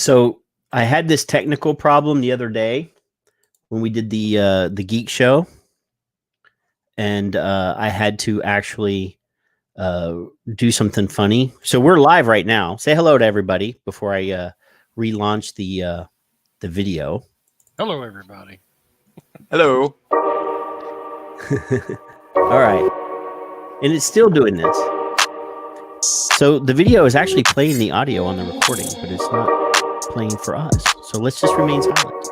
So I had this technical problem the other day when we did the geek show, and I had to actually do something funny. So we're live right now. Say hello to everybody before I relaunch the video. Hello, everybody. Hello. All right, and it's still doing this. So the video is actually playing the audio on the recording, but it's not playing for us. So let's just remain silent.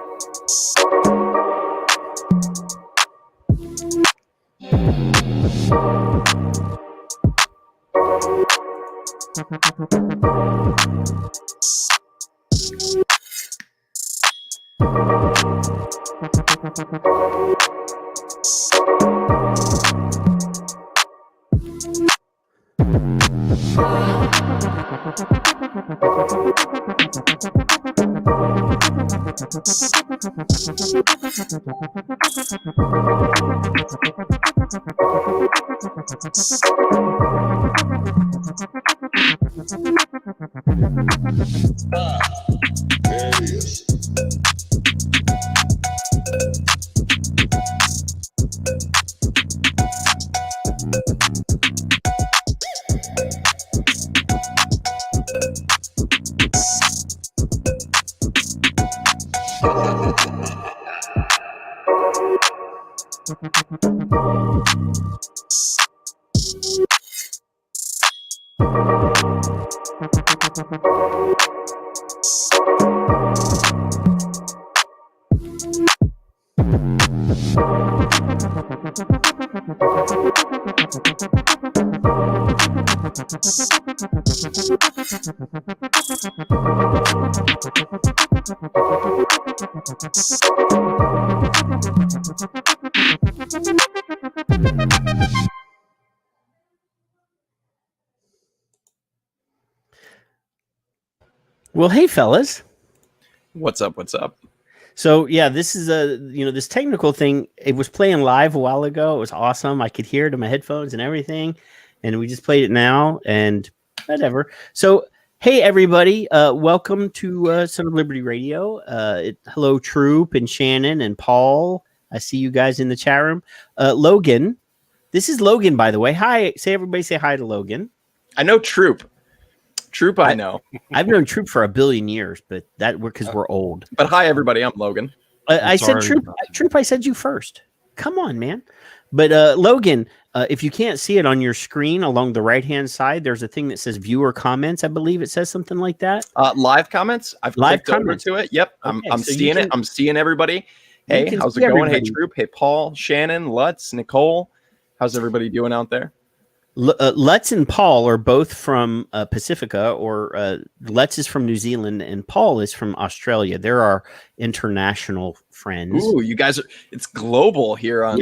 Well, hey, fellas. What's up? What's up? So, yeah, this is this technical thing. It was playing live a while ago. It was awesome. I could hear it in my headphones and everything. And we just played it now and whatever. So, hey, everybody. Welcome to Son of Liberty Radio. Hello, Troop and Shannon and Paul. I see you guys in the chat room. Logan. This is Logan, by the way. Hi. Everybody say hi to Logan. I know Troop. Troop, I know. I've known Troop for a billion years, but because we're old. But hi, everybody. I'm Logan. I said Troop. Troop, I said you first. Come on, man. But Logan, if you can't see it on your screen along the right-hand side, there's a thing that says viewer comments. I believe it says something like that. Live comments. I've clicked over to it. Yep. I'm seeing it. I'm seeing everybody. Hey, how's it going? Everybody. Hey, Troop. Hey, Paul, Shannon, Lutz, Nicole. How's everybody doing out there? Lutz and Paul are both from Pacifica, or Lutz is from New Zealand and Paul is from Australia. They're our international friends. Ooh, you guys it's global here on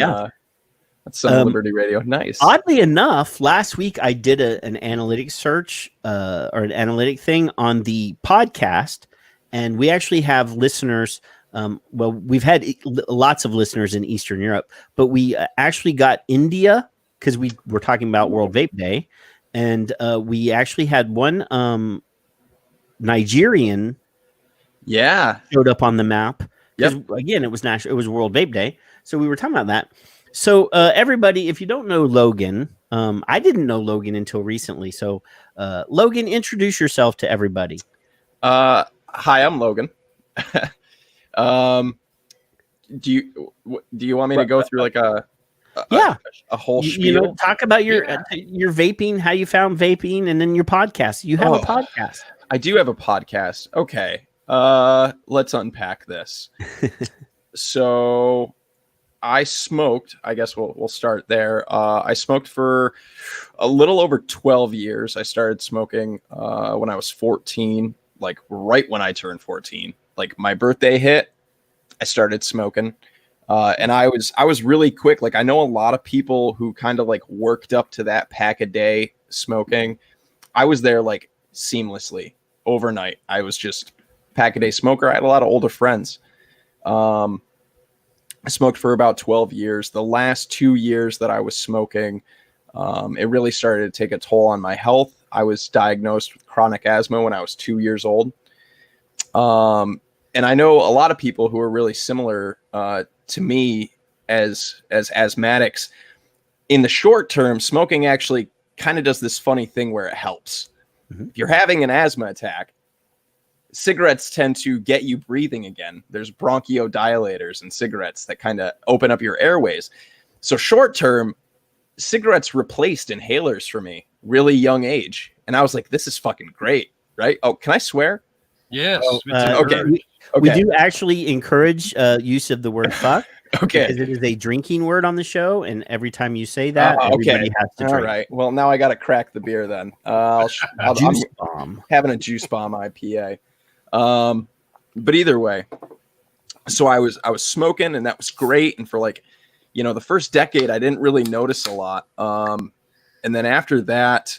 Son of Liberty Radio. Nice. Oddly enough, last week I did an analytics search or an analytic thing on the podcast, and we actually have listeners. Well, we've had lots of listeners in Eastern Europe, but we actually got India, because we were talking about World Vape Day, and we actually had one Nigerian showed up on the map. Yep. Again, it was World Vape Day, so we were talking about that. So everybody, if you don't know Logan, I didn't know Logan until recently. So Logan, introduce yourself to everybody. Hi, I'm Logan. Do you want me to go through like a whole spiel? Talk about your vaping, how you found vaping, and then your podcast. You have a podcast. I do have a podcast. Okay. Let's unpack this. So I smoked, I guess we'll start there. I smoked for a little over 12 years. I started smoking when I was 14, like right when I turned 14. Like my birthday hit, I started smoking. And I was really quick. Like I know a lot of people who kind of like worked up to that pack a day smoking. I was there like seamlessly overnight. I was just pack a day smoker. I had a lot of older friends. I smoked for about 12 years. The last 2 years that I was smoking, it really started to take a toll on my health. I was diagnosed with chronic asthma when I was 2 years old. And I know a lot of people who are really similar to me as asthmatics. In the short term, smoking actually kind of does this funny thing where it helps. Mm-hmm. If you're having an asthma attack, cigarettes tend to get you breathing again. There's bronchodilators in cigarettes that kind of open up your airways. So short term, cigarettes replaced inhalers for me, really young age. And I was like, this is fucking great, right? Oh, can I swear? Yes. Okay. We do actually encourage use of the word fuck. Okay. Because it is a drinking word on the show, and every time you say that, everybody has to drink. All right. Well, now I got to crack the beer then. Juice bomb. Having a juice bomb IPA. But either way, so I was smoking, and that was great. And for like, the first decade, I didn't really notice a lot. And then after that,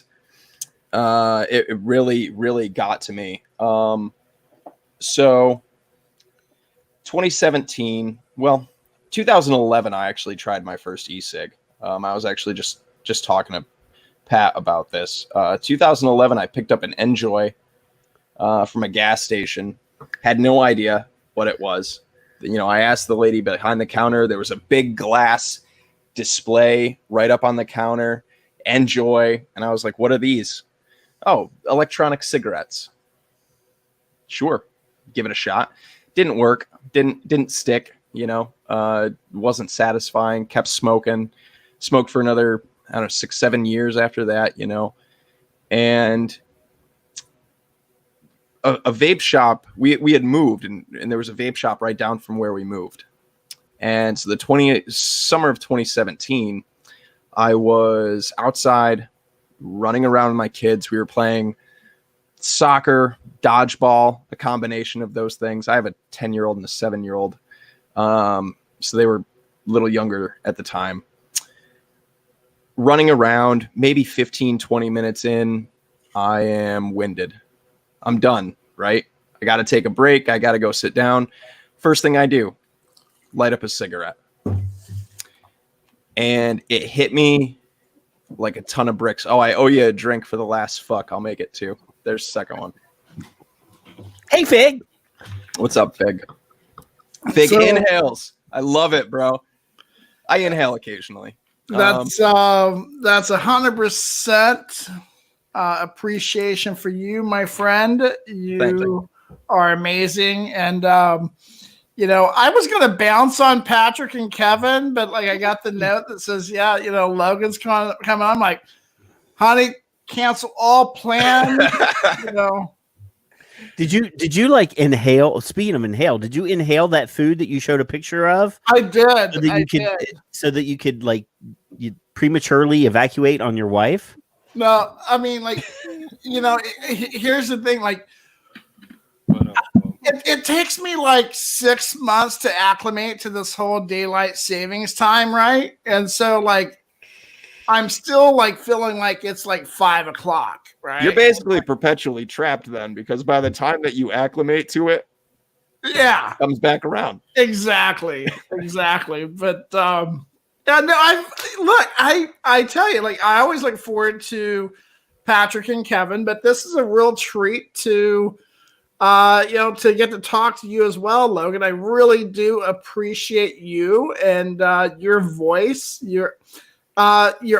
it really, really got to me. So 2017, 2011, I actually tried my first e-cig. I was actually just talking to Pat about this. 2011, I picked up an Enjoy from a gas station. Had no idea what it was. I asked the lady behind the counter. There was a big glass display right up on the counter. Enjoy. And I was like, what are these? Oh, electronic cigarettes. Sure. Give it a shot. Didn't work. Didn't stick. Wasn't satisfying. Kept smoking. Smoked for another, 6-7 years after that. And a vape shop. We had moved, and there was a vape shop right down from where we moved. And so the summer of 2017, I was outside running around with my kids. We were playing soccer, dodgeball, a combination of those things. I have a 10-year-old and a 7-year-old. So they were a little younger at the time. Running around, maybe 15, 20 minutes in, I am winded. I'm done, right? I got to take a break. I got to go sit down. First thing I do, light up a cigarette. And it hit me like a ton of bricks. Oh, I owe you a drink for the last fuck. I'll make it too. There's the second one. Hey, Fig. What's up, Fig? Fig inhales. I love it, bro. I inhale occasionally. That's 100% appreciation for you, my friend. You are amazing. And, I was going to bounce on Patrick and Kevin, but I got the note that says, Logan's coming on. I'm like, honey, cancel all plans. Did you inhale? Speaking of inhale, did you inhale that food that you showed a picture of? I did. So that you could you prematurely evacuate on your wife? No, I mean, here's the thing, it takes me 6 months to acclimate to this whole daylight savings time, right? And so I'm still feeling like it's 5 o'clock, right? You're basically perpetually trapped then, because by the time that you acclimate to it, it comes back around. Exactly. But I tell you, I always look forward to Patrick and Kevin, but this is a real treat to to get to talk to you as well, Logan. I really do appreciate you and your voice. You're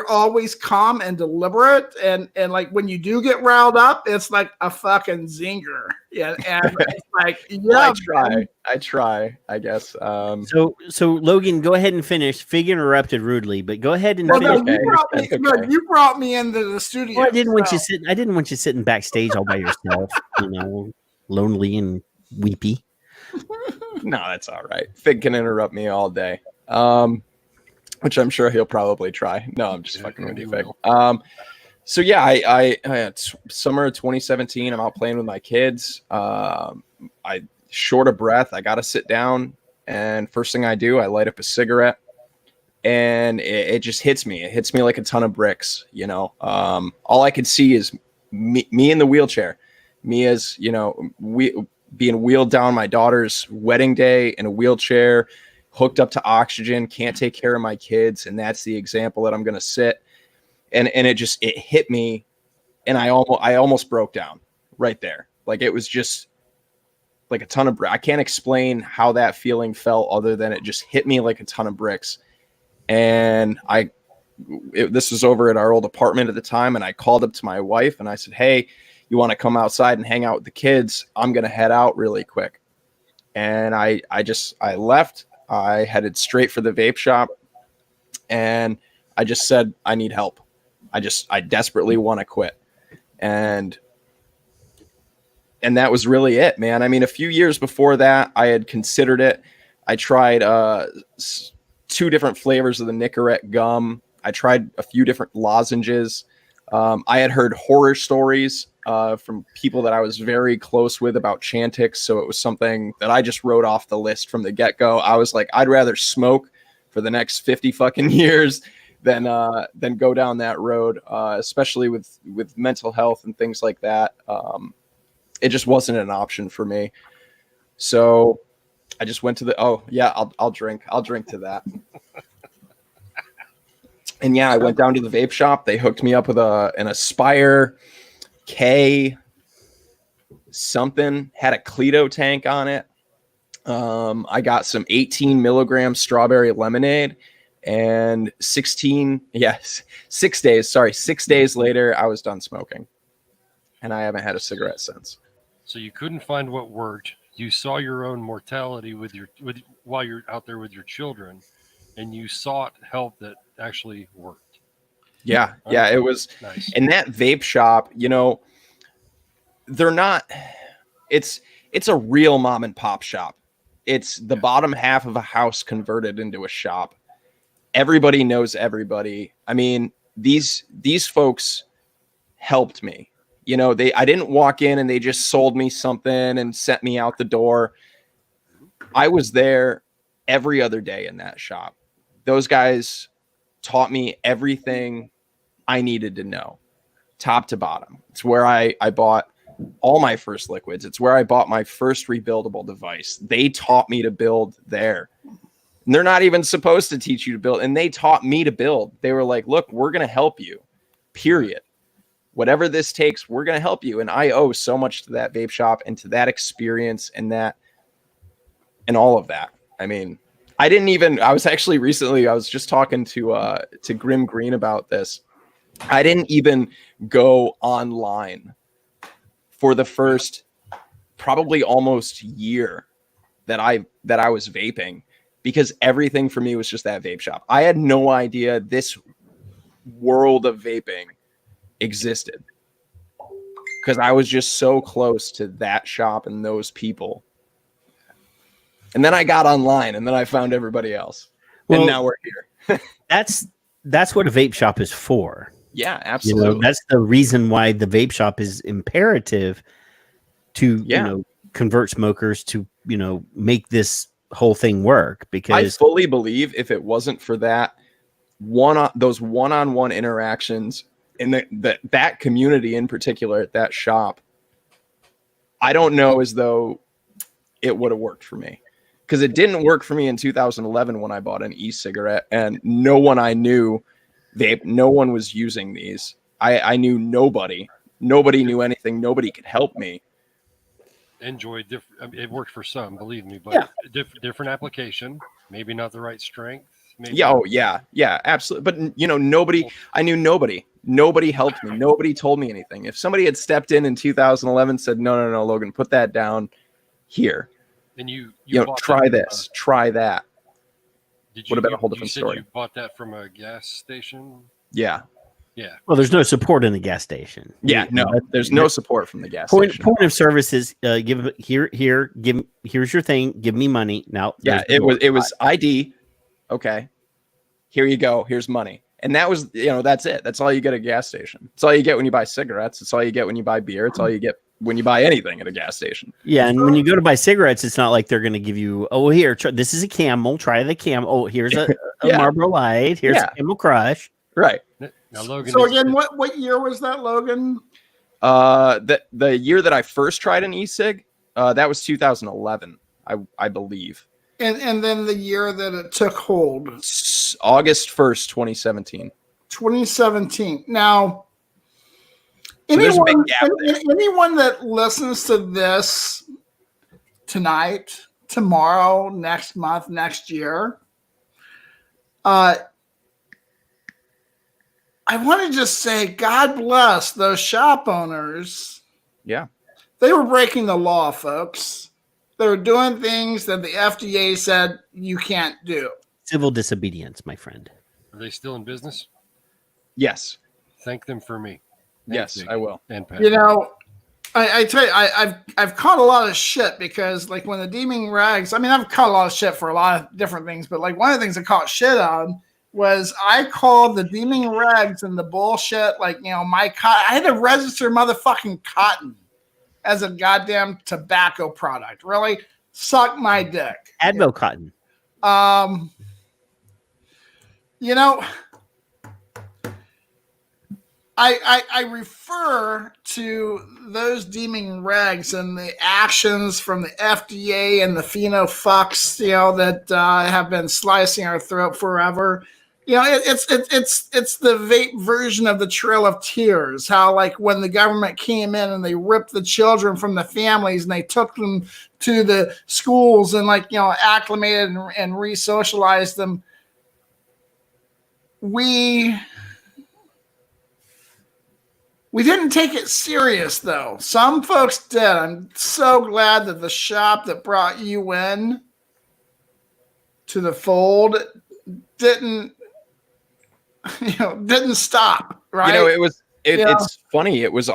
always calm and deliberate, and when you do get riled up, it's like a fucking zinger. Yeah, and it's I try, I guess. So Logan, go ahead and finish. Fig interrupted rudely, but go ahead and finish. You brought me into the studio. Well, I didn't want you sitting backstage all by yourself, lonely and weepy. No, that's all right. Fig can interrupt me all day. Which I'm sure he'll probably try. No, I'm just fucking with you, Fig. So yeah, I summer of 2017, I'm out playing with my kids. I short of breath. I got to sit down, and first thing I do, I light up a cigarette, and it just hits me. It hits me like a ton of bricks. All I could see is me in the wheelchair, me as being wheeled down my daughter's wedding day in a wheelchair, hooked up to oxygen, can't take care of my kids, and that's the example that I'm going to sit. And it hit me, and I almost broke down right there. It was just like a ton of bricks. I can't explain how that feeling felt other than it just hit me like a ton of bricks. And this was over at our old apartment at the time. And I called up to my wife and I said, hey, you want to come outside and hang out with the kids? I'm going to head out really quick. And I left. I headed straight for the vape shop. And I just said, I need help. I desperately want to quit. And that was really it, man. I mean, a few years before that, I had considered it. I tried 2 different flavors of the Nicorette gum. I tried a few different lozenges. I had heard horror stories from people that I was very close with about Chantix. So it was something that I just wrote off the list from the get-go. I was like, I'd rather smoke for the next 50 fucking years than go down that road, especially with mental health and things like that. It just wasn't an option for me. So I just went to I'll drink to that. And yeah, I went down to the vape shop. They hooked me up with an Aspire K something, had a Clio tank on it. I got some 18 milligram strawberry lemonade, and 6 days later, I was done smoking, and I haven't had a cigarette since. So you couldn't find what worked. You saw your own mortality while you're out there with your children, and you sought help that actually worked. Yeah, it was nice. And that vape shop, they're not. It's a real mom and pop shop. It's the bottom half of a house converted into a shop. Everybody knows everybody. I mean, these folks helped me. I didn't walk in and they just sold me something and sent me out the door. I was there every other day in that shop. Those guys taught me everything I needed to know, top to bottom. It's where I bought all my first liquids. It's where I bought my first rebuildable device. They taught me to build there. And they're not even supposed to teach you to build. And they taught me to build. They were like, look, we're going to help you, period. Whatever this takes, we're going to help you. And I owe so much to that vape shop and to that experience and all of that. I mean, I was just talking to Grim Green about this. I didn't even go online for the first probably almost year that I was vaping, because everything for me was just that vape shop. I had no idea this world of vaping existed, because I was just so close to that shop and those people. And then I got online, and then I found everybody else. And now we're here. That's what a vape shop is for. Yeah, absolutely. That's the reason why the vape shop is imperative to convert smokers to make this whole thing work. Because I fully believe if it wasn't for that those one-on-one interactions in that community in particular at that shop, I don't know as though it would have worked for me. Because it didn't work for me in 2011 when I bought an e-cigarette, and no one I knew vape. No one was using these. I knew nobody. Nobody knew anything. Nobody could help me. It worked for some, believe me, but different application. Maybe not the right strength. Maybe. Yeah, absolutely. But nobody. I knew nobody. Nobody helped me. Nobody told me anything. If somebody had stepped in 2011, said, no, Logan, put that down here. And you try this, try that. Would have been a whole different story. You bought that from a gas station? Yeah. Well, there's no support in the gas station. Yeah, there's no support from the gas station. Point of service is here's your thing. Give me money now. Yeah, it was ID. Okay, here you go. Here's money, and that was that's it. That's all you get at a gas station. It's all you get when you buy cigarettes. It's all you get when you buy beer. It's all you get when you buy anything at a gas station. Yeah, and when you go to buy cigarettes, it's not like they're going to give you, here, this is a Camel, try the Camel. Oh, here's a Marlboro Light. Here's a Camel Crush. Right. Now, Logan. So again, what year was that, Logan? The year that I first tried an e-cig, that was 2011, I believe. And then the year that it took hold, August 1st, 2017. 2017. Now, anyone that listens to this tonight, tomorrow, next month, next year. I want to just say, God bless those shop owners. Yeah. They were breaking the law, folks. They were doing things that the FDA said you can't do. Civil disobedience, my friend. Are they still in business? Yes. Thank them for me. Yes, Zig I will. And Pat. You know, I tell you, I've caught a lot of shit because, like, when the deeming rags, I mean, I've caught a lot of shit for a lot of different things, but like one of the things I caught shit on was I called the deeming rags and the bullshit, like, you know, my cotton. I had to register motherfucking cotton as a goddamn tobacco product. Really? Suck my dick. Advil cotton. You know, I refer to those deeming regs and the actions from the FDA and the pheno fucks, you know, that have been slicing our throat forever. You know, it's the vape version of the Trail of Tears. How, like, when the government came in and they ripped the children from the families and they took them to the schools and, like, you know, acclimated and re-socialized them. We didn't take it serious, though. Some folks did. I'm so glad that the shop that brought you in to the fold didn't stop, right? You know, it's funny. It was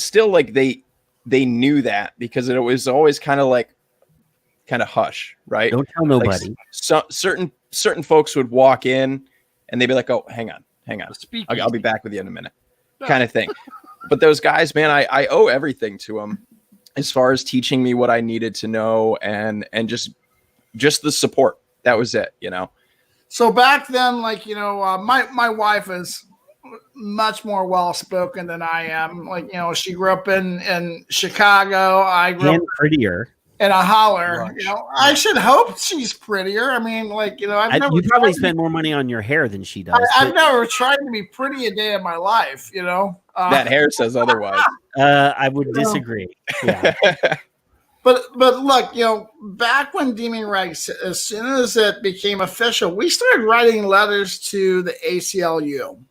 still like they knew that, because it was always kind of hush, right? Don't tell nobody. Like, so certain folks would walk in and they'd be like, "Oh, hang on. I'll be back with you in a minute." Kind of thing. But those guys, man, I owe everything to them as far as teaching me what I needed to know, and just the support. That was it, you know. So back then, like, you know, my wife is much more well-spoken than I am. Like, you know, she grew up in Chicago. I grew up prettier. in a holler. You know, I should hope she's prettier. I mean, like, you know, You probably spend more money on your hair than she does. I've never tried to be pretty a day in my life, you know. That hair says otherwise. I would disagree. Yeah. But look, you know, back when deeming regs, as soon as it became official, we started writing letters to the ACLU.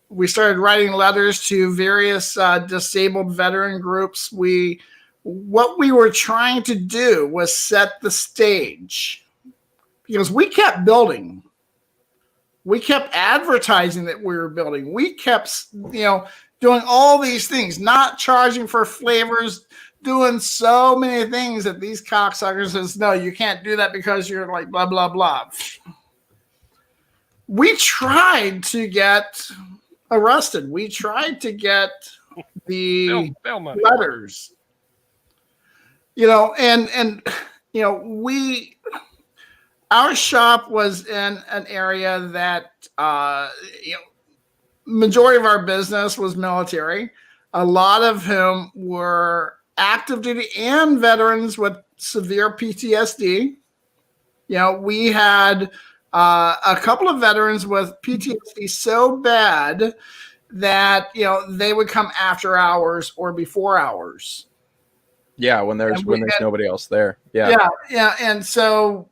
We started writing letters to various disabled veteran groups. What we were trying to do was set the stage, because we kept building. We kept advertising that we were building. We kept, you know, doing all these things, not charging for flavors, doing so many things that these cocksuckers says, no, you can't do that because you're like blah, blah, blah. We tried to get arrested. We tried to get the letters. You know, and you know, our shop was in an area that you know, majority of our business was military, a lot of whom were active duty and veterans with severe PTSD. You know, we had a couple of veterans with PTSD so bad that, you know, they would come after hours or before hours. Yeah, when there's nobody else there. Yeah. And so,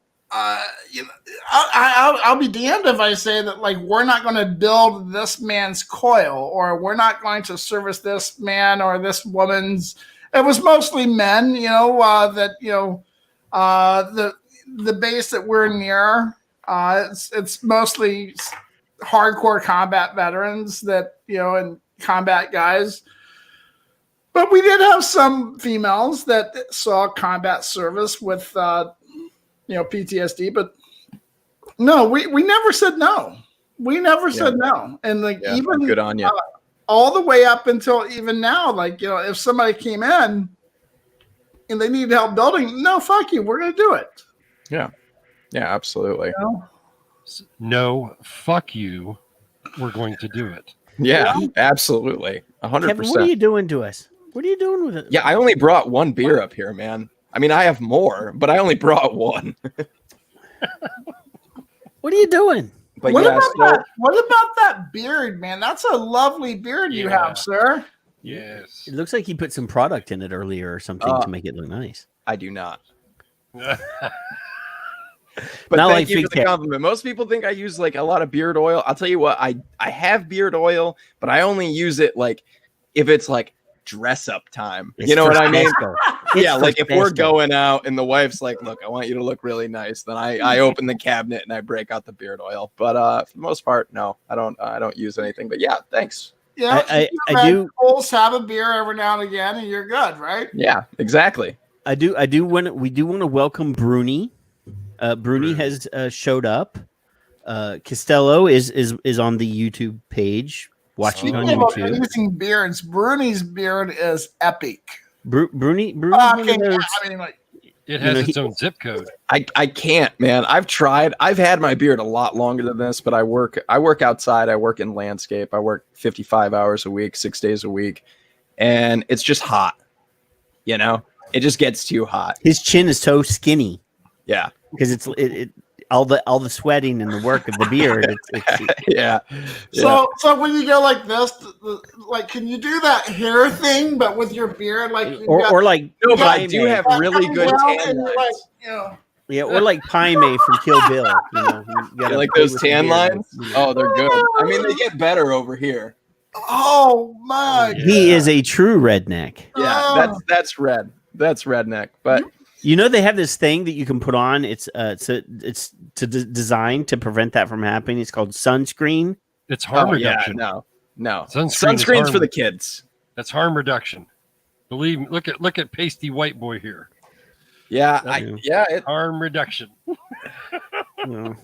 you know, I'll be damned if I say that, like, we're not going to build this man's coil, or we're not going to service this man or this woman's. It was mostly men, you know, that, you know, the base that we're near, it's mostly hardcore combat veterans that, you know, and combat guys. But we did have some females that saw combat service with, you know, PTSD. But no, we never said no. We never said no. And, like, even good on you. All the way up until even now, like, you know, if somebody came in and they needed help building, no, fuck you, we're going to do it. Yeah. Yeah, absolutely. You know? No, fuck you, we're going to do it. Yeah, absolutely. 100%. Kevin, what are you doing to us? What are you doing with it? Yeah, I only brought one beer up here, man. I mean, I have more, but I only brought one. What are you doing? But what yeah, about that beard, man? That's a lovely beard you have, sir. Yes. It looks like he put some product in it earlier or something to make it look nice. I do not. Not But like thank you for the Fig compliment. Most people think I use like a lot of beard oil. I'll tell you what, I have beard oil, but I only use it like if it's like dress up time. It's You know what I mean? It's Yeah, for like if we're special. going out and the wife's like, look, I want you to look really nice, then I open the cabinet and I break out the beard oil. But for the most part, no, I don't use anything. But yeah, thanks. Yeah, I do. Bulls have a beer every now and again, and you're good, right? Yeah, exactly. We do want to welcome Bruni. Bruni has showed up. Costello is on the YouTube page watching on Speaking of YouTube. amazing beards, Bruni's beard is epic. Bruni Fucking, I mean, like, It has know, its own zip code. I can't, man. I've tried. I've had my beard a lot longer than this, but I work outside. I work in landscape. I work 55 hours a week, 6 days a week, and it's just hot. You know, it just gets too hot. His chin is so skinny Yeah. because it's all the sweating and the work of the beard. Yeah. so when you go like this, like, can you do that hair thing, but with your beard, like, you got- or like No, but I Pai do Mei. have really good well, tan and you're like, lines. you know, Yeah, or like Pai Mei from Kill Bill. You know, you gotta You like play those with the tan beard, lines? you know. Oh, they're good. I mean, they get better over here. oh my, He is a true redneck. Yeah, Oh. that's red. That's redneck. But You know they have this thing that you can put on. It's designed to prevent that from happening. It's called sunscreen. It's harm oh, yeah, reduction. no. Sunscreen is Sunscreen's harm. for the kids. That's harm reduction. Believe me. Look at pasty white boy here. Yeah, Harm reduction. You know.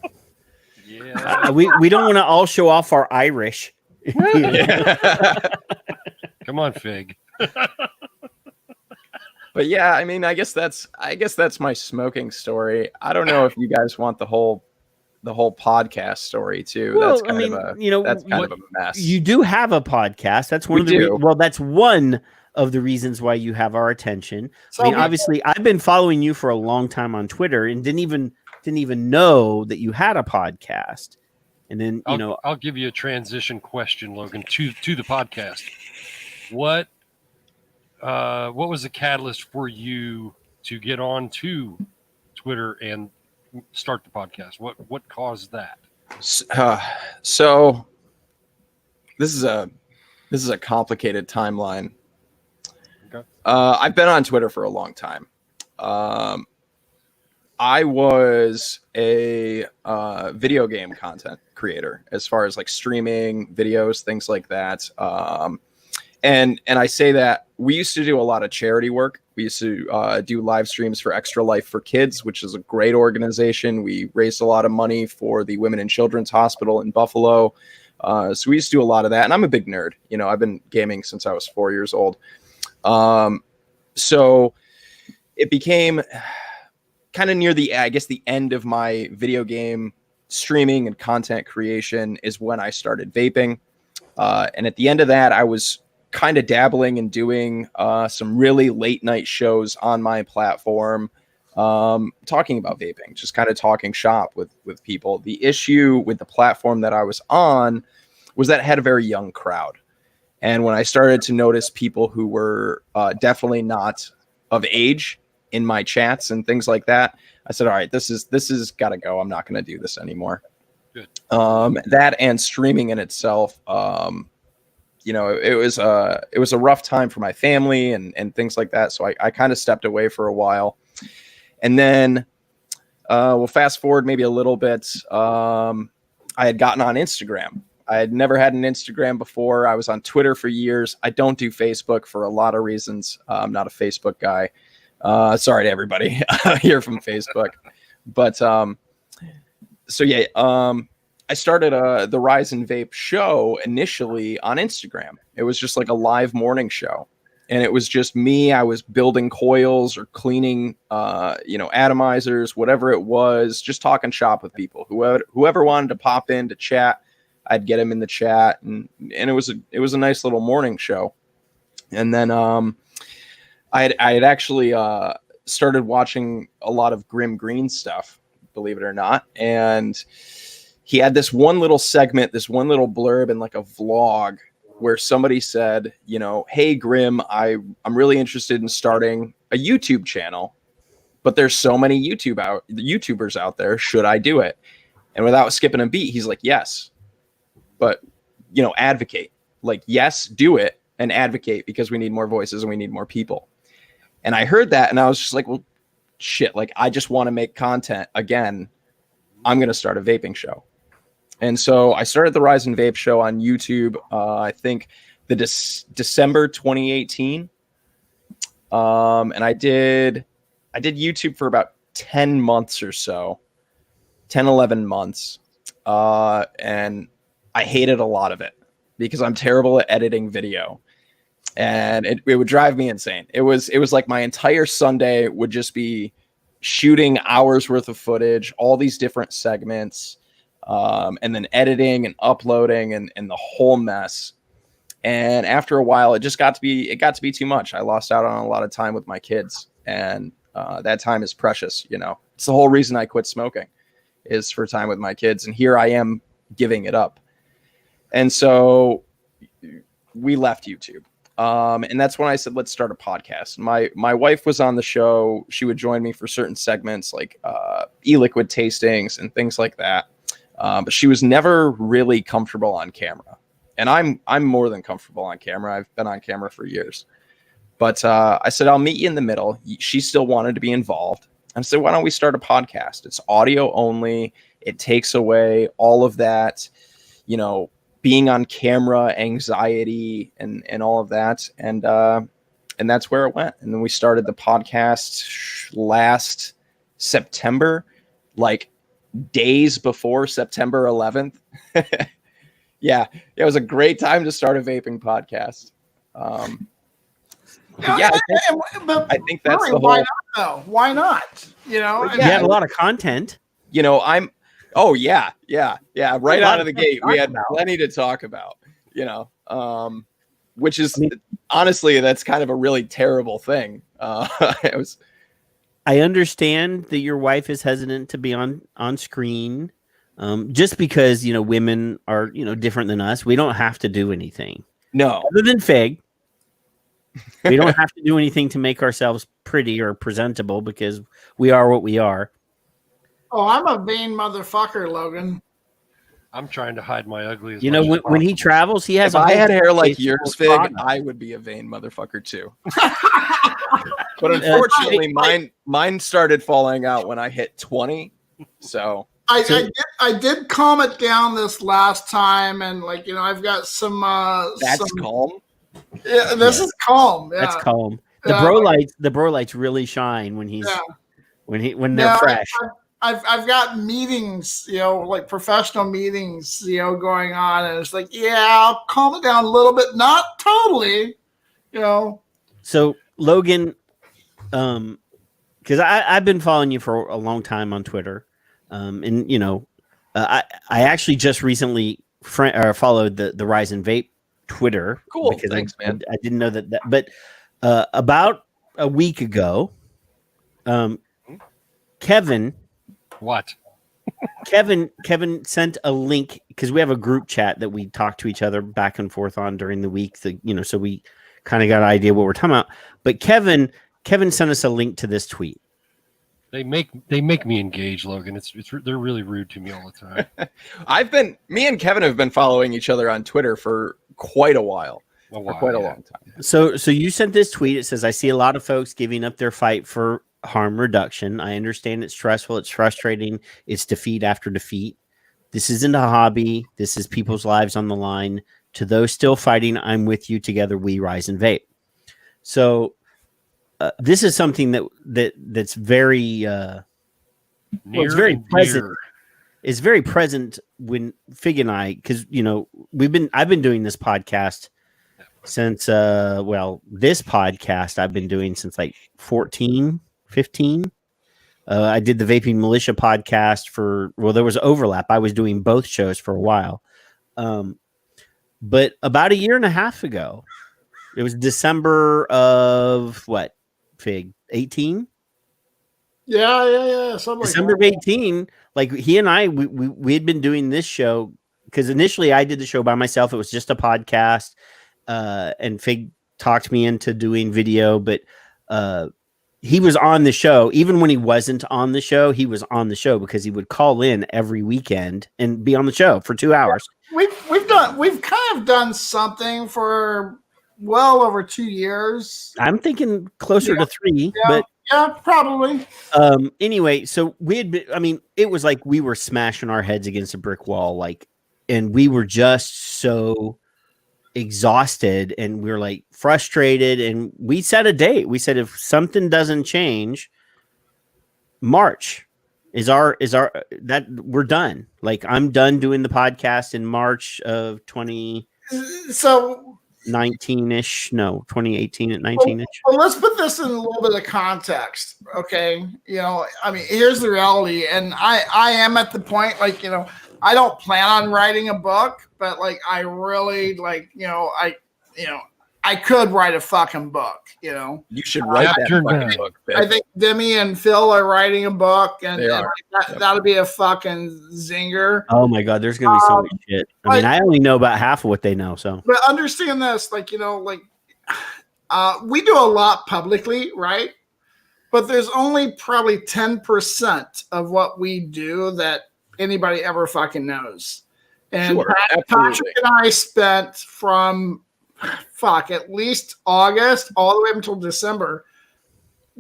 Yeah. We don't want to all show off our Irish. Come on, Fig. But yeah, I mean, I guess that's my smoking story. I don't know if you guys want the whole podcast story too. Well, That's kind of a mess. You do have a podcast. That's one We of the do. that's one of the reasons why you have our attention. So I mean, we- obviously, I've been following you for a long time on Twitter and didn't even know that you had a podcast. And then I'll give you a transition question, Logan, to the podcast. What was the catalyst for you to get on to Twitter and start the podcast? What caused that? So this is a complicated timeline. Okay. I've been on Twitter for a long time. I was a video game content creator, as far as like streaming videos, things like that. And I say that we used to do a lot of charity work. We used to do live streams for Extra Life for Kids, which is a great organization. We raised a lot of money for the Women and Children's Hospital in Buffalo. So we used to do a lot of that. And I'm a big nerd. You know, I've been gaming since I was 4 years old. So it became kind of near the end of my video game streaming and content creation is when I started vaping. And at the end of that, I was kind of dabbling and doing some really late night shows on my platform, talking about vaping, just kind of talking shop with people. The issue with the platform that I was on was that it had a very young crowd. And when I started to notice people who were definitely not of age in my chats and things like that, I said, all right, this is got to go. I'm not going to do this anymore. Good. That and streaming in itself, you know, it was a rough time for my family and things like that. So I kind of stepped away for a while. And then we'll fast forward maybe a little bit. I had gotten on Instagram. I had never had an Instagram before. I was on Twitter for years. I don't do Facebook for a lot of reasons. I'm not a Facebook guy. Sorry to everybody here from Facebook. But so yeah, I started the Rise and Vape show initially on Instagram. It was just like a live morning show. And it was just me. I was building coils or cleaning, atomizers, whatever it was, just talking shop with people. Whoever wanted to pop in to chat, I'd get them in the chat. And it was a nice little morning show. And then I had actually started watching a lot of Grim Green stuff, believe it or not. And he had this one little segment, this one little blurb in like a vlog where somebody said, you know, hey, Grim, I'm really interested in starting a YouTube channel. but there's so many YouTubers out there. Should I do it? And without skipping a beat, he's like, yes, but advocate. Like, yes, do it and advocate, because we need more voices and we need more people. And I heard that and I was just like, well, shit, like I just want to make content again. I'm going to start a vaping show. And so I started the Rise and Vape show on YouTube. I think the December 2018. And I did YouTube for about 10 months or so, 10, 11 months. And I hated a lot of it because I'm terrible at editing video, and it would drive me insane. It was like my entire Sunday would just be shooting hours worth of footage, all these different segments, and then editing and uploading and the whole mess. And after a while, it got to be too much. I lost out on a lot of time with my kids, and that time is precious. It's the whole reason I quit smoking, is for time with my kids. And here I am giving it up. And so we left YouTube. And that's when I said, let's start a podcast. My wife was on the show. She would join me for certain segments like e-liquid tastings and things like that. But she was never really comfortable on camera. And I'm more than comfortable on camera. I've been on camera for years. But I said, I'll meet you in the middle. She still wanted to be involved. And I said, why don't we start a podcast? It's audio only. It takes away all of that, being on camera, anxiety, and all of that. And that's where it went. And then we started the podcast last September, like days before September 11th. Yeah, it was a great time to start a vaping podcast. I think that's really, the whole. why not though? Why not? You had a lot of content. Oh yeah. Right out of the gate, we had plenty to talk about. Which is honestly, that's kind of a really terrible thing. I understand that your wife is hesitant to be on screen, just because women are different than us. We don't have to do anything. No, other than Fig. We don't have to do anything to make ourselves pretty or presentable, because we are what we are. Oh, I'm a vain motherfucker, Logan. I'm trying to hide my ugly. When he travels, he has. If I had hair like yours, Fig, I would be a vain motherfucker too. But unfortunately, mine started falling out when I hit 20. So I did calm it down this last time, and I've got some. That's calm. Yeah, this is calm. Yeah. That's calm. The bro lights really shine when he's when they're fresh. I've got meetings, like professional meetings, going on, and it's like, I'll calm it down a little bit, not totally, So Logan, because I've been following you for a long time on Twitter, and I actually just recently followed the Rise and Vape Twitter. Cool, thanks, man. I didn't know that, but about a week ago, Kevin. What? Kevin sent a link, because we have a group chat that we talk to each other back and forth on during the week. So we kind of got an idea what we're talking about. But Kevin sent us a link to this tweet. They make me engage, Logan. They're really rude to me all the time. Me and Kevin have been following each other on Twitter for quite a while. For quite a long time. So you sent this tweet. It says, I see a lot of folks giving up their fight for harm reduction. I understand it's stressful. It's frustrating. It's defeat after defeat. This isn't a hobby. This is people's lives on the line. To those still fighting, I'm with you. Together we rise and vape. So this is something that's very it's very present. Dear. It's very present when Fig and I, because I've been doing this podcast since this podcast I've been doing since like 14, 15. I did the Vaping Militia podcast there was overlap. I was doing both shows for a while. But about a year and a half ago, it was December of what, Fig? 18? Yeah. December of 18. Like he and I, we had been doing this show because initially I did the show by myself. It was just a podcast. And Fig talked me into doing video, but he was on the show. Even when he wasn't on the show, he was on the show because he would call in every weekend and be on the show for 2 hours. We've kind of done something for well over 2 years. I'm thinking closer to 3, but yeah, probably. Anyway, so we had been, I mean, it was like we were smashing our heads against a brick wall, like, and we were just so exhausted and we were like frustrated, and we set a date. We said if something doesn't change, March is our that we're done. Like, I'm done doing the podcast in March of 2019-ish. No, 2018 at 19-ish. Well, let's put this in a little bit of context, okay? You know, I mean, here's the reality, and I am at the point, like, you know, I don't plan on writing a book, but like I really like, I could write a fucking book, you know. You should write that fucking book. I think Demi and Phil are writing a book, and that'll be a fucking zinger. Oh my god, there's gonna be so much shit. I mean, I only know about half of what they know, so. But understand this, like, you know, like we do a lot publicly, right? But there's only probably 10% of what we do that anybody ever fucking knows. And sure, Patrick and I spent from at least August all the way until December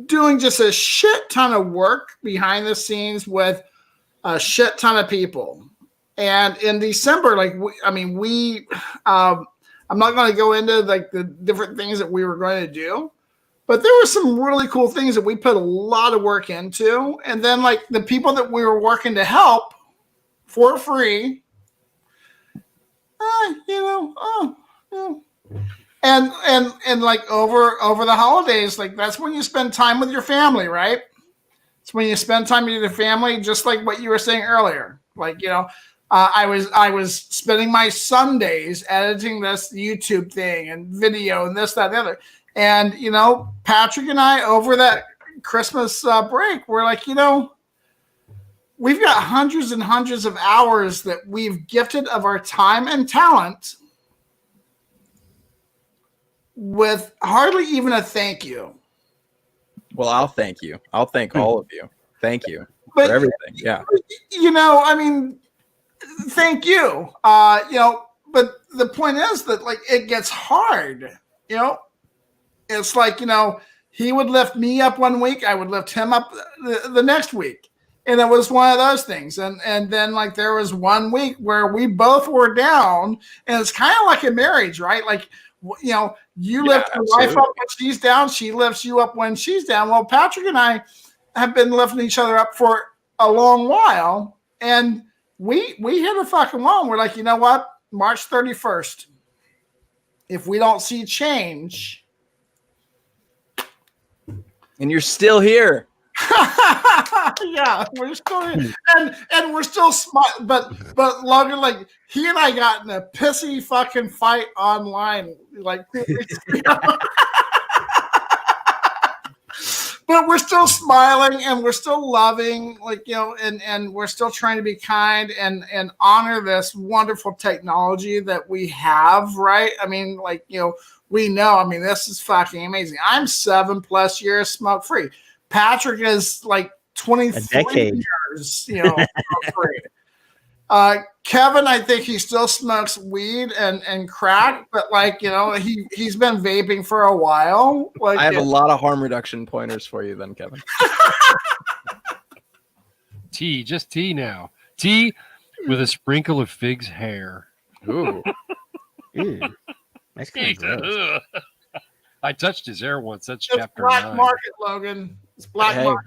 doing just a shit ton of work behind the scenes with a shit ton of people. And in December, like, I'm not going to go into like the different things that we were going to do, but there were some really cool things that we put a lot of work into. And then like the people that we were working to help for free, and like over the holidays, like that's when you spend time with your family, right? It's when you spend time with your family, just like what you were saying earlier. Like, you know, I was spending my Sundays editing this YouTube thing and video and this, that, and the other. And, you know, Patrick and I over that Christmas break, we're like, you know, we've got hundreds and hundreds of hours that we've gifted of our time and talent with hardly even a thank you. Well, I'll thank you. I'll thank all of you. Thank you for everything. Yeah. You know, I mean, thank you. You know, but the point is that like it gets hard, you know. It's like, you know, he would lift me up one week, I would lift him up the next week. And it was one of those things. And then like there was 1 week where we both were down, and it's kind of like a marriage, right? Like, you know, you lift your wife up when she's down, she lifts you up when she's down. Well, Patrick and I have been lifting each other up for a long while, and we hit a fucking wall. We're like, you know what? March 31st, if we don't see change. And you're still here. Yeah, we're still here. And we're still smart, but Logan, like, he and I got in a pissy fucking fight online like 2 weeks ago. But we're still smiling and we're still loving, like, you know, and we're still trying to be kind and honor this wonderful technology that we have, right? I mean, like, you know, we know, I mean, this is fucking amazing. I'm 7+ years smoke free. Patrick is like 23 years, you know, smoke free. Kevin, I think he still smokes weed and crack, but like, you know, he's been vaping for a while. Like, I have a lot of harm reduction pointers for you then, Kevin. Tea, just tea now. Tea with a sprinkle of fig's hair. Ooh. Ew. That's kind of gross. I touched his hair once. That's it's chapter black 9. market, Logan. It's black market.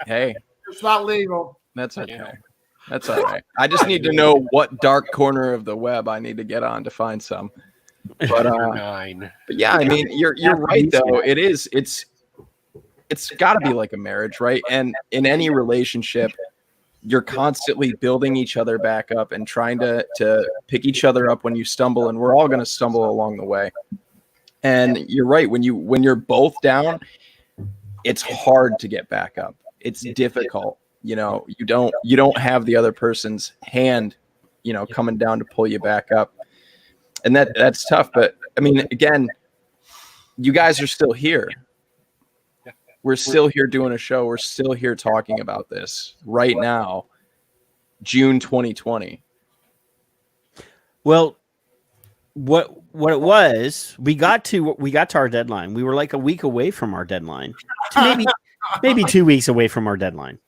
Hey. It's not legal. That's okay. Yeah. That's all right. I just need to know what dark corner of the web I need to get on to find some. But 9. But yeah, I mean, you're right though. It's got to be like a marriage, right? And in any relationship, you're constantly building each other back up and trying to pick each other up when you stumble, and we're all going to stumble along the way. And you're right, when you're both down, it's hard to get back up. It's difficult. You know, you don't have the other person's hand, you know, coming down to pull you back up. And that's tough. But I mean, again, you guys are still here. We're still here doing a show. We're still here talking about this right now, June 2020. Well, what it was, we got to our deadline. We were like a week away from our deadline, maybe 2 weeks away from our deadline.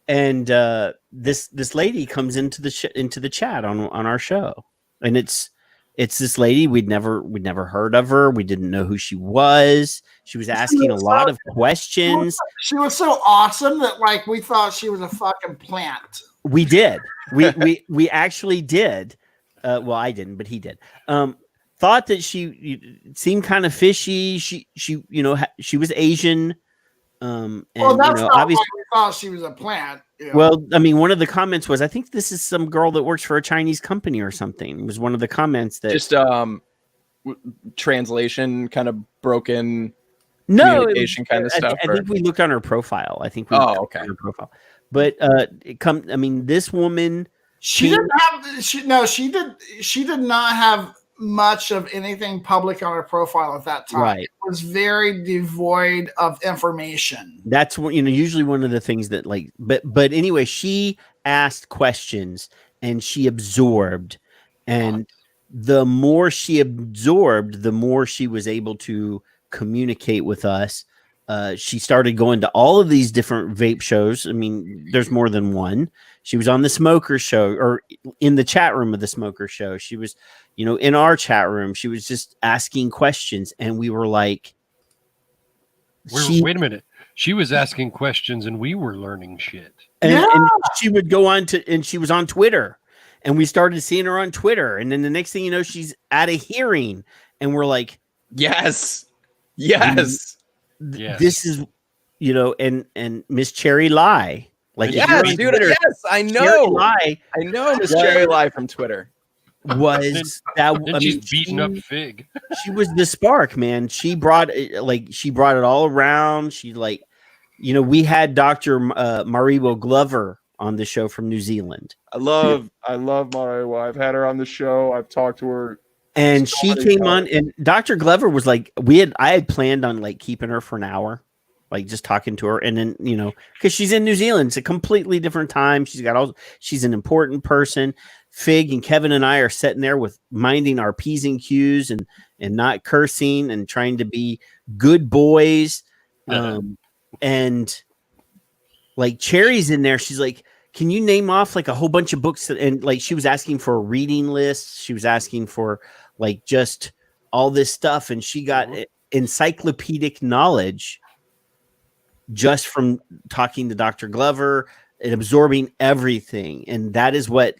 And this lady comes into the chat on our show, and it's this lady we'd never heard of her. We didn't know who she was. She was asking a lot of questions. She was so awesome that like we thought she was a fucking plant. We did. We actually did. Well, I didn't, but he did. Thought that she seemed kind of fishy. She she was Asian. And, well, that's not obviously, why we thought she was a plant. You know? Well, I mean, one of the comments was, I think this is some girl that works for a Chinese company or something. It was one of the comments that just translation kind of broken. No, communication kind of stuff. I think we looked on her profile. I think we looked on her profile. But this woman, she did not have much of anything public on her profile at that time. Right. It was very devoid of information. That's what, usually one of the things that but anyway, she asked questions and she absorbed, and the more she absorbed, the more she was able to communicate with us. She started going to all of these different vape shows. I mean, there's more than one. She was on the Smoker Show, or in the chat room of the Smoker Show. She was, in our chat room. She was just asking questions, and we were like, wait a minute. She was asking questions, and we were learning shit. And she would go on and she was on Twitter, and we started seeing her on Twitter. And then the next thing you know, she's at a hearing, and we're like, yes. This is, and Miss Cherry Lie. Like, yes, dude, yes, I know. I know Miss Cherry Lie from Twitter. Was that? She's beating up Fig. She was the spark, man. She brought it all around. She we had Dr. Mariwo Glover on the show from New Zealand. I love Mariwo. I've had her on the show. I've talked to her. And she came on, and Dr. Glover was like, I had planned on keeping her for an hour, just talking to her. And then, because she's in New Zealand, it's a completely different time. She's an important person. Fig and Kevin and I are sitting there with minding our P's and Q's and not cursing and trying to be good boys. And Cherry's in there. She's like, can you name off a whole bunch of books? And she was asking for a reading list. She was asking for just all this stuff. And she got encyclopedic knowledge just from talking to Dr. Glover and absorbing everything. And that is what,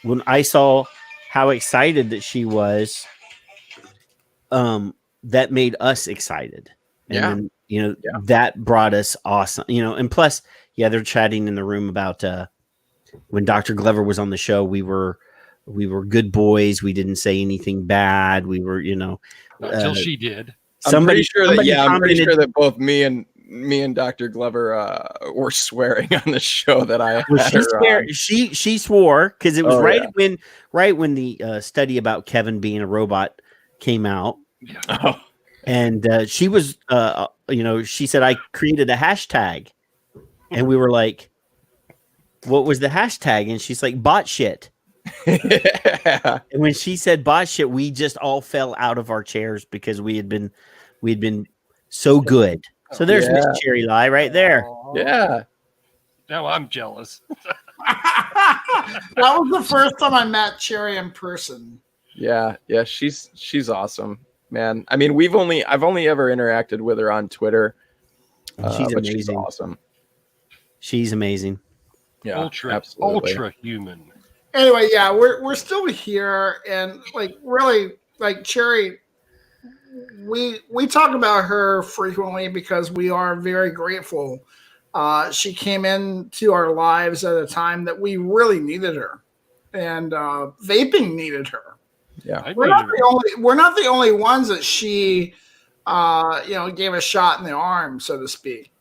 when I saw how excited that she was, that made us excited. And then, that brought us awesome, and plus, they're chatting in the room about when Dr. Glover was on the show. We were good boys. We didn't say anything bad. We were, until she did. I'm pretty sure that both me and Dr. Glover were swearing on the show that I had her on. She swore because it was when the study about Kevin being a robot came out. Oh. And she was, she said, I created a hashtag. And we were like, what was the hashtag? And she's like, bot shit. And when she said bot shit, we just all fell out of our chairs because we had been so good. So there's Miss Cherry Lie right there. Yeah. Now I'm jealous. That was the first time I met Cherry in person. Yeah. She's awesome, man. I mean, I've only ever interacted with her on Twitter. She's amazing. She's awesome. She's amazing. Yeah, ultra human. Anyway, we're still here, and really, Cherry, we talk about her frequently because we are very grateful. She came into our lives at a time that we really needed her, and vaping needed her. Yeah, we're not the only ones that she, gave a shot in the arm, so to speak.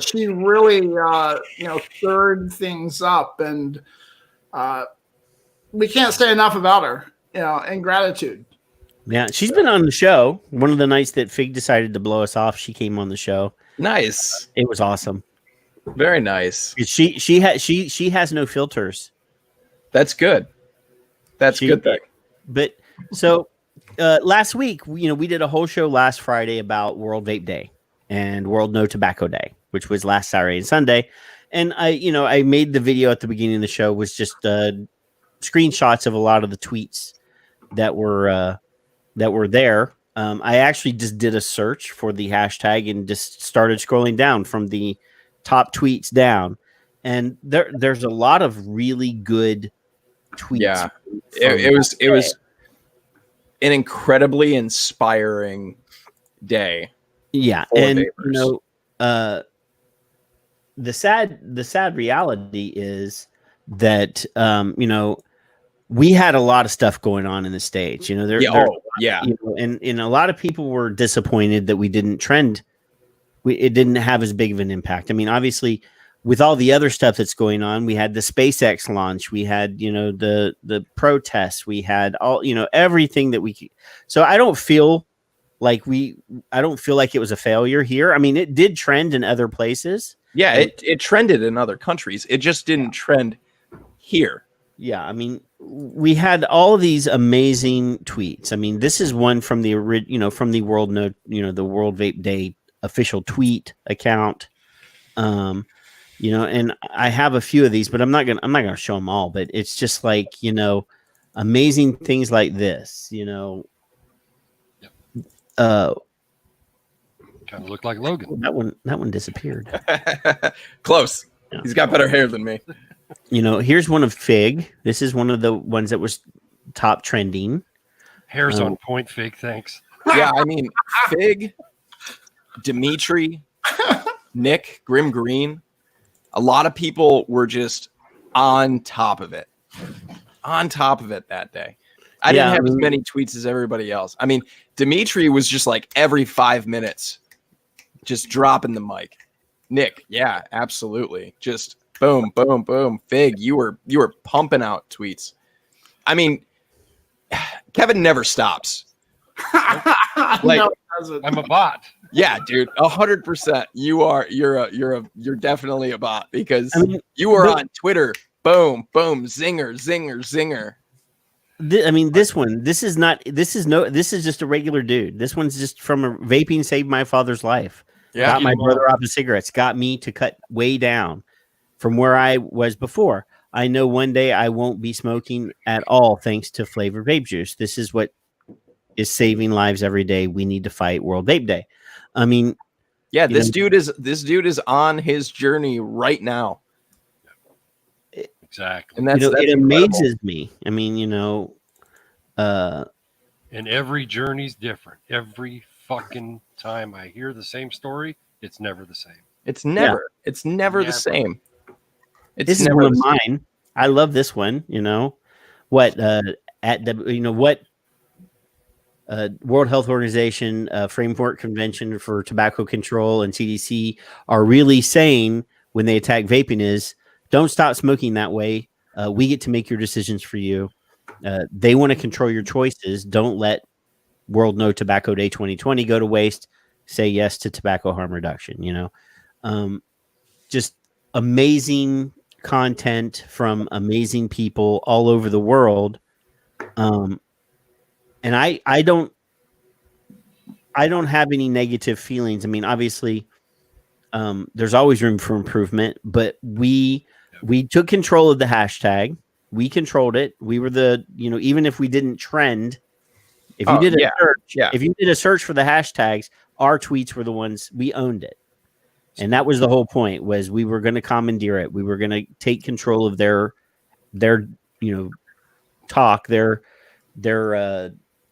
She really, stirred things up, and we can't say enough about her, and gratitude. Yeah, she's been on the show. One of the nights that Fig decided to blow us off, she came on the show. Nice. It was awesome. Very nice. She has no filters. That's good. That's good thing. But so last week, we did a whole show last Friday about World Vape Day and World No Tobacco Day, which was last Saturday and Sunday. And I made the video at the beginning of the show was just screenshots of a lot of the tweets that were there. I actually just did a search for the hashtag and just started scrolling down from the top tweets down, and there's a lot of really good tweets. Yeah, it was an incredibly inspiring day. Yeah, and the sad reality is that we had a lot of stuff going on in the States. And a lot of people were disappointed that we didn't trend. It didn't have as big of an impact. I mean, obviously, with all the other stuff that's going on, we had the SpaceX launch, we had the protests, we had all everything that we could. So I don't feel like it was a failure here. I mean, it did trend in other places. Yeah, it trended in other countries. It just didn't trend here. Yeah, I mean, we had all these amazing tweets. I mean, this is one from the from the World the World Vape Day official tweet account. And I have a few of these, but I'm not gonna show them all. But it's just like amazing things like this. Kind of looked like Logan. That one disappeared. Close. Yeah. He's got better hair than me. Here's one of Fig. This is one of the ones that was top trending. Hair's on point, Fig. Thanks. Yeah, I mean, Fig, Dimitri, Nick, Grim Green. A lot of people were just on top of it. On top of it that day. I didn't have as many tweets as everybody else. I mean, Dimitri was just like every 5 minutes, just dropping the mic. Nick, yeah, absolutely. Just boom, boom, boom. Fig, you were pumping out tweets. I mean, Kevin never stops. No, I'm a bot. Yeah, dude, 100%. You're definitely a bot because you were on Twitter. Boom, boom, zinger, zinger, zinger. This is just a regular dude. This one's just from a vaping saved my father's life. Yeah, got my brother off of cigarettes, got me to cut way down from where I was before. I know one day I won't be smoking at all thanks to flavored vape juice. This is what is saving lives every day. We need to fight World Vape Day. I mean, yeah, this dude is on his journey right now. Exactly. And that's it amazes me. I mean, and every journey's different. Every fucking time I hear the same story, it's never the same. It's never the same. This is one of mine. I love this one. World Health Organization Framework Convention for Tobacco Control and CDC are really saying when they attack vaping is don't stop smoking that way. We get to make your decisions for you. They want to control your choices. Don't let World No Tobacco Day 2020 go to waste. Say yes to tobacco harm reduction. Just amazing content from amazing people all over the world. And I don't have any negative feelings. I mean, obviously, there's always room for improvement, but we took control of the hashtag. We controlled it. We were even if we didn't trend, if you did a search for the hashtags, our tweets were the ones we owned it. And that was the whole point, was we were going to commandeer it. We were going to take control of their talk, their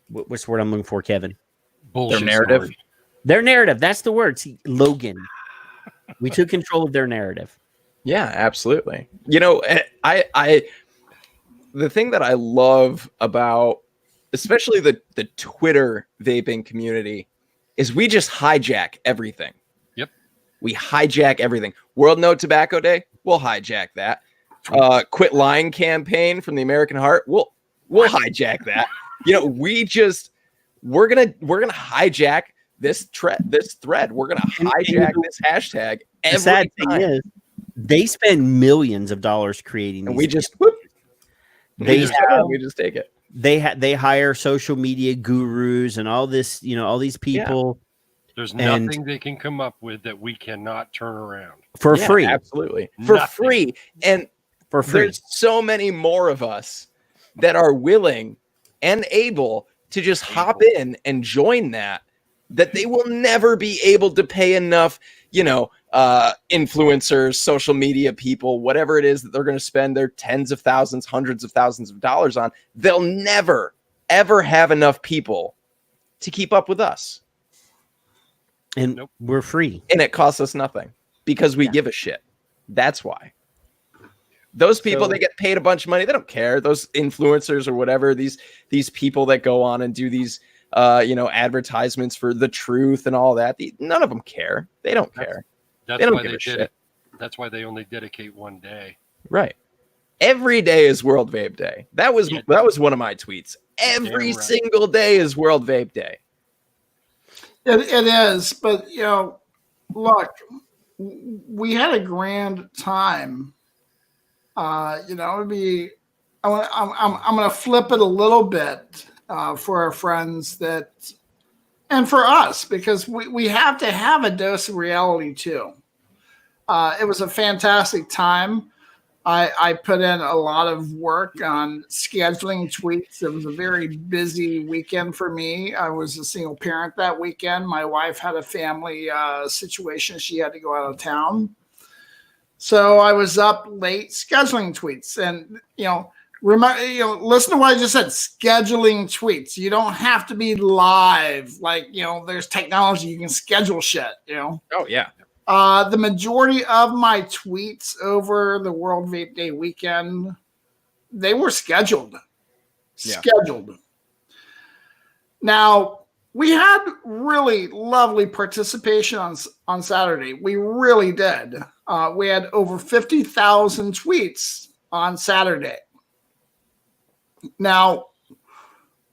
what's the word I'm looking for, Kevin? Bullshit their narrative. Story. Their narrative. That's the word. See, Logan. We took control of their narrative. Yeah, absolutely. I the thing that I love about especially the Twitter vaping community is we just hijack everything. Yep. We hijack everything. World No Tobacco Day, we'll hijack that. Quit Lying campaign from the American Heart, we'll hijack that. we're gonna hijack this thread. We're gonna hijack this hashtag every The sad time. thing is, they spend millions of dollars creating And these. we just whoop, They we just take it. They hire social media gurus and all this, all these people. There's nothing they can come up with that we cannot turn around for free. Absolutely. For free. And for free. There's so many more of us that are willing and able to just hop in and join that they will never be able to pay enough, influencers, social media people, whatever it is that they're going to spend their tens of thousands, hundreds of thousands of dollars on. They'll never, ever have enough people to keep up with us. And we're free. And it costs us nothing because we give a shit. That's why. Those people, they get paid a bunch of money. They don't care. Those influencers or whatever, these people that go on and do these, advertisements for the truth and all that. None of them care. They don't care. That's why they did it. That's why they only dedicate one day. Right. Every day is World Vape Day. That was one of my tweets. Every single day is World Vape Day. It is, but look, we had a grand time. I'm going to flip it a little bit for our friends and for us, because we have to have a dose of reality too. It was a fantastic time. I put in a lot of work on scheduling tweets. It was a very busy weekend for me. I was a single parent that weekend. My wife had a family situation. She had to go out of town. So I was up late scheduling tweets, and listen to what I just said. Scheduling tweets. You don't have to be live. There's technology you can schedule shit. Oh yeah. The majority of my tweets over the World Vape Day weekend, they were scheduled. Scheduled. Now, we had really lovely participation on Saturday. We really did. We had over 50,000 tweets on Saturday. Now,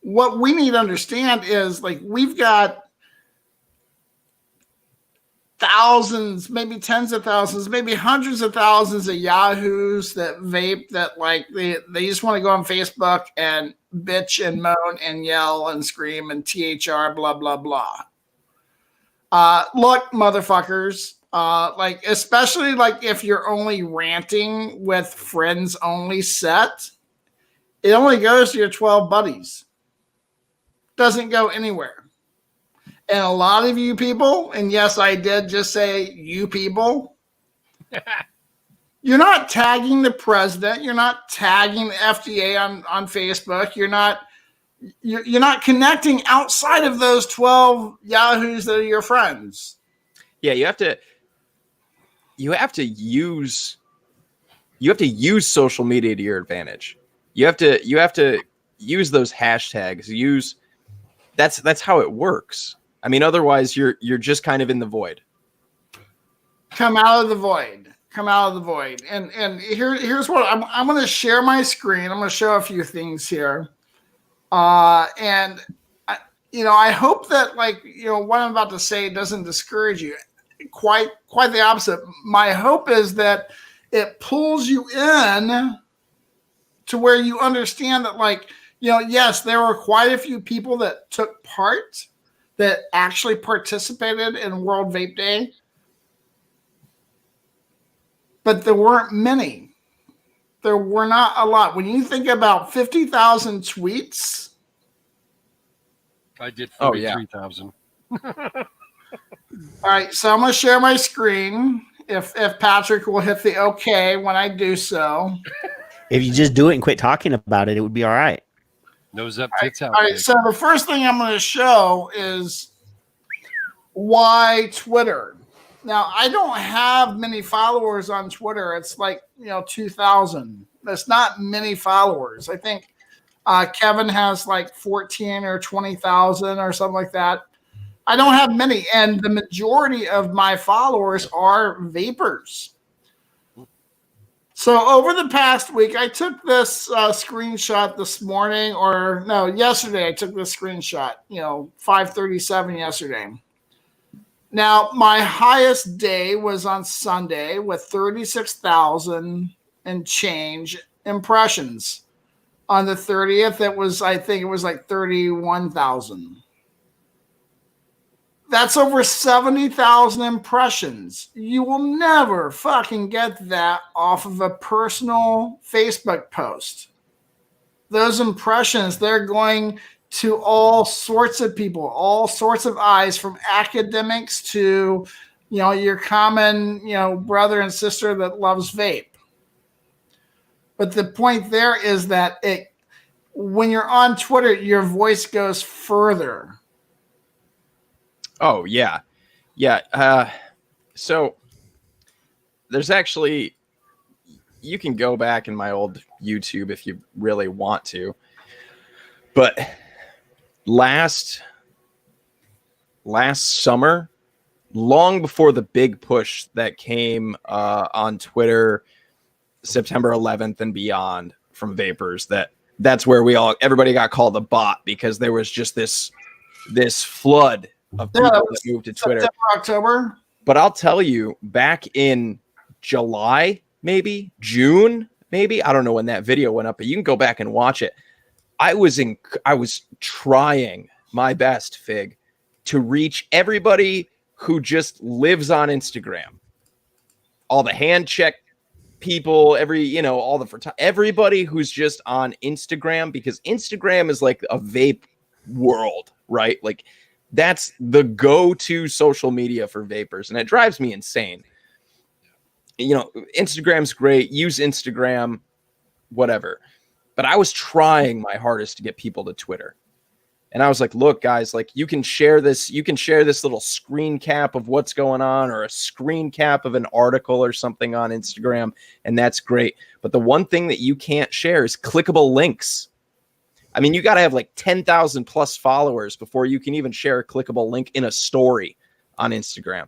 what we need to understand is, we've got thousands, maybe tens of thousands, maybe hundreds of thousands of yahoos that vape, that they just want to go on Facebook and bitch and moan and yell and scream and THR, blah, blah, blah. Look, motherfuckers, especially if you're only ranting with friends only set, it only goes to your 12 buddies. Doesn't go anywhere. And a lot of you people, and yes, I did just say you people, you're not tagging the president. You're not tagging the FDA on Facebook. You're not connecting outside of those 12 yahoos that are your friends. Yeah, you have to use social media to your advantage. You have to use those hashtags. That's how it works. I mean, otherwise you're just kind of in the void. Come out of the void. And here's what I'm going to share my screen. I'm going to show a few things here. And I hope that what I'm about to say doesn't discourage you. Quite the opposite. My hope is that it pulls you in to where you understand that yes, there were quite a few people that took part, that actually participated in World Vape Day, but there weren't many. There were not a lot. When you think about 50,000 tweets. I did 43,000. All right, so I'm going to share my screen. If Patrick will hit the okay when I do so. If you just do it and quit talking about it, it would be all right. Nose up, tits out. All right, so the first thing I'm going to show is why Twitter. Now, I don't have many followers on Twitter. It's 2,000. That's not many followers. I think Kevin has 14 or 20,000 or something like that. I don't have many, and the majority of my followers are vapers. So over the past week, I took this screenshot this morning, or no, yesterday. I took this screenshot. 5:37 yesterday. Now my highest day was on Sunday with 36,000 and change impressions. On the 30th, I think it was like 31,000. That's over 70,000 impressions. You will never fucking get that off of a personal Facebook post. Those impressions, they're going to all sorts of people, all sorts of eyes, from academics to, your common, brother and sister that loves vape. But the point there is that when you're on Twitter, your voice goes further. Oh, yeah. Yeah. So there's actually, you can go back in my old YouTube if you really want to. But last summer, long before the big push that came on Twitter, September 11th and beyond from Vapers, that's where everybody got called a bot, because there was just this flood of people that moved to Twitter. September, October. But I'll tell you, back in July, maybe June, maybe, I don't know when that video went up, but you can go back and watch it. I was trying my best, Fig, to reach everybody who just lives on Instagram. All the hand check people, everybody who's just on Instagram, because Instagram is like a vape world, right? Like, that's the go-to social media for vapers, and it drives me insane. Instagram's great. Use Instagram, whatever. But I was trying my hardest to get people to Twitter. And I was like, look, guys, like, you can share this little screen cap of what's going on, or a screen cap of an article or something on Instagram, and that's great. But the one thing that you can't share is clickable links. I mean, you got to have like 10,000 plus followers before you can even share a clickable link in a story on Instagram.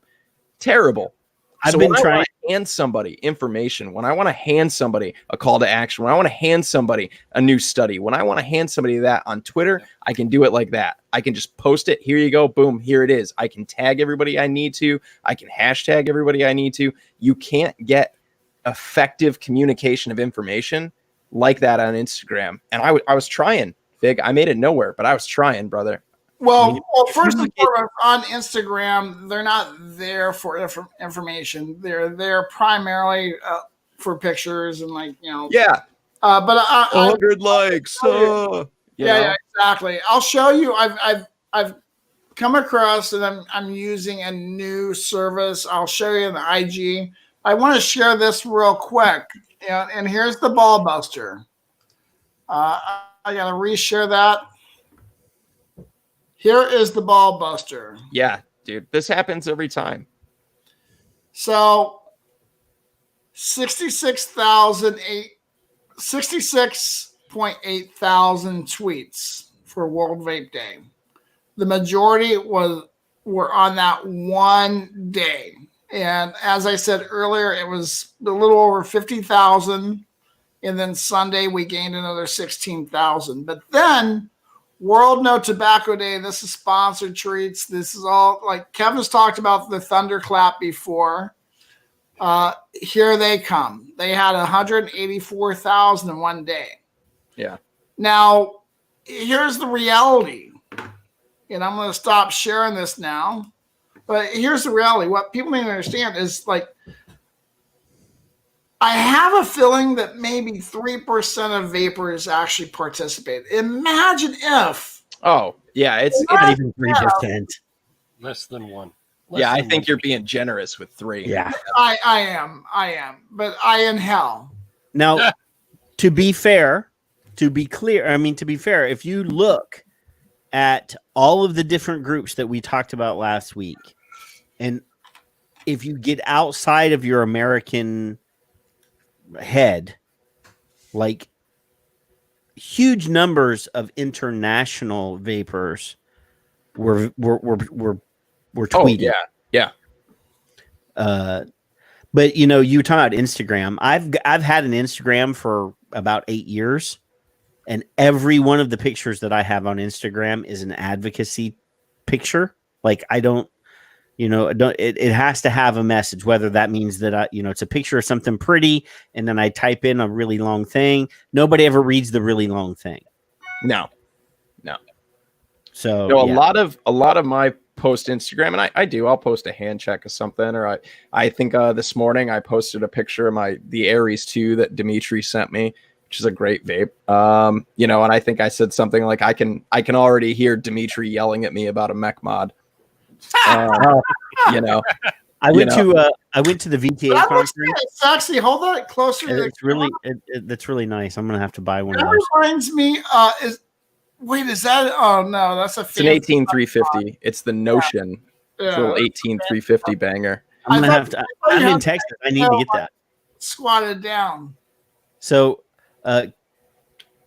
Terrible. I've been trying to hand somebody information, when I want to hand somebody a call to action, when I want to hand somebody a new study, when I want to hand somebody that on Twitter, I can do it like that. I can just post it. Here you go. Boom. Here it is. I can tag everybody I need to. I can hashtag everybody I need to. You can't get effective communication of information like that on Instagram. And I was trying, Fig. I made it nowhere, but I was trying, brother. Well, first and foremost, on Instagram, they're not there for information. They're there primarily for pictures and, Yeah. But 100 likes. Yeah, exactly. I'll show you. I've come across, and I'm using a new service. I'll show you the IG. I want to share this real quick. And here's the ball buster. I gotta reshare that. Here is the ball buster. Yeah, dude, this happens every time. So 66.8 thousand tweets for World Vape Day. The majority were on that one day. And as I said earlier, it was a little over 50,000. And then Sunday, we gained another 16,000. But then World No Tobacco Day, this is sponsored treats. This is all, like Kevin's talked about the thunderclap before. Here they come. They had 184,000 in one day. Yeah. Now, here's the reality. And I'm going to stop sharing this now. But here's the reality. What people need to understand is, like, I have a feeling that maybe 3% of vapors actually participate. Imagine if. Oh, yeah. It's not even 3%. Less than one. Yeah, I think you're being generous with 3. Yeah. I am. But I in hell. Now, to be fair, to be fair, if you look at all of the different groups that we talked about last week, and if you get outside of your American head, like, huge numbers of international vapors were tweeting. Oh, yeah. But you talk about Instagram. I've had an Instagram for about 8 years, and every one of the pictures that I have on Instagram is an advocacy picture. Like I don't, it has to have a message, whether that means that it's a picture of something pretty, and then I type in a really long thing. Nobody ever reads the really long thing. No. So a lot of my post Instagram, and I'll post a hand check of something, or I think this morning I posted a picture of the Aries 2 that Dimitri sent me, which is a great vape. And I think I said something like I can already hear Dimitri yelling at me about a mech mod. I went to the VTA conference. It's actually, hold that closer. That's really nice. I'm gonna have to buy one that of those. Reminds me, is that? Oh no, that's it's an 18350. It's the Notion. It's a little 18350 banger. I'm in Texas. I need to get that. Squatted down. So,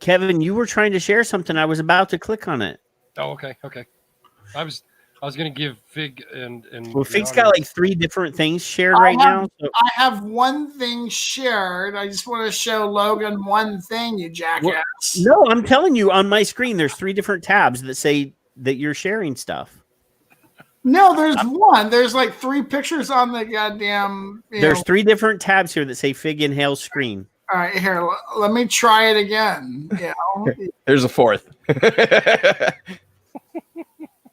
Kevin, you were trying to share something. I was about to click on it. Oh, okay. I was going to give Fig and well, Fig's got like 3 different things shared right now. So. I have one thing shared. I just want to show Logan one thing, you jackass. No, I'm telling you, on my screen, there's 3 different tabs that say that you're sharing stuff. No, there's one. There's like 3 pictures on the goddamn. There's 3 different tabs here that say Fig Inhale screen. All right, here. Let me try it again. There's a 4th.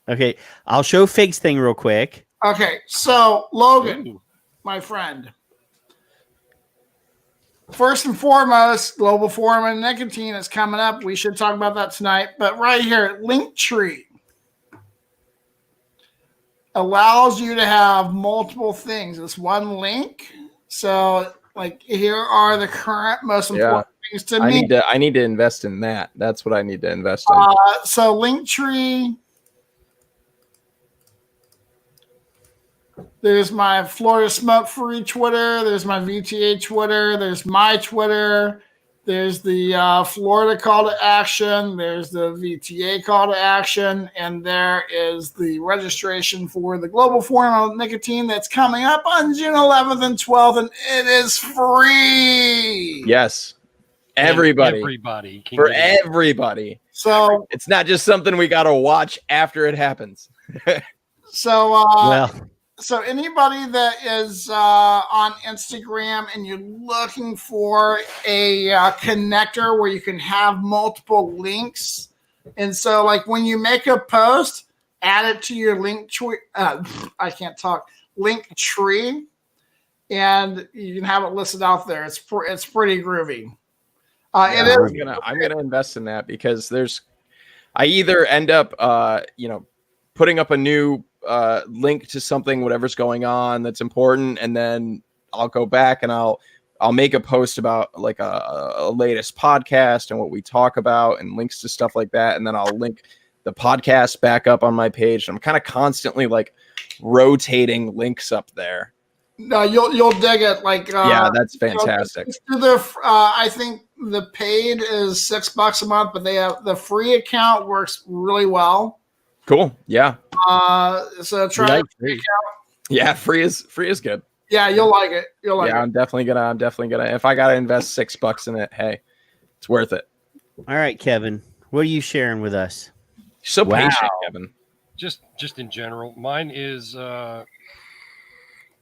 Okay, I'll show Fig's thing real quick. Okay, so Logan, my friend. First and foremost, Global Forum on Nicotine is coming up. We should talk about that tonight. But right here, Linktree allows you to have multiple things. It's one link. So, like, here are the current most important things to me. I need to invest in that. That's what I need to invest in. So Linktree. There's my Florida Smoke Free Twitter. There's my VTA Twitter. There's my Twitter. There's the Florida call to action. There's the VTA call to action. And there is the registration for the Global Forum on Nicotine that's coming up on June 11th and 12th. And it is free. Yes. Everybody. For everybody. So it's not just something we got to watch after it happens. So anybody that is on Instagram and you're looking for a connector where you can have multiple links, and so like when you make a post, add it to your Linktree. Linktree, and you can have it listed out there. It's pretty groovy. I'm gonna invest in that because I either end up putting up a new link to something, whatever's going on that's important, and then I'll go back and I'll make a post about like a latest podcast and what we talk about and links to stuff like that, and then I'll link the podcast back up on my page. I'm kind of constantly like rotating links up there. No, you'll dig it. Like that's fantastic. I think the paid is $6 a month, but they have the free account works really well. Cool. Yeah. So try free. Yeah, free is good. Yeah, you'll like it. I'm definitely gonna. If I gotta invest $6 in it, hey, it's worth it. All right, Kevin, what are you sharing with us? You're so patient, Kevin. Just in general, mine is. Hang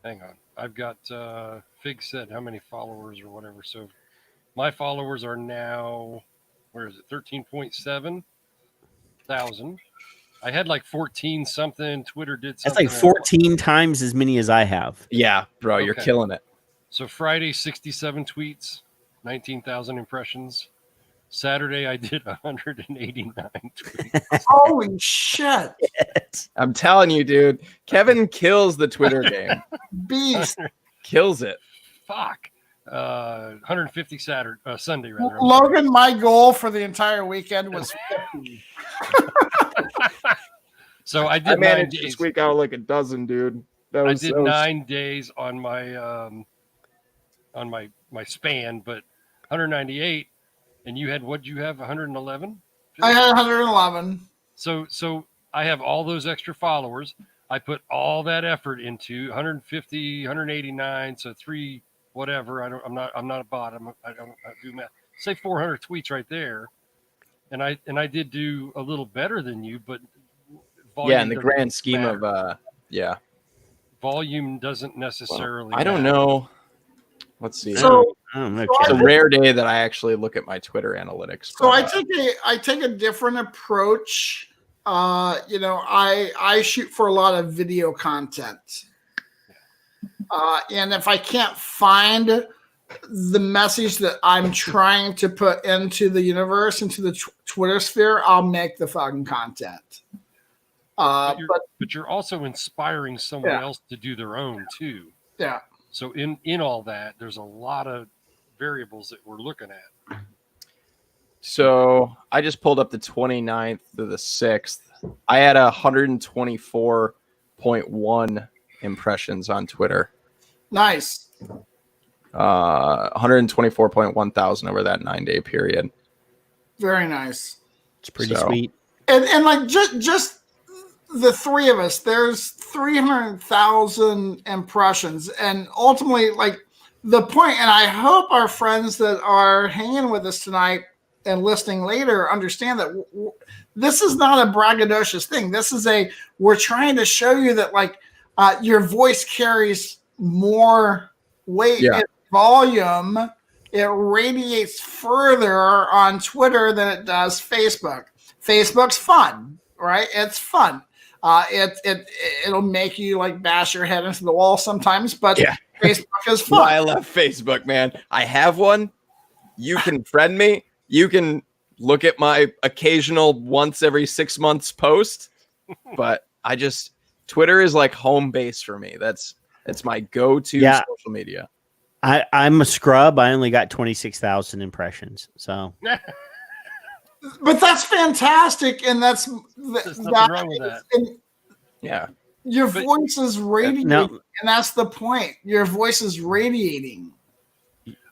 on, I've got Fig said how many followers or whatever. So my followers are now, where is it? 13.7 thousand. I had like 14 something. Twitter did something. That's like 14 times as many as I have. Yeah, bro, you're killing it. So Friday, 67 tweets, 19,000 impressions. Saturday, I did 189 tweets. Holy shit. I'm telling you, dude. Kevin kills the Twitter game. Beast. Kills it. Fuck. 150 Sunday, rather. Logan, my goal for the entire weekend was 50. So I did 9 days. To squeak out like a dozen, dude. I did 9 days on my my span, but 198. And you had, what'd you have? 111? I had 111. So I have all those extra followers. I put all that effort into 150, 189, so 3 whatever. I'm not a bot. I do math. Say 400 tweets right there, and I did do a little better than you, but yeah, in the grand scheme of volume doesn't necessarily. I don't matter. know. Let's see. So, I don't know. so It's a Kevin. rare day that I actually look at my Twitter analytics. So but, I take a different approach. I shoot for a lot of video content, and if I can't find the message that I'm trying to put into the universe, into the Twitter sphere, I'll make the fucking content. But you're also inspiring someone else to do their own too. Yeah. So in all that, there's a lot of variables that we're looking at. So I just pulled up the 29th to the 6th. I had 124.1 impressions on Twitter. Nice. 124.1 thousand over that 9-day period. Very nice. It's pretty sweet. And like just the three of us, there's 300,000 impressions, and ultimately, like the point, and I hope our friends that are hanging with us tonight and listening later understand that this is not a braggadocious thing. This is we're trying to show you that like your voice carries more weight and volume. It radiates further on Twitter than it does Facebook. Facebook's fun, right? It's fun. It'll make you like bash your head into the wall sometimes, but Facebook is fun. Why I love Facebook, man. I have one. You can friend me. You can look at my occasional once every 6 months post, but Twitter is like home base for me. That's my go-to social media. I'm a scrub. I only got 26,000 impressions. So, but that's fantastic, and there's nothing wrong with that. Yeah, your voice is radiating, and that's the point. Your voice is radiating.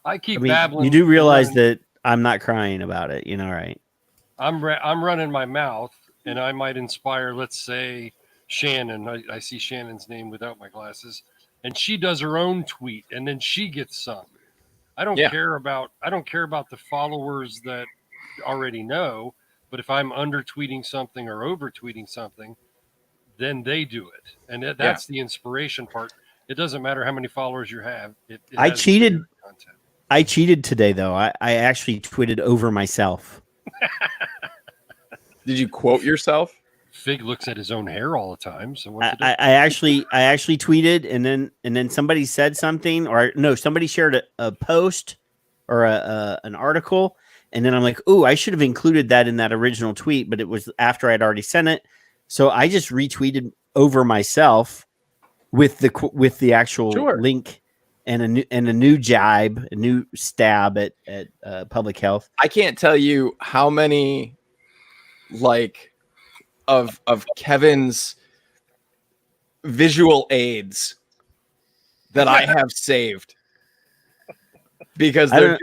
I keep babbling. You do realize that I'm not crying about it, right? I'm running my mouth, and I might inspire, let's say, Shannon. I see Shannon's name without my glasses, and she does her own tweet, and then she gets some. I don't care about the followers that already know, but if I'm under tweeting something or over tweeting something, then they do it, and that's the inspiration part. It doesn't matter how many followers you have. I cheated. I cheated today, though. I actually tweeted over myself. Did you quote yourself? Fig looks at his own hair all the time. So I actually tweeted, and then somebody said something, or no, somebody shared a post or an article, and then I'm like, "Ooh, I should have included that in that original tweet," but it was after I'd already sent it, so I just retweeted over myself with the actual link and a new jibe, a new stab at public health. I can't tell you how many of Kevin's visual aids that I have saved because they're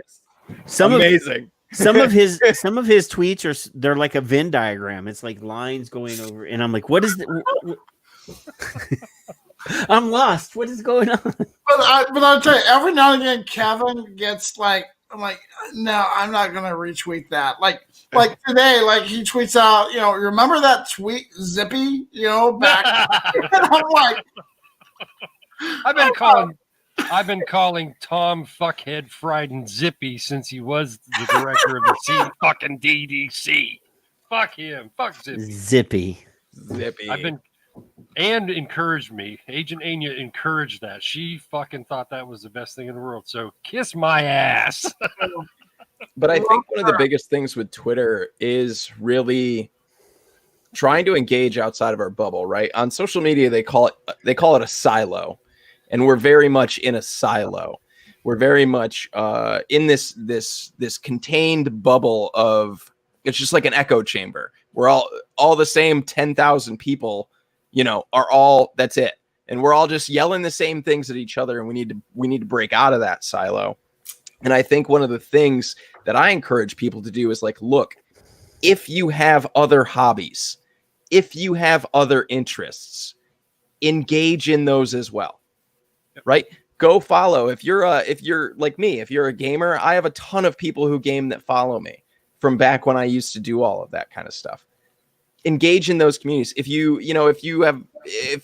amazing. Some of his tweets they're like a Venn diagram. It's like lines going over, and I'm like, what is the? I'm lost. What is going on? But I'll tell you, every now and again, Kevin gets like, I'm like, no, I'm not gonna retweet that. Like today, like he tweets out, remember that tweet, Zippy, back. And I'm like, I've been calling Tom Fuckhead Fried Zippy since he was the director of the fucking DDC. Fuck him. Fuck Zippy. Zippy. And encouraged me. Agent Anya encouraged that. She fucking thought that was the best thing in the world. So kiss my ass. But I think one of the biggest things with Twitter is really trying to engage outside of our bubble, right? On social media, they call it a silo, and we're very much in a silo. We're very much in this contained bubble of, it's just like an echo chamber. We're all the same 10,000 people. Are all, that's it. And we're all just yelling the same things at each other, and we need to break out of that silo. And I think one of the things that I encourage people to do is like, look, if you have other hobbies, if you have other interests, engage in those as well. Right? Go follow. If you're like me, if you're a gamer, I have a ton of people who game that follow me from back when I used to do all of that kind of stuff. Engage in those communities. If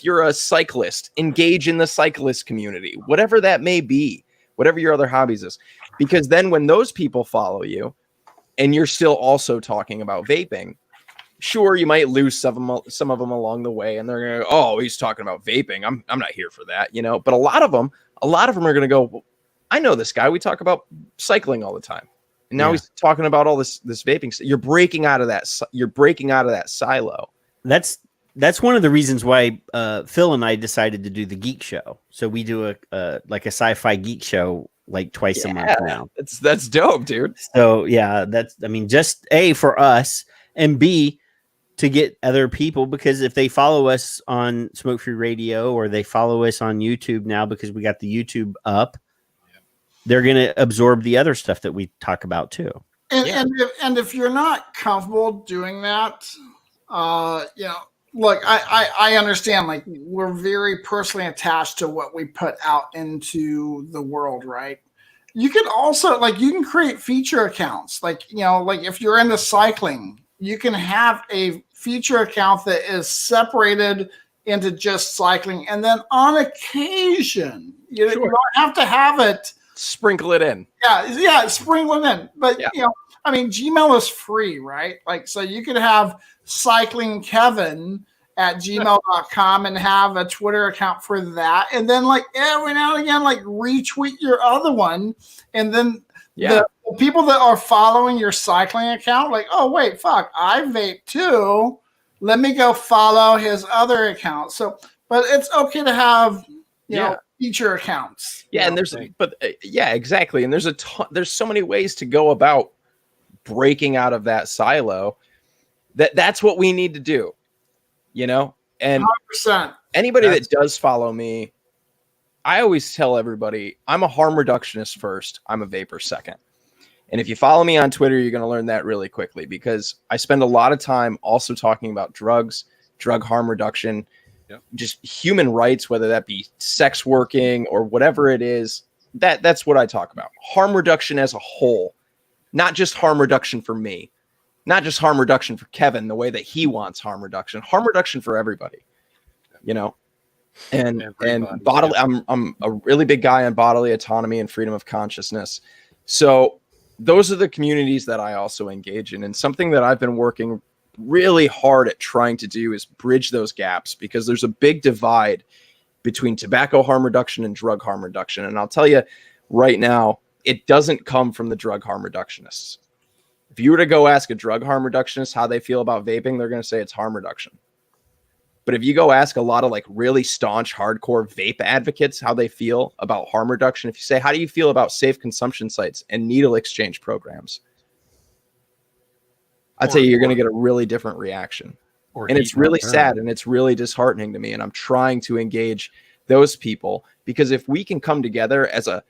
you're a cyclist, engage in the cyclist community, whatever that may be, whatever your other hobbies is, because then when those people follow you and you're still also talking about vaping, sure, you might lose some of them along the way, and they're going to go, oh, he's talking about vaping. I'm not here for that, But a lot of them are going to go, well, I know this guy. We talk about cycling all the time, and now he's talking about all this vaping. You're breaking out of that. You're breaking out of that silo. That's one of the reasons why Phil and I decided to do the geek show. So we do a sci-fi geek show like twice a month now. That's dope, dude. So yeah, just A, for us, and B, to get other people, because if they follow us on Smoke Free Radio or they follow us on YouTube now, because we got the YouTube up, they're going to absorb the other stuff that we talk about too. And if you're not comfortable doing that, look, I understand, like, we're very personally attached to what we put out into the world, right? You can also, you can create feature accounts. Like if you're into cycling, you can have a feature account that is separated into just cycling. And then on occasion, you don't have to have it. Sprinkle it in. Yeah, sprinkle it in. But, Gmail is free, right? So you could have Cycling Kevin at gmail.com and have a Twitter account for that. And then every now and again, retweet your other one. And then the people that are following your cycling account, oh, wait, fuck, I vape too. Let me go follow his other account. So, but it's okay to have, feature accounts. Yeah. And exactly. And there's so many ways to go about breaking out of that silo. That's what we need to do, and 100%. Anybody that does follow me, I always tell everybody I'm a harm reductionist first. I'm a vapor second. And if you follow me on Twitter, you're going to learn that really quickly, because I spend a lot of time also talking about drugs, drug harm reduction, just human rights, whether that be sex working or whatever it is. That's what I talk about. Harm reduction as a whole, not just harm reduction for me, not just harm reduction for Kevin, the way that he wants harm reduction for everybody, and bodily. I'm a really big guy on bodily autonomy and freedom of consciousness. So those are the communities that I also engage in. And something that I've been working really hard at trying to do is bridge those gaps, because there's a big divide between tobacco harm reduction and drug harm reduction. And I'll tell you right now, it doesn't come from the drug harm reductionists. If you were to go ask a drug harm reductionist how they feel about vaping, they're going to say it's harm reduction. But if you go ask a lot of really staunch, hardcore vape advocates how they feel about harm reduction, if you say, how do you feel about safe consumption sites and needle exchange programs? I'd say you're going to get a really different reaction. And it's really sad, and it's really disheartening to me. And I'm trying to engage those people, because if we can come together as a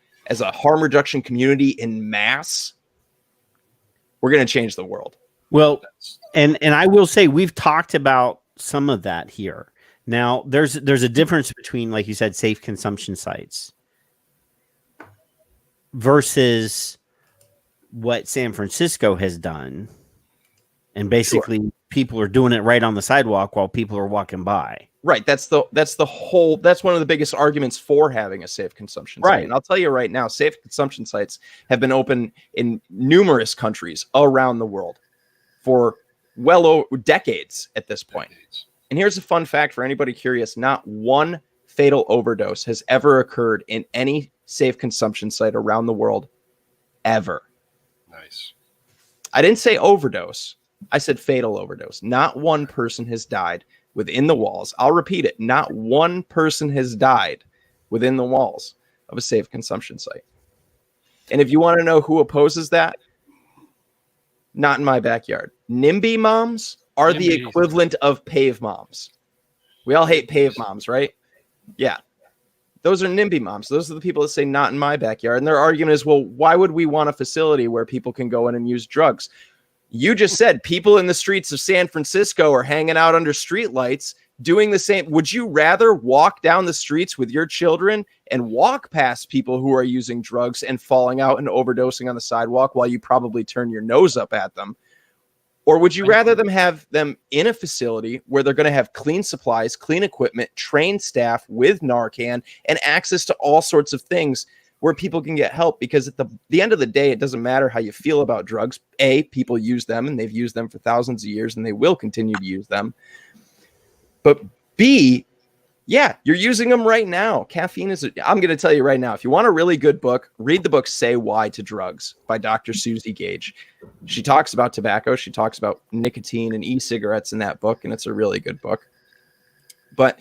harm reduction community in mass, we're going to change the world. Well, and I will say, we've talked about some of that here. Now, there's a difference between, like you said, safe consumption sites versus what San Francisco has done. And basically people are doing it right on the sidewalk while people are walking by. Right. That's one of the biggest arguments for having a safe consumption site. And I'll tell you right now, safe consumption sites have been open in numerous countries around the world for well over decades at this point. And here's a fun fact for anybody curious. Not one fatal overdose has ever occurred in any safe consumption site around the world, ever. Nice. I didn't say overdose. I said fatal overdose. Not one person has died within the walls. I'll repeat it. Not one person has died within the walls of a safe consumption site. And if you want to know who opposes that, not in my backyard. NIMBY moms are the equivalent of PAVE moms. We all hate PAVE moms, right? Yeah. Those are NIMBY moms. Those are the people that say not in my backyard. And their argument is, well, why would we want a facility where people can go in and use drugs? You just said people in the streets of San Francisco are hanging out under streetlights doing the same. Would you rather walk down the streets with your children and walk past people who are using drugs and falling out and overdosing on the sidewalk while you probably turn your nose up at them? Or would you rather them have them in a facility where they're going to have clean supplies, clean equipment, trained staff with Narcan, and access to all sorts of things where people can get help? Because at the end of the day, it doesn't matter how you feel about drugs. A, people use them, and they've used them for thousands of years, and they will continue to use them. But B, yeah, you're using them right now. Caffeine is, I'm going to tell you right now, if you want a really good book, read the book Say Why to Drugs by Dr. Susie Gage. She talks about tobacco. She talks about nicotine and e-cigarettes in that book, and it's a really good book. But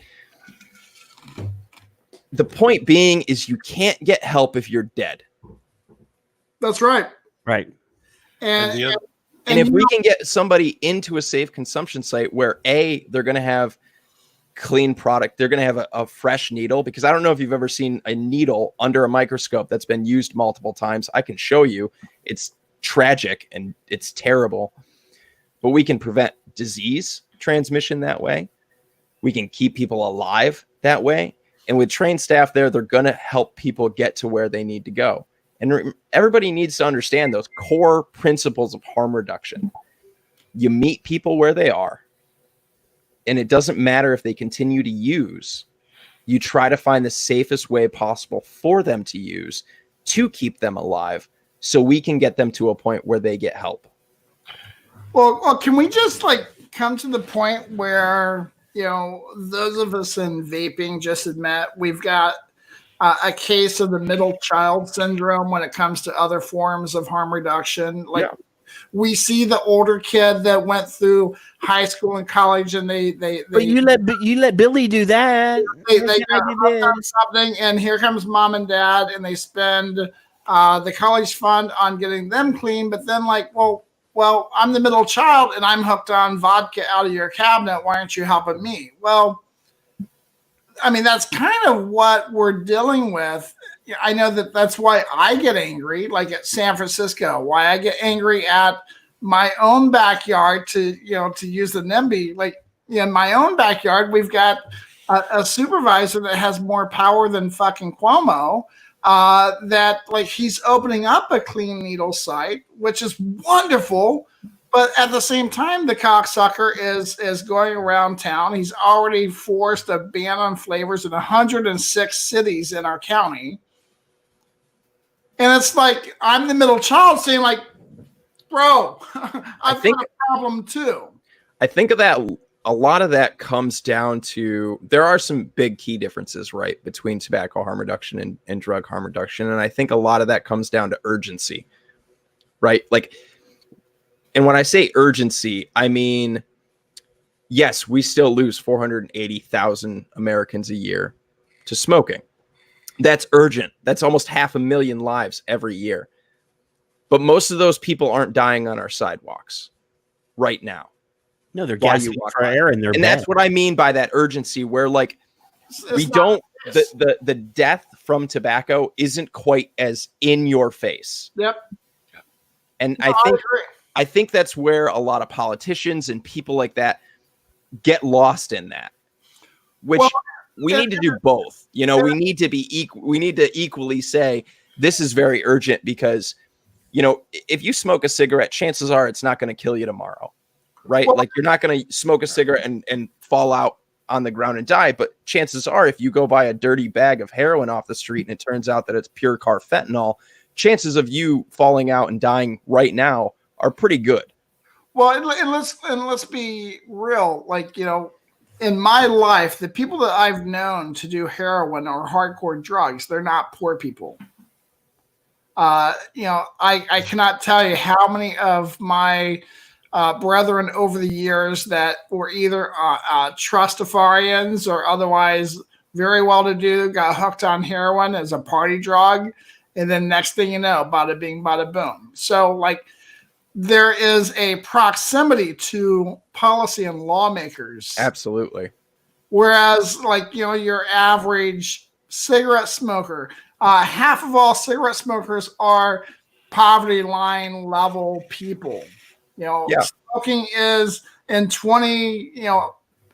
the point being is you can't get help if you're dead. That's right. Right. And if we can get somebody into a safe consumption site where A, they're going to have clean product, they're going to have a fresh needle, because I don't know if you've ever seen a needle under a microscope that's been used multiple times. I can show you. It's tragic and it's terrible, but we can prevent disease transmission that way. We can keep people alive that way. And with trained staff there, they're going to help people get to where they need to go. And everybody needs to understand those core principles of harm reduction. You meet people where they are, and it doesn't matter if they continue to use. You try to find the safest way possible for them to use to keep them alive so we can get them to a point where they get help. Well, can we just come to the point where, those of us in vaping just admit we've got a case of the middle child syndrome when it comes to other forms of harm reduction? We see the older kid that went through high school and college, and they but you let Billy do that. They got hooked on something, and here comes mom and dad, and they spend the college fund on getting them clean. But then, well, I'm the middle child, and I'm hooked on vodka out of your cabinet. Why aren't you helping me? Well, I mean, that's kind of what we're dealing with. I know that's why I get angry, like at San Francisco, why I get angry at my own backyard to use the NIMBY. In my own backyard, we've got a supervisor that has more power than fucking Cuomo, that he's opening up a clean needle site, which is wonderful. But at the same time, the cocksucker is going around town. He's already forced a ban on flavors in 106 cities in our county. And it's I'm the middle child saying bro, I've got a problem too. I think of that. A lot of that comes down to, there are some big key differences, right, between tobacco harm reduction and drug harm reduction. And I think a lot of that comes down to urgency, right? And when I say urgency, I mean, yes, we still lose 480,000 Americans a year to smoking. That's urgent. That's almost 500,000 lives every year. But most of those people aren't dying on our sidewalks right now. No, they're gasping for air in their bed. And that's what I mean by that urgency, where the death from tobacco isn't quite as in your face. Yep. And I think that's where a lot of politicians and people like that get lost in that, which we need to do both. We need to we need to equally say this is very urgent, because, if you smoke a cigarette, chances are it's not going to kill you tomorrow, right? You're not going to smoke a cigarette and fall out on the ground and die. But chances are, if you go buy a dirty bag of heroin off the street and it turns out that it's pure carfentanil, chances of you falling out and dying right now are pretty good. Well, and let's be real. In my life, the people that I've known to do heroin or hardcore drugs, they're not poor people. I cannot tell you how many of my brethren over the years that were either trustafarians or otherwise very well-to-do got hooked on heroin as a party drug, and then next thing you know, bada bing, bada boom. So, there is a proximity to policy and lawmakers. Absolutely. Whereas, your average cigarette smoker, half of all cigarette smokers are poverty line level people. Smoking is in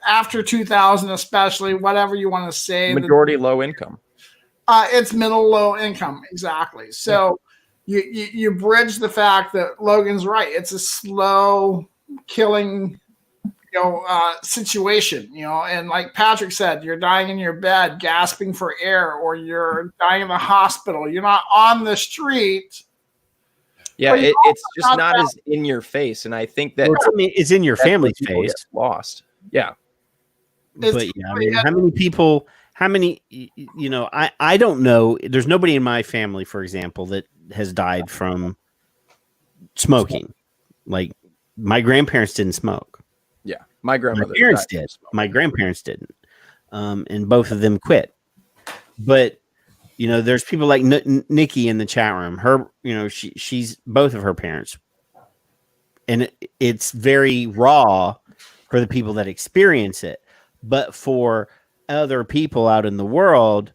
after 2000, especially, whatever you want to say. Majority low income. It's middle low income, exactly. So you bridge the fact that Logan's right. It's a slow killing, situation. And like Patrick said, you're dying in your bed, gasping for air, or you're dying in the hospital. You're not on the street. Yeah, it's just not as in your face, and I think that it's in your family's face. Lost. Yeah, but yeah, I mean, how many people? How many? I don't know. There's nobody in my family, for example, that has died from smoking. Like my grandparents didn't smoke. Yeah, my grandmother. My parents did. My grandparents didn't, and both of them quit. But there's people like Nikki in the chat room. Her, she's both of her parents, and it's very raw for the people that experience it. But for other people out in the world,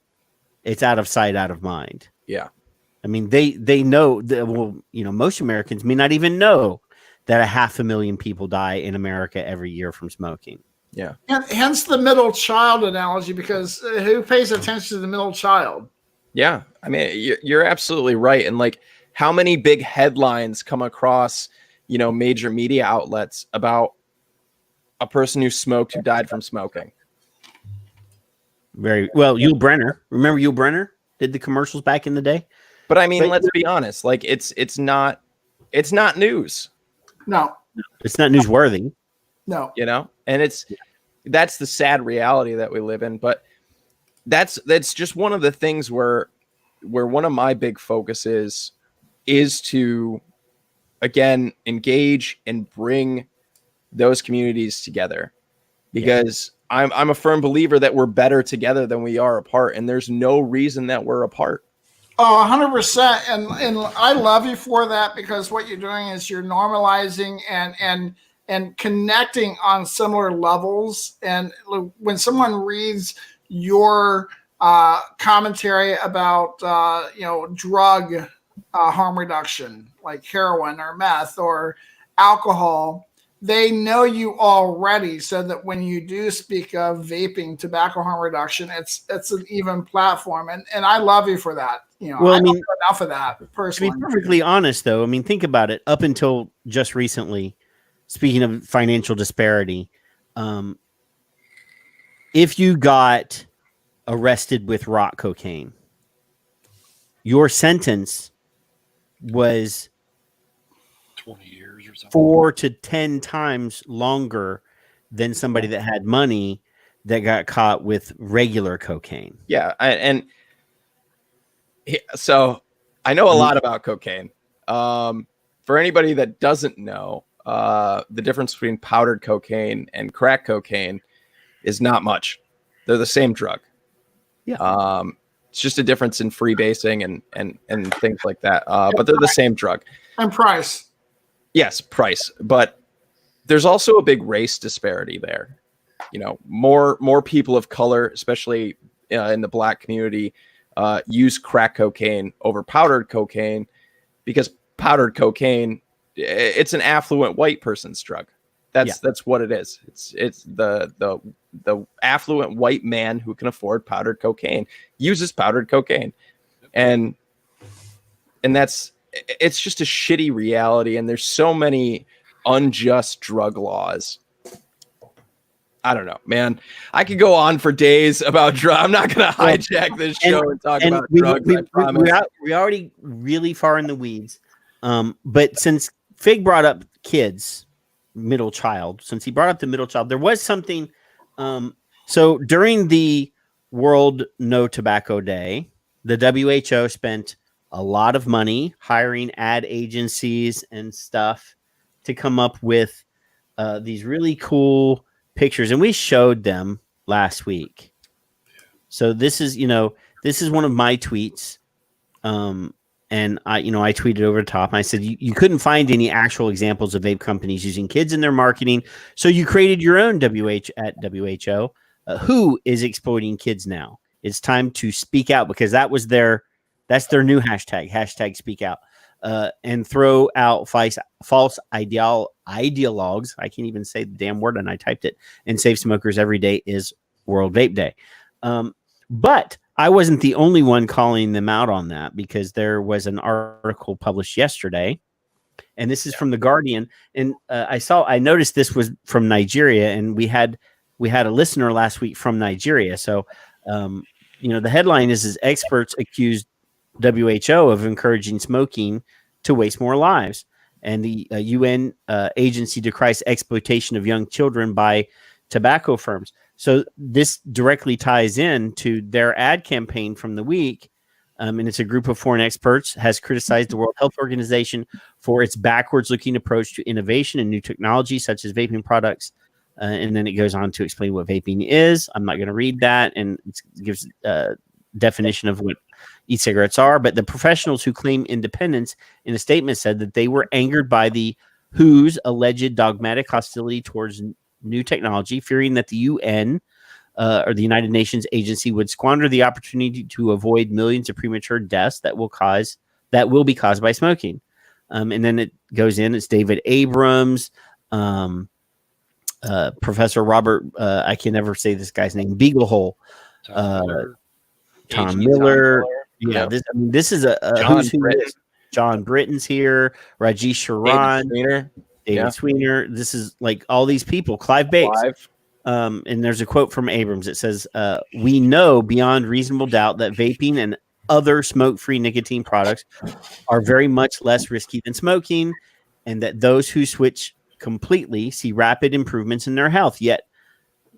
it's out of sight, out of mind. Yeah, I mean, they know that. Well, most Americans may not even know that 500,000 people die in America every year from smoking. Yeah, hence the middle child analogy, because who pays attention to the middle child? Yeah, I mean, you're absolutely right. And like, how many big headlines come across, major media outlets about a person who smoked who died from smoking? Very well. Yul Brynner. Remember Yul Brynner did the commercials back in the day? But I mean, let's be honest. Like, it's not news. No, it's not newsworthy. No, and that's the sad reality that we live in. But that's just one of the things where one of my big focuses is to, again, engage and bring those communities together, because I'm a firm believer that we're better together than we are apart, and there's no reason that we're apart. Oh, 100%. And I love you for that, because what you're doing is you're normalizing and connecting on similar levels. And when someone reads your commentary about drug harm reduction, like heroin or meth or alcohol, they know you already, so that when you do speak of vaping, tobacco harm reduction, it's an even platform. And I love you for that. Well, I mean, enough of that personally. To be perfectly honest, though, I mean, think about it. Up until just recently, speaking of financial disparity, if you got arrested with rock cocaine, your sentence was 20 years or something. 4 to 10 times longer than somebody that had money that got caught with regular cocaine. Yeah, so I know a lot about cocaine. For anybody that doesn't know, the difference between powdered cocaine and crack cocaine is not much. They're the same drug. Yeah. It's just a difference in freebasing and things like that. But they're the same drug. And price. Yes, price. But there's also a big race disparity there. More people of color, especially in the Black community, use crack cocaine over powdered cocaine, because powdered cocaine, it's an affluent white person's drug. That's what it is. It's the affluent white man who can afford powdered cocaine uses powdered cocaine, and it's just a shitty reality. And there's so many unjust drug laws. I don't know, man. I could go on for days about drugs. I'm not going to hijack this show and talk about drugs. I promise. We're already really far in the weeds. But since Fig brought up kids, middle child, there was something. So during the World No Tobacco Day, the WHO spent a lot of money hiring ad agencies and stuff to come up with these really cool pictures, and we showed them last week. So this is one of my tweets, and I tweeted over the top. And I said you couldn't find any actual examples of vape companies using kids in their marketing, so you created your own at WHO. Who is exploiting kids now? It's time to speak out, because that's their new hashtag speak out. and throw out false ideologues. I can't even say the damn word, and I typed it. And save smokers every day is World Vape Day. But I wasn't the only one calling them out on that, because there was an article published yesterday, and this is from the Guardian. And I noticed this was from Nigeria, and we had a listener last week from Nigeria. So, the headline is experts accused WHO of encouraging smoking to waste more lives, and the UN agency decries exploitation of young children by tobacco firms. So this directly ties in to their ad campaign from the week. And it's a group of foreign experts has criticized the World Health Organization for its backwards-looking approach to innovation and new technology, such as vaping products. And then it goes on to explain what vaping is. I'm not going to read that, and it gives a definition of what e-cigarettes are. But the professionals who claim independence in a statement said that they were angered by the WHO's alleged dogmatic hostility towards new technology, fearing that the UN or the United Nations agency would squander the opportunity to avoid millions of premature deaths that will be caused by smoking. And then it goes in. It's David Abrams, Professor Robert. I can never say this guy's name. Beaglehole. Tom Miller. Yeah, this is a who's who. John Britton's here. Rajesh Sharan. David Sweener. This is like all these people. Clive Bates. And there's a quote from Abrams. It says, "We know beyond reasonable doubt that vaping and other smoke-free nicotine products are very much less risky than smoking, and that those who switch completely see rapid improvements in their health. Yet,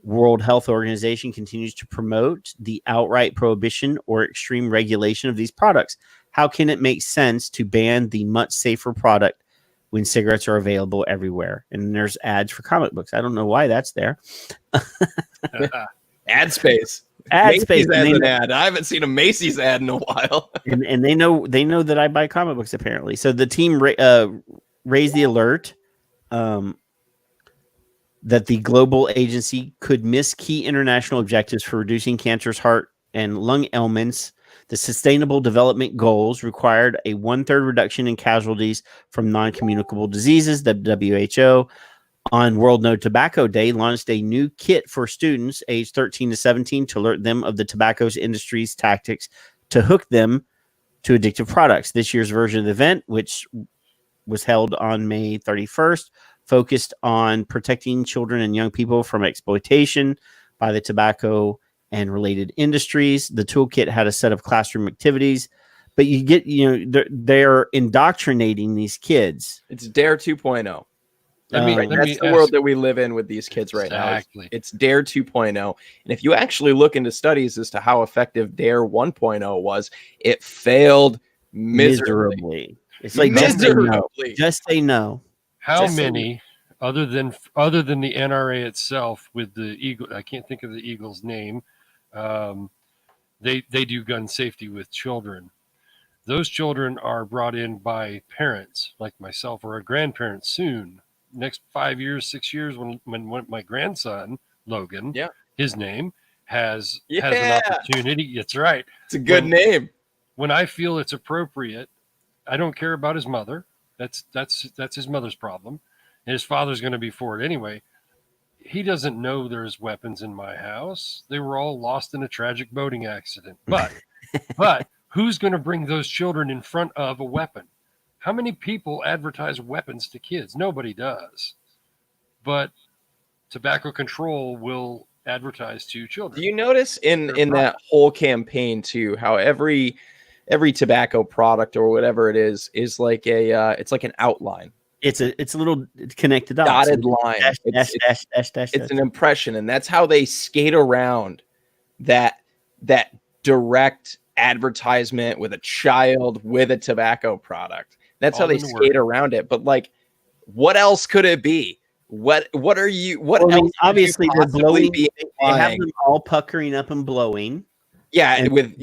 World Health Organization continues to promote the outright prohibition or extreme regulation of these products. How can it make sense to ban the much safer product when cigarettes are available everywhere?" And there's ads for comic books. I don't know why that's there. Ad space. Macy's has an ad. I haven't seen a Macy's ad in a while. and they know that I buy comic books, apparently. So the team raised the alert that the global agency could miss key international objectives for reducing cancers, heart and lung ailments. The Sustainable Development Goals required a 1/3 reduction in casualties from non-communicable diseases. The WHO, on World No Tobacco Day, launched a new kit for students aged 13 to 17 to alert them of the tobacco industry's tactics to hook them to addictive products. This year's version of the event, which was held on May 31st, focused on protecting children and young people from exploitation by the tobacco and related industries. The toolkit had a set of classroom activities, but they're indoctrinating these kids. It's DARE 2.0. That's the world that we live in with these kids right now. It's DARE 2.0. And if you actually look into studies as to how effective DARE 1.0 was, it failed miserably. It's like just say no. How many, other than the NRA itself, with the Eagle, I can't think of the Eagle's name. They do gun safety with children. Those children are brought in by parents like myself or a grandparent soon. Next 5 years, 6 years, when my grandson Logan, his name has an opportunity. That's right. It's a good name. When I feel it's appropriate, I don't care about his mother. That's his mother's problem, and his father's going to be for it anyway. He doesn't know there's weapons in my house. They were all lost in a tragic boating accident. But who's going to bring those children in front of a weapon? How many people advertise weapons to kids? Nobody does. But tobacco control will advertise to children. Do you notice in that whole campaign too, how every tobacco product or whatever it is like it's like an outline. It's a little connected dots. Dotted line. It's an impression, and that's how they skate around that direct advertisement with a child with a tobacco product. That's how they skate around it. But like, what else could it be? What else? Obviously, they're blowing. They have them all puckering up and blowing. Yeah, and with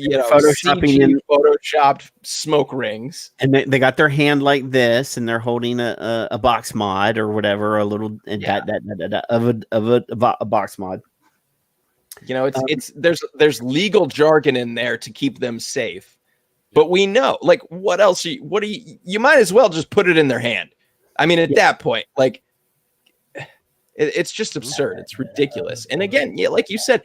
photoshopped smoke rings, and they got their hand like this, and they're holding a box mod or whatever, a little a box mod. You know, it's there's legal jargon in there to keep them safe, But we know, like, what else? You might as well just put it in their hand. I mean, at that point, like, it's just absurd. It's ridiculous. And again, yeah, like you said,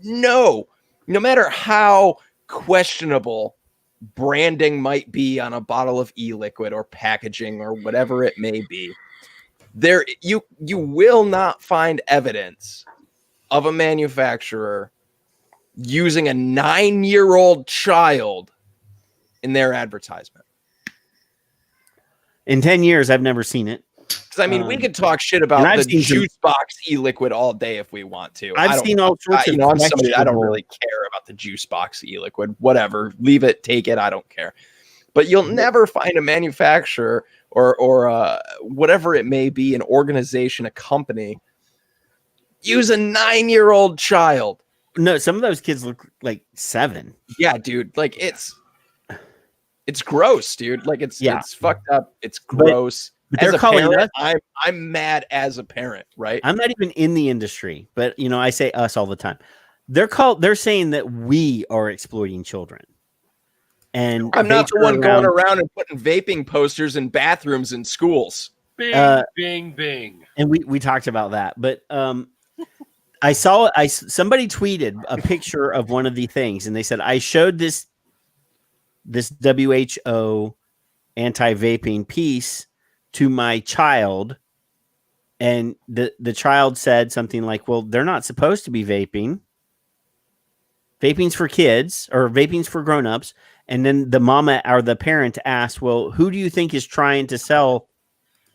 no matter how questionable branding might be on a bottle of e-liquid or packaging or whatever it may be, you will not find evidence of a manufacturer using a 9-year-old child in their advertisement. In 10 years, I've never seen it. Because I mean, we could talk shit about the juice box e-liquid all day if we want to. I've seen all sorts of. I'm somebody I don't really care about the juice box e-liquid. Whatever, leave it, take it. I don't care. But you'll never find a manufacturer or whatever it may be, an organization, a company, use a 9-year-old child. No, some of those kids look like 7. Yeah, dude. Like it's gross, dude. Like it's fucked up. It's gross. But they're calling us. I'm mad as a parent, right? I'm not even in the industry, but I say us all the time. They're saying that we are exploiting children. And I'm not the one going around and putting vaping posters in bathrooms in schools. Bing, bing, bing. And we talked about that, but somebody tweeted a picture of one of the things, and they said I showed this WHO anti-vaping piece to my child, and the child said something like, well, they're not supposed to be vaping. Vaping's for kids, or vaping's for grown-ups. And then the mama or the parent asked, well, who do you think is trying to sell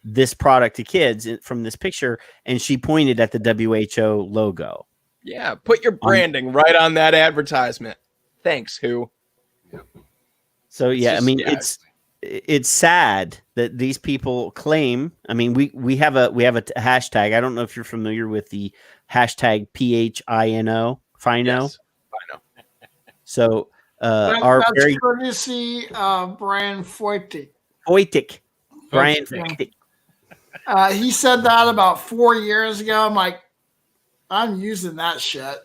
this product to kids from this picture? And she pointed at the WHO logo. Yeah, put your branding right on that advertisement. Thanks, who? So yeah, it's sad that these people claim. I mean, we have a hashtag. I don't know if you're familiar with the hashtag PHINO. FINO. Yes, FINO. So that's courtesy of Brian Foytik. Brian Foytik. He said that about 4 years ago. I'm like, I'm using that shit.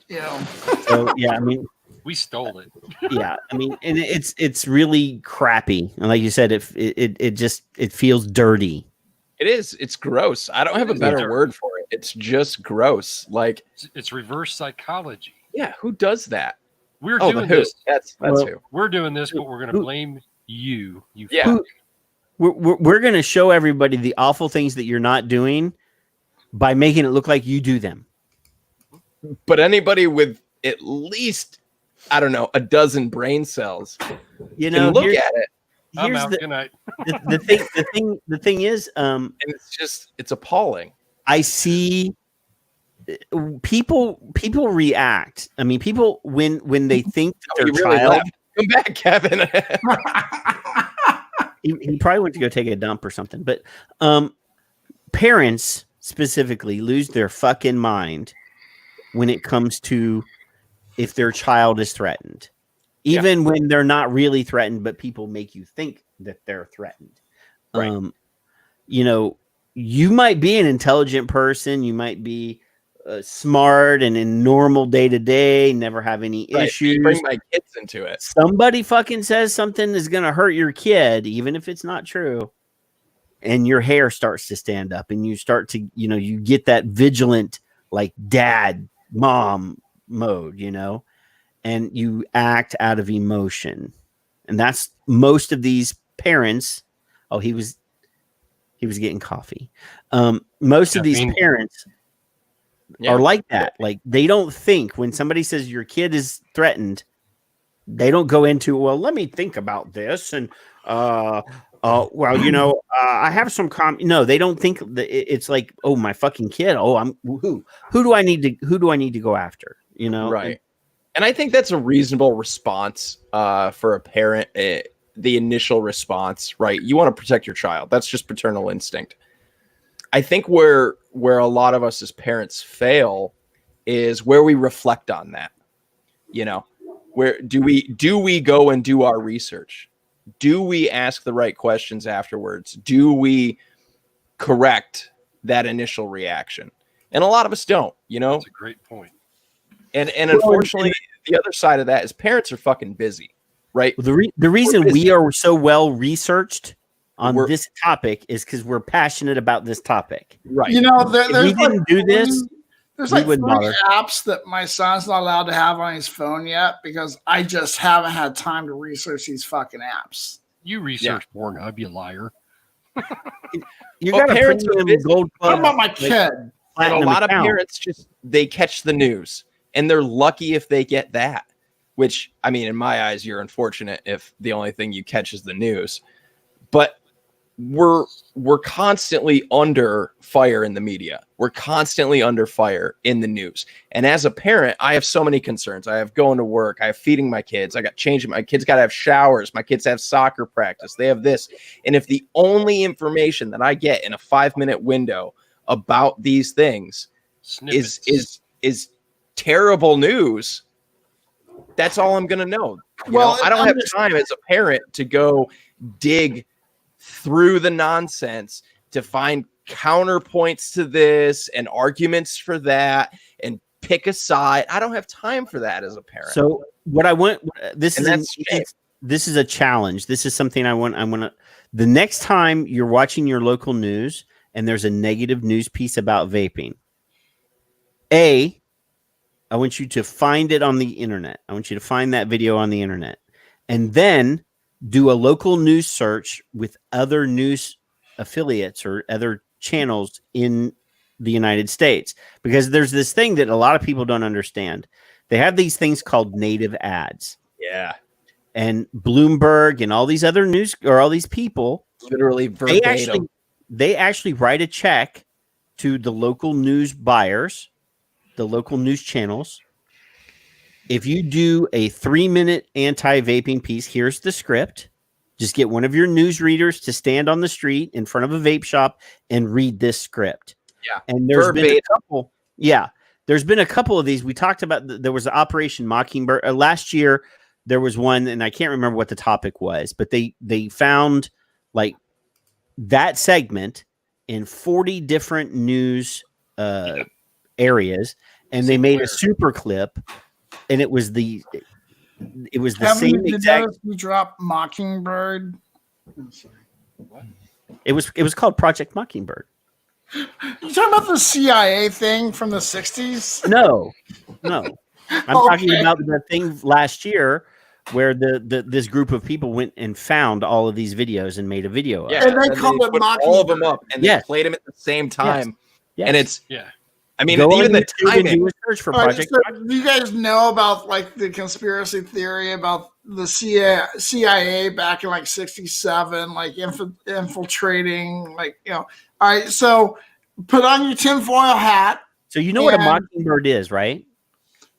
So yeah, I mean. We stole it. Yeah, I mean, and it's really crappy. And like you said, it feels dirty. It is. It's gross. I don't have a better word for it. It's just gross. Like it's reverse psychology. Yeah, who does that? We're doing this. That's who. We're doing this, but we're going to blame you. Yeah. We're going to show everybody the awful things that you're not doing by making it look like you do them. But anybody with at least, I don't know, a dozen brain cells, can look at it. I'm out. Good night. The thing is, and it's appalling. I see people react. I mean, people when they think that their child. Left. Come back, Kevin. he probably went to go take a dump or something. But parents specifically lose their fucking mind when it comes to if their child is threatened, even when they're not really threatened, but people make you think that they're threatened. Right. You might be an intelligent person. You might be smart and in normal day to day, never have any issues. Bring my kids into it. Somebody fucking says something is going to hurt your kid, even if it's not true. And your hair starts to stand up and you start to, you get that vigilant, like dad, mom mode, and you act out of emotion. And that's most of these parents. Oh, he was getting coffee. Most of these parents are like that. Like they don't think when somebody says your kid is threatened, they don't go into, well, let me think about this. And, I have some no, they don't think that it's like, oh, my fucking kid. Oh, who do I need to go after? Right. And I think that's a reasonable response for a parent. The initial response, right? You want to protect your child. That's just paternal instinct. I think where a lot of us as parents fail is where we reflect on that. Where do we go and do our research? Do we ask the right questions afterwards? Do we correct that initial reaction? And a lot of us don't, That's a great point. And unfortunately, the other side of that is parents are fucking busy. right? Well, the reason we are so well researched on this topic is because we're passionate about this topic. Right. You know, If we didn't do this, there's we like wouldn't 3 bother. apps that my son's not allowed to have on his phone yet because I just haven't had time to research these fucking apps. You research Pornhub, you liar. You Well, got a parents are premium busy. gold What club. about my kid? And a platinum lot account. of parents they catch the news, and they're lucky if they get that. Which, I mean, in my eyes, you're unfortunate if the only thing you catch is the news. But we're constantly under fire in the media. We're constantly under fire in the news. And as a parent, I have so many concerns. I have going to work. I have feeding my kids. I got changing. My kids got to have showers. My kids have soccer practice. They have this. And if the only information that I get in a 5-minute window about these things is terrible news, that's all I'm going to know. Well, I don't have time as a parent to go dig through the nonsense to find counterpoints to this and arguments for that and pick a side. I don't have time for that as a parent. So what I want, this And is a challenge. This is something I want to, the next time you're watching your local news and there's a negative news piece about vaping, I want you to find it on the internet. I want you to find that video on the internet and then do a local news search with other news affiliates or other channels in the United States, because there's this thing that a lot of people don't understand. They have these things called native ads. Yeah. And Bloomberg and all these other news or all these people literally verbatim. They actually write a check to the local news buyers, the local news channels. If you do a 3-minute anti-vaping piece, here's the script. Just get one of your news readers to stand on the street in front of a vape shop and read this script. Yeah. And there's been a couple. Yeah. There's been a couple of these. We talked about, there was Operation Mockingbird. Last year, there was one, and I can't remember what the topic was, but they found like that segment in 40 different news areas, and they made a super clip, and it was the same exact. You drop Mockingbird. It was called Project Mockingbird. You talking about the CIA thing from the 60s? No. I'm talking about the thing last year where this group of people went and found all of these videos and made a video. Yeah, and they called it put Mockingbird. all of them up, and they played them at the same time. Yes. And it's I mean, Go even on the YouTube and timing. do a search for All right, Project. so do you guys know about like the conspiracy theory about the CIA back in like 67, like infiltrating, like, you know? All right, so put on your tinfoil hat. So you know what a mockingbird is, right?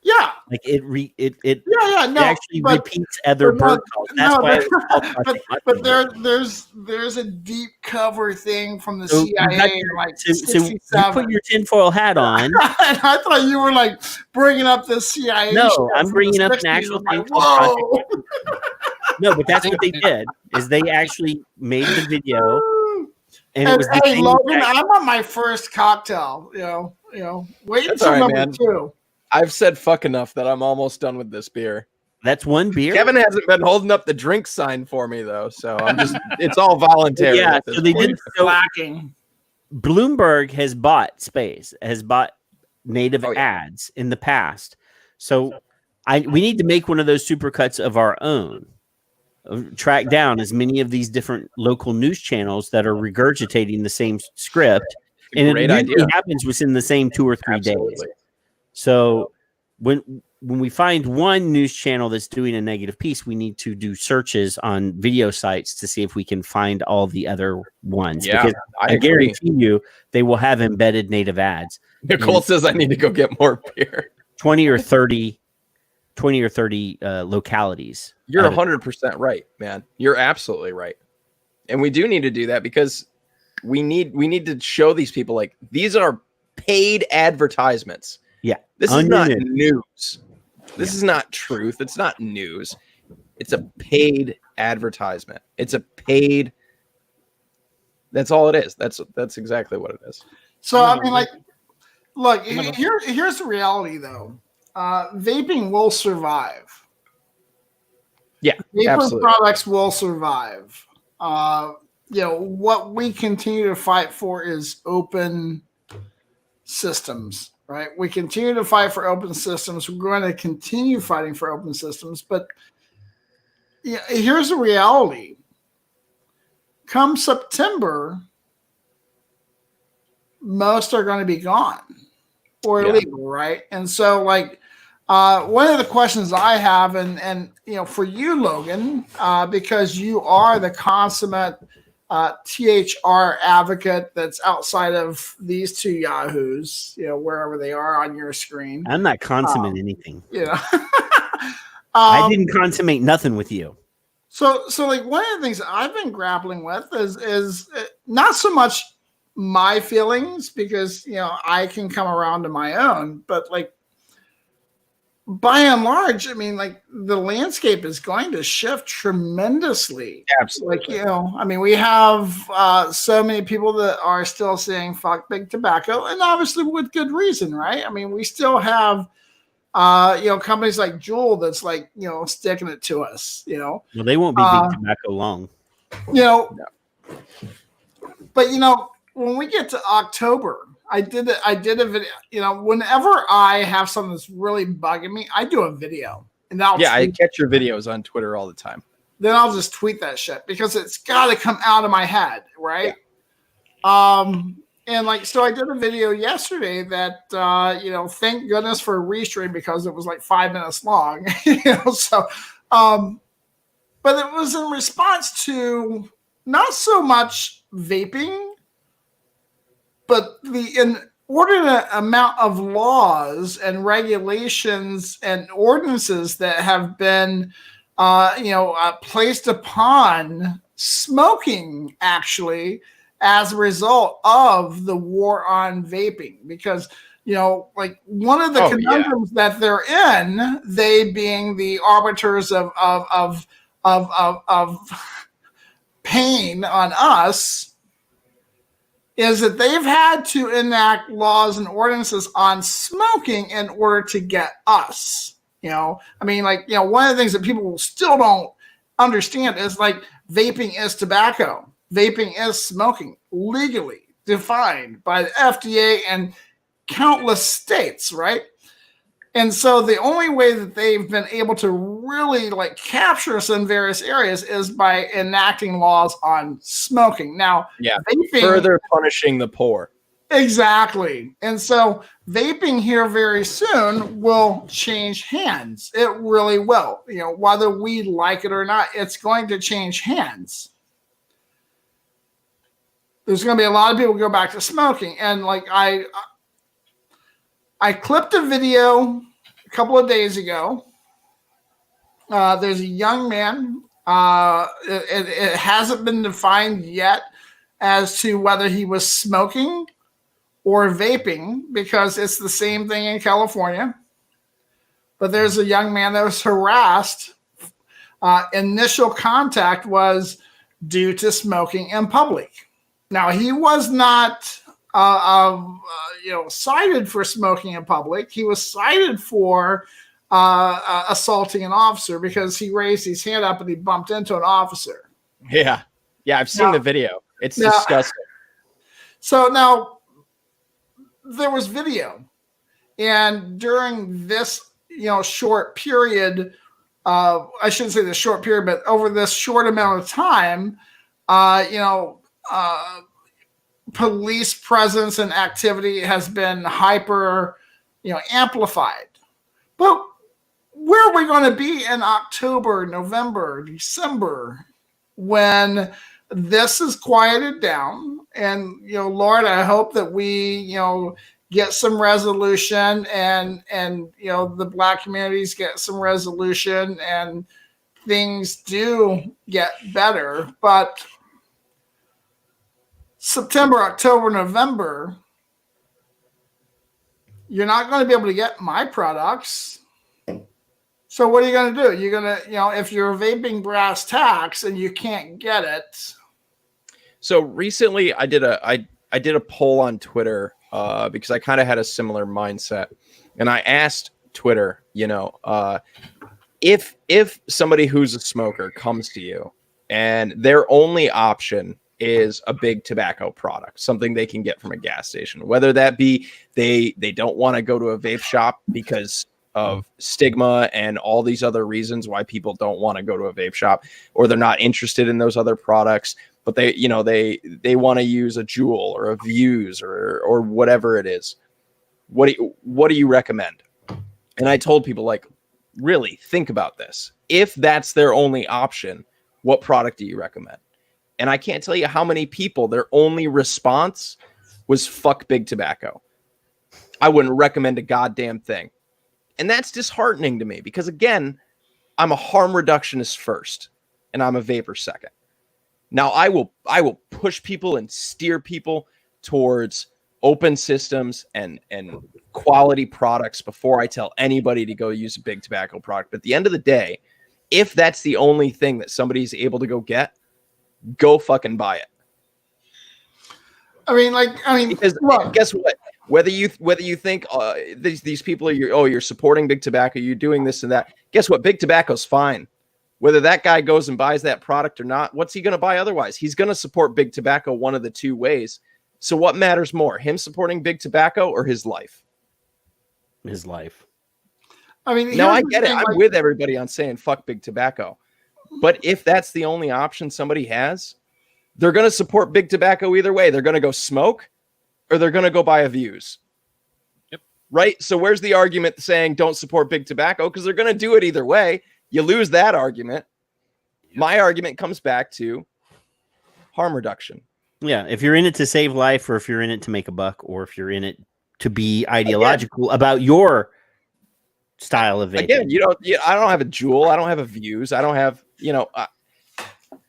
Yeah. Like it actually but, repeats other bird calls. That's why it's called Project but Mockingbird. there's a deep cover thing from the So you got CIA your- in like so 67. you put your tinfoil hat on. And I thought you were like bringing up the CIA. No, shit I'm from bringing the up 60s. an actual I'm thing like, called whoa. No, but that's what they did. Is they actually made the video, and it And was the hey, same Logan, exact- I'm on my first cocktail. You know, wait That's until all right, number man. 2. I've said fuck enough that I'm almost done with this beer. That's one beer. Kevin hasn't been holding up the drink sign for me though, so I'm just it's all voluntary. Yeah, at this so they point. did. So Lacking. Bloomberg has bought native Oh, yeah. ads in the past. So we need to make one of those supercuts of our own. Track down as many of these different local news channels that are regurgitating the same script, and it Great usually idea. happens within the same 2 or 3 days. Absolutely. So when we find one news channel that's doing a negative piece, we need to do searches on video sites to see if we can find all the other ones. Yeah, because I I agree. guarantee you they will have embedded native ads. Nicole says I need to go get more beer. 20 or 30 localities. You're out of- 100% right, man. You're absolutely right. And we do need to do that because we need to show these people like these are paid advertisements. Yeah. This On is your not news. news. This is not truth. It's not news. It's a paid advertisement. It's a paid. That's all it is. That's exactly what it is. So I mean, like, look, here's the reality though. Vaping will survive. Yeah, Vapor absolutely. products will survive. What we continue to fight for is open systems, right? We continue to fight for open systems. We're going to continue fighting for open systems, but here's the reality. Come September, most are going to be gone or illegal, right? And so, one of the questions I have, and for you, Logan, because you are the consummate THR advocate that's outside of these two yahoos, wherever they are on your screen. I'm not consummate anything. I I didn't consummate nothing with you. So one of the things I've been grappling with is not so much my feelings, because I can come around to my own, but by and large, I mean, the landscape is going to shift tremendously. Absolutely. We have so many people that are still saying fuck big tobacco, and obviously with good reason, right? I mean, we still have companies like Juul that's sticking it to us, Well, they won't be big tobacco long. But when we get to October, I did a video. Whenever I have something that's really bugging me, I do a video, and I catch your videos on Twitter all the time. Then I'll just tweet that shit because it's got to come out of my head, right? And so I did a video yesterday that thank goodness for a restream, because it was 5 minutes long. But it was in response to not so much vaping, but the inordinate amount of laws and regulations and ordinances that have been placed upon smoking, actually, as a result of the war on vaping. Because one of the conundrums that they're in, they being the arbiters of pain on us, is that they've had to enact laws and ordinances on smoking in order to get us. One of the things that people still don't understand is vaping is tobacco. Vaping is smoking, legally defined by the FDA and countless states, right? And so the only way that they've been able to really capture us in various areas is by enacting laws on smoking. Now, vaping, further punishing the poor. Exactly. And so vaping here very soon will change hands. It really will. Whether we like it or not, it's going to change hands. There's going to be a lot of people who go back to smoking. And I clipped a video a couple of days ago. There's a young man. It hasn't been defined yet as to whether he was smoking or vaping, because it's the same thing in California. But there's a young man that was harassed. Initial contact was due to smoking in public. Now, he was not cited for smoking in public. He was cited for assaulting an officer because he raised his hand up and he bumped into an officer. Yeah, I've seen the video. It's disgusting. So now there was video, and during this short period, I shouldn't say the short period, but over this short amount of time, police presence and activity has been hyper, amplified. But where are we going to be in October, November, December, when this is quieted down? And, Lord, I hope that we, get some resolution and the Black communities get some resolution and things do get better. But September, October, November, you're not going to be able to get my products. So what are you going to do? You're going to, if you're vaping brass tacks and you can't get it. So recently I did a poll on Twitter because I kind of had a similar mindset, and I asked Twitter, if somebody who's a smoker comes to you and their only option is a big tobacco product, something they can get from a gas station, whether that be they don't want to go to a vape shop because of stigma and all these other reasons why people don't want to go to a vape shop, or they're not interested in those other products, but they want to use a Juul or a Vuse or whatever it is. What do you recommend? And I told people, like, really think about this. If that's their only option, what product do you recommend? And I can't tell you how many people, their only response was fuck big tobacco. I wouldn't recommend a goddamn thing. And that's disheartening to me because, again, I'm a harm reductionist first and I'm a vapor second. Now, I will push people and steer people towards open systems and quality products before I tell anybody to go use a big tobacco product. But at the end of the day, if that's the only thing that somebody's able to go get, go fucking buy it. Because look, guess what? Whether you think these people are you're supporting big tobacco, you're doing this and that. Guess what? Big tobacco's fine. Whether that guy goes and buys that product or not, what's he going to buy otherwise? He's going to support big tobacco one of the two ways. So what matters more, him supporting big tobacco or his life? His life. Now I get it. I'm with everybody on saying fuck big tobacco. But if that's the only option somebody has, they're going to support big tobacco either way. They're going to go smoke or they're going to go buy a Vuse. Yep. Right? So where's the argument saying don't support big tobacco? Because they're going to do it either way. You lose that argument. Yep. My argument comes back to harm reduction. Yeah. If you're in it to save life, or if you're in it to make a buck, or if you're in it to be ideological about your style of vaping. Again, I don't have a Juul. I don't have a Vuse. I don't have,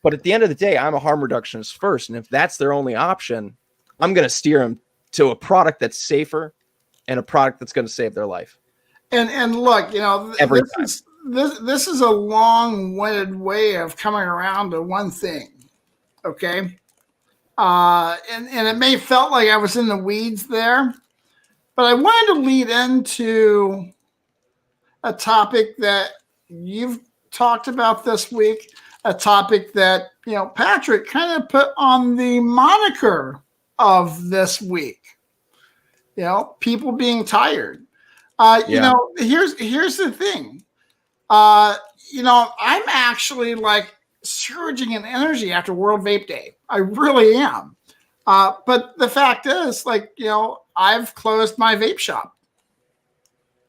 but at the end of the day, I'm a harm reductionist first. And if that's their only option, I'm going to steer them to a product that's safer and a product that's going to save their life. And look, this is a long-winded way of coming around to one thing. Okay. And it may felt like I was in the weeds there, but I wanted to lead into a topic that you've talked about this week, a topic that, Patrick kind of put on the moniker of this week, people being tired. Here's the thing. I'm actually like surging in energy after World Vape Day. I really am. But the fact is, I've closed my vape shop.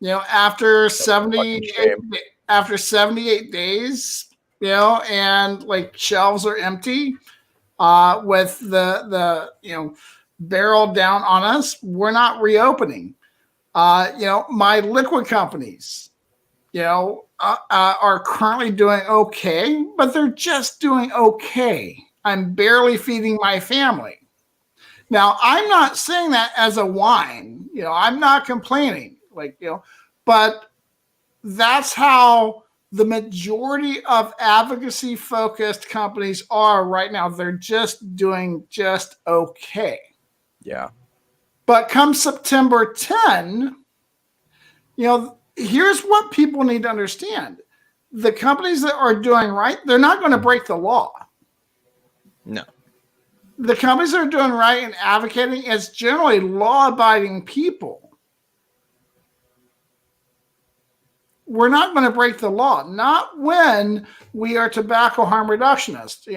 After 78 days, and like shelves are empty, with the barrel down on us, we're not reopening. My liquid companies, are currently doing okay, but they're just doing okay. I'm barely feeding my family. Now, I'm not saying that as a whine. I'm not complaining. But that's how the majority of advocacy-focused companies are right now. They're just doing just okay. Yeah. But come September 10, here's what people need to understand. The companies that are doing right, they're not going to break the law. No. The companies that are doing right and advocating, it's generally law-abiding people. We're not going to break the law, not when we are tobacco harm reductionists,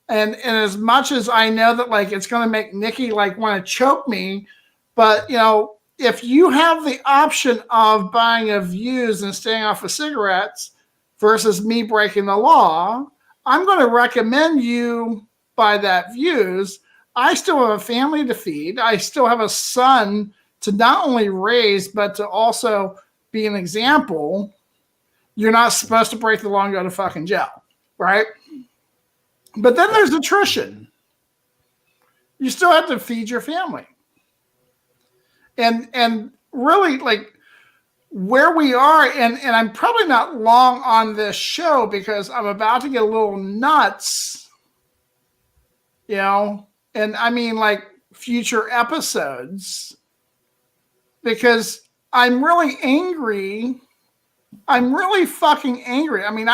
and as much as I know that it's going to make Nikki want to choke me, but if you have the option of buying a Vuse and staying off of cigarettes versus me breaking the law, I'm going to recommend you buy that Vuse. I still have a family to feed. I still have a son to not only raise, but to also be an example. You're not supposed to break the law and go to fucking jail, right? But then there's attrition. You still have to feed your family. And really, where we are, and I'm probably not long on this show because I'm about to get a little nuts, and I mean future episodes, because I'm really angry I'm really fucking angry. I mean,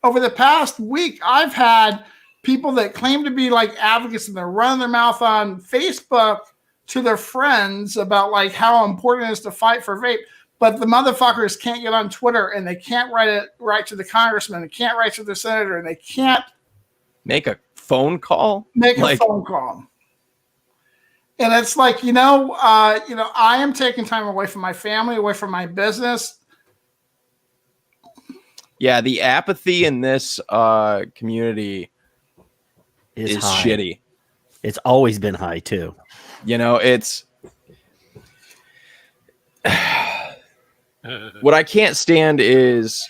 over the past week, I've had people that claim to be like advocates and they're running their mouth on Facebook to their friends about like how important it is to fight for vape. But the motherfuckers can't get on Twitter and they can't write to the congressman. They can't write to the senator and they can't make a phone call. A phone call. And it's like, I am taking time away from my family, away from my business. Yeah, the apathy in this community is shitty. It's always been high too. It's what I can't stand is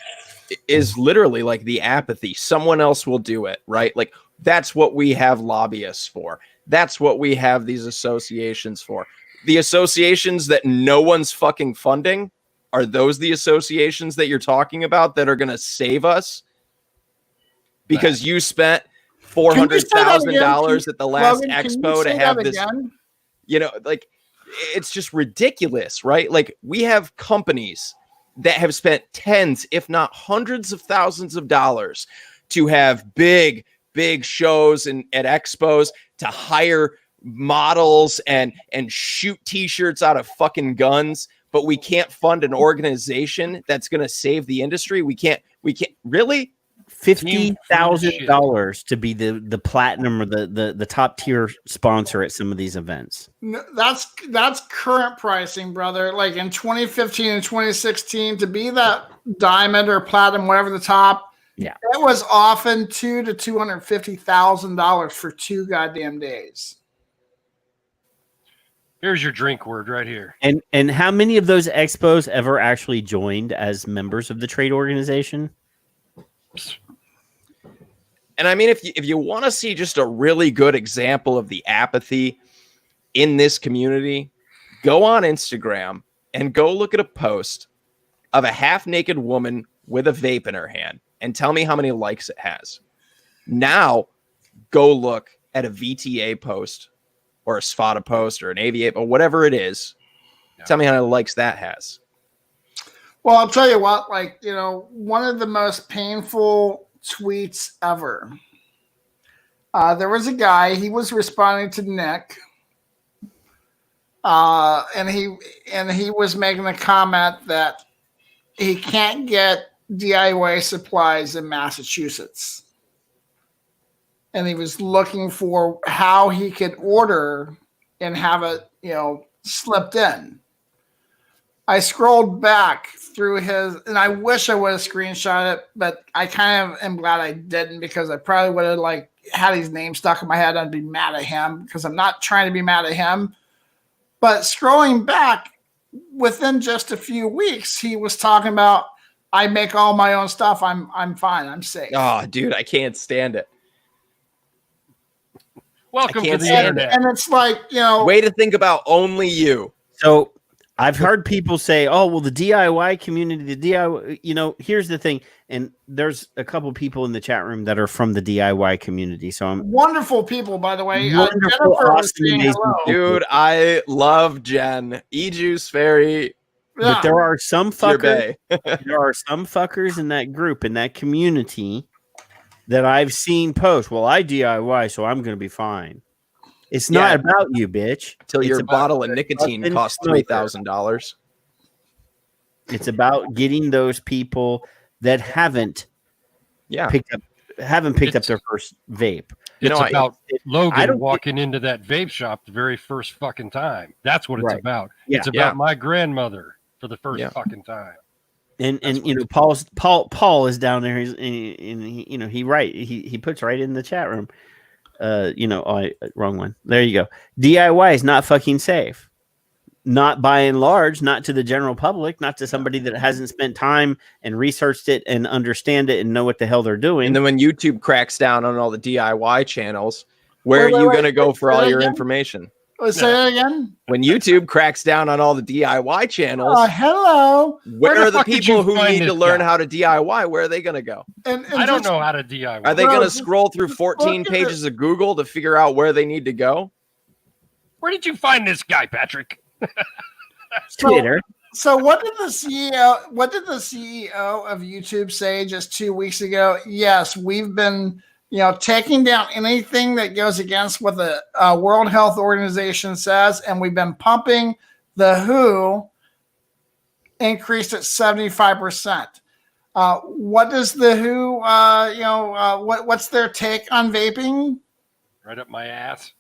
literally like the apathy. Someone else will do it, right? Like that's what we have lobbyists for. That's what we have these associations for. The associations that no one's fucking funding, are those the associations that you're talking about that are going to save us? Because you spent $400,000 at the last expo to have this, like it's just ridiculous, right? Like we have companies that have spent tens, if not hundreds of thousands of dollars to have big shows and at expos, to hire models and shoot t-shirts out of fucking guns, but we can't fund an organization that's going to save the industry. We can't really. $50,000 to be the platinum or the top tier sponsor at some of these events. No, that's current pricing, brother. Like in 2015 and 2016, to be that diamond or platinum, whatever the top, yeah, it was often $200,000 to $250,000 for 2 goddamn days. Here's your drink word right here. And how many of those expos ever actually joined as members of the trade organization? And I mean, if you want to see just a really good example of the apathy in this community, go on Instagram and go look at a post of a half-naked woman with a vape in her hand and tell me how many likes it has. Now, go look at a VTA post or a Svada post or an AVA or whatever it is. Yeah. Tell me how many likes that has. Well, I'll tell you what, one of the most painful tweets ever. There was a guy, he was responding to Nick, and he was making a comment that he can't get DIY supplies in Massachusetts. And he was looking for how he could order and have it, slipped in. I scrolled back through his, and I wish I would have screenshot it, but I kind of am glad I didn't, because I probably would have had his name stuck in my head. I'd be mad at him because I'm not trying to be mad at him. But scrolling back, within just a few weeks, he was talking about, I make all my own stuff. I'm fine. I'm safe. Oh, dude, I can't stand it. Welcome to the internet. And it's like, way to think about only you. So I've heard people say, oh, well, the DIY community, the DIY, here's the thing. And there's a couple people in the chat room that are from the DIY community. So I'm wonderful people, by the way. Wonderful, awesome, amazing dude, I love Jen. E-Juice Fairy. Yeah. But there are some fuckers. There are some fuckers in that group, in that community, that I've seen post. Well, I DIY, so I'm going to be fine. It's not about you, bitch. Till your bottle of nicotine costs $3,000. It's about getting those people that haven't picked up their first vape. It's about Logan walking into that vape shop the very first fucking time. That's what it's about. Yeah. It's about my grandmother for the first fucking time. And Paul is down there. He puts right in the chat room. Wrong one. There you go. DIY is not fucking safe. Not by and large, not to the general public, not to somebody that hasn't spent time and researched it and understand it and know what the hell they're doing. And then when YouTube cracks down on all the DIY channels, where are you going to go for all your information? Say that again. When YouTube cracks down on all the DIY channels, hello. Where are the people who need to learn how to DIY? Where are they going to go? And I don't know how to DIY. Are they going to scroll through 14 pages of Google to figure out where they need to go? Where did you find this guy, Patrick? Twitter. So what did the CEO of YouTube say just 2 weeks ago? Yes, we've been, taking down anything that goes against what the World Health Organization says, and we've been pumping the WHO increased at 75%. What does the WHO, what's their take on vaping? Right up my ass.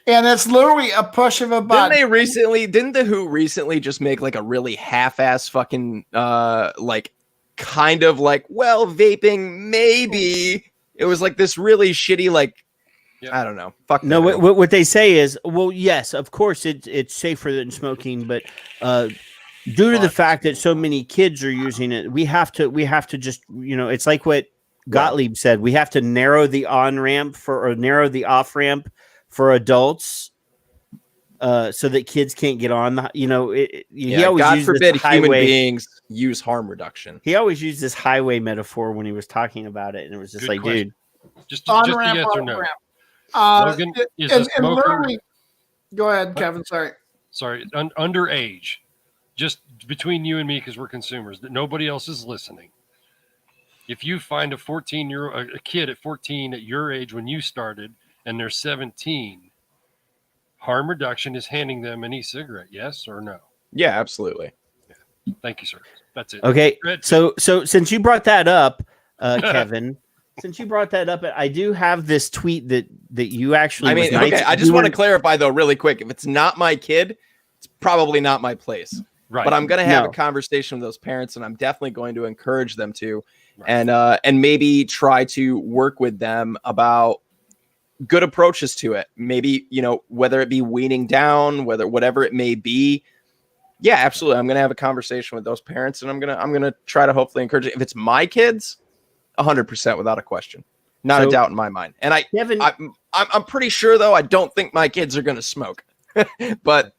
And it's literally a push of a button. Didn't the WHO recently just make like a really half-ass fucking kind of like, well, vaping maybe. It was like this really shitty, like, Yep. I don't know. Fuck No, that. what they say is, well, yes, of course it's safer than smoking, but due to the fact that so many kids are using it, we have to just, it's like what Gottlieb said. We have to narrow the on-ramp or narrow the off-ramp for adults, so that kids can't get on the, he always God used forbid this human highway, beings use harm reduction. he always used this highway metaphor when he was talking about it, and it was just Good like, question. dude, Just a On-ramp, yes or no. off-ramp. Logan, is a and smoker, literally, go ahead, Kevin. Sorry. Underage, just between you and me, because we're consumers, that nobody else is listening. If you find a kid at 14 at your age when you started, and they're 17, harm reduction is handing them an e-cigarette, yes or no? Yeah, absolutely. Thank you, sir. That's it. okay. So since you brought that up, Kevin, I do have this tweet that you actually. I just want to clarify though, really quick. If it's not my kid, it's probably not my place. Right. But I'm going to have a conversation with those parents, and I'm definitely going to encourage them to, and maybe try to work with them about good approaches to it. Maybe, whether it be weaning down, whatever it may be. Yeah, absolutely. I'm going to have a conversation with those parents, and I'm going to try to hopefully encourage it. If it's my kids, 100% without a question, not a doubt in my mind. And I'm pretty sure though, I don't think my kids are going to smoke, but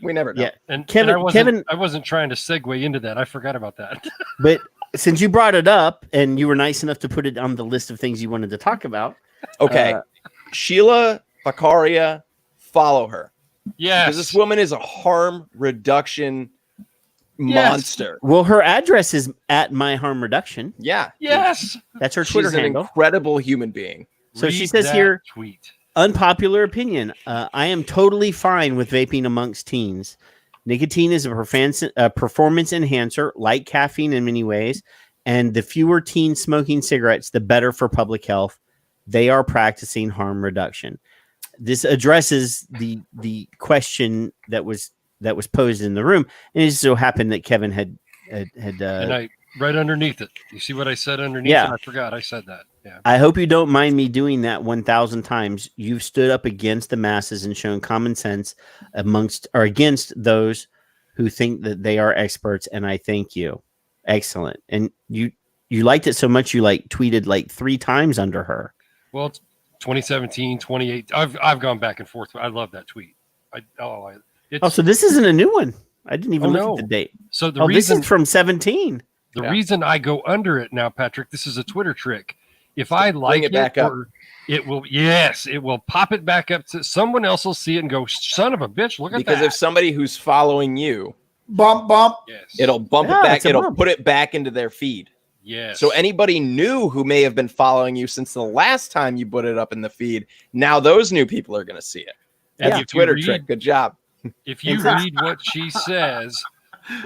we never know. Yeah. And Kevin, I wasn't trying to segue into that. I forgot about that. But since you brought it up and you were nice enough to put it on the list of things you wanted to talk about. Okay. Sheila Bakaria, follow her. Yes. Because this woman is a harm reduction monster. Well, her address is at My Harm Reduction. Yeah. Yes. That's her Twitter She's an handle. incredible human being. So she says here, tweet. Unpopular opinion. I am totally fine with vaping amongst teens. Nicotine is a performance enhancer, like caffeine in many ways, and the fewer teens smoking cigarettes, the better for public health. They are practicing harm reduction. This addresses the question that was posed in the room, and it just so happened that Kevin had and I right underneath it. You see what I said underneath it? I forgot I said that. Yeah. I hope you don't mind me doing that 1,000 times. You've stood up against the masses and shown common sense against those who think that they are experts, and I thank you. Excellent. And you liked it so much you tweeted 3 times under her. Well, it's 2017, 2018. I've gone back and forth. I love that tweet. So this isn't a new one. I didn't even look at the date. So this is from 17. The reason I go under it now, Patrick, this is a Twitter trick. If I like it back up, it will pop it back up to someone else will see it and go, son of a bitch, look at that. Because if somebody who's following you, bump, it'll bump it back. It'll put it back into their feed. Yes. So anybody new who may have been following you since the last time you put it up in the feed, now those new people are going to see it. That's a Twitter trick. Good job. If you read what she says,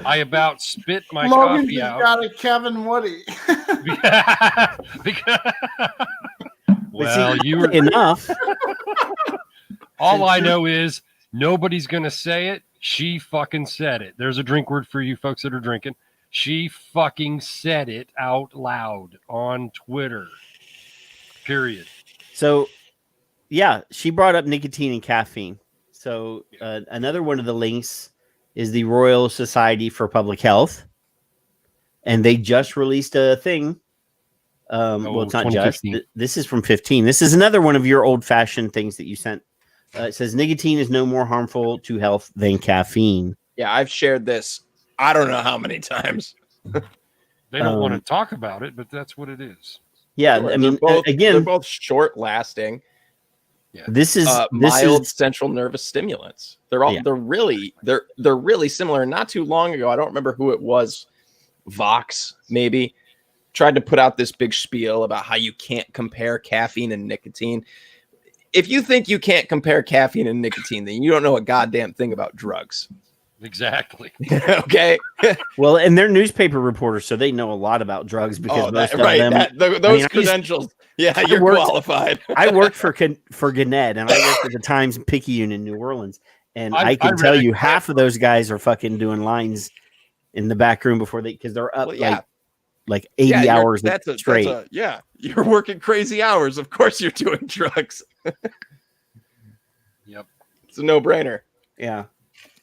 I about spit my Logan coffee out. Got a Kevin Woody. Well, you were enough. All I know is nobody's going to say it. She fucking said it. There's a drink word for you folks that are drinking. She fucking said it out loud on Twitter. Period. So, yeah, she brought up nicotine and caffeine. So another one of the links is the Royal Society for Public Health. And they just released a thing. Well, it's not just. This is from 15. This is another one of your old-fashioned things that you sent. It says nicotine is no more harmful to health than caffeine. Yeah, I've shared this. I don't know how many times. They don't want to talk about it, but that's what it is. Yeah, I mean, they're both short-lasting. This is mild central nervous stimulants. They're all Yeah. they're really similar. Not too long ago, I don't remember who it was, Vox maybe, tried to put out this big spiel about how you can't compare caffeine and nicotine. If you think you can't compare caffeine and nicotine, then you don't know a goddamn thing about drugs. Exactly. Okay. Well, and they're newspaper reporters, so they know a lot about drugs because most of them. Those credentials. You're qualified. I worked for Gannett, and I worked at the Times Picayune in New Orleans, and I can tell you half of those guys are fucking doing lines in the back room before because they're up like 80 hours straight. You're working crazy hours. Of course, you're doing drugs. Yep, it's a no-brainer. Yeah.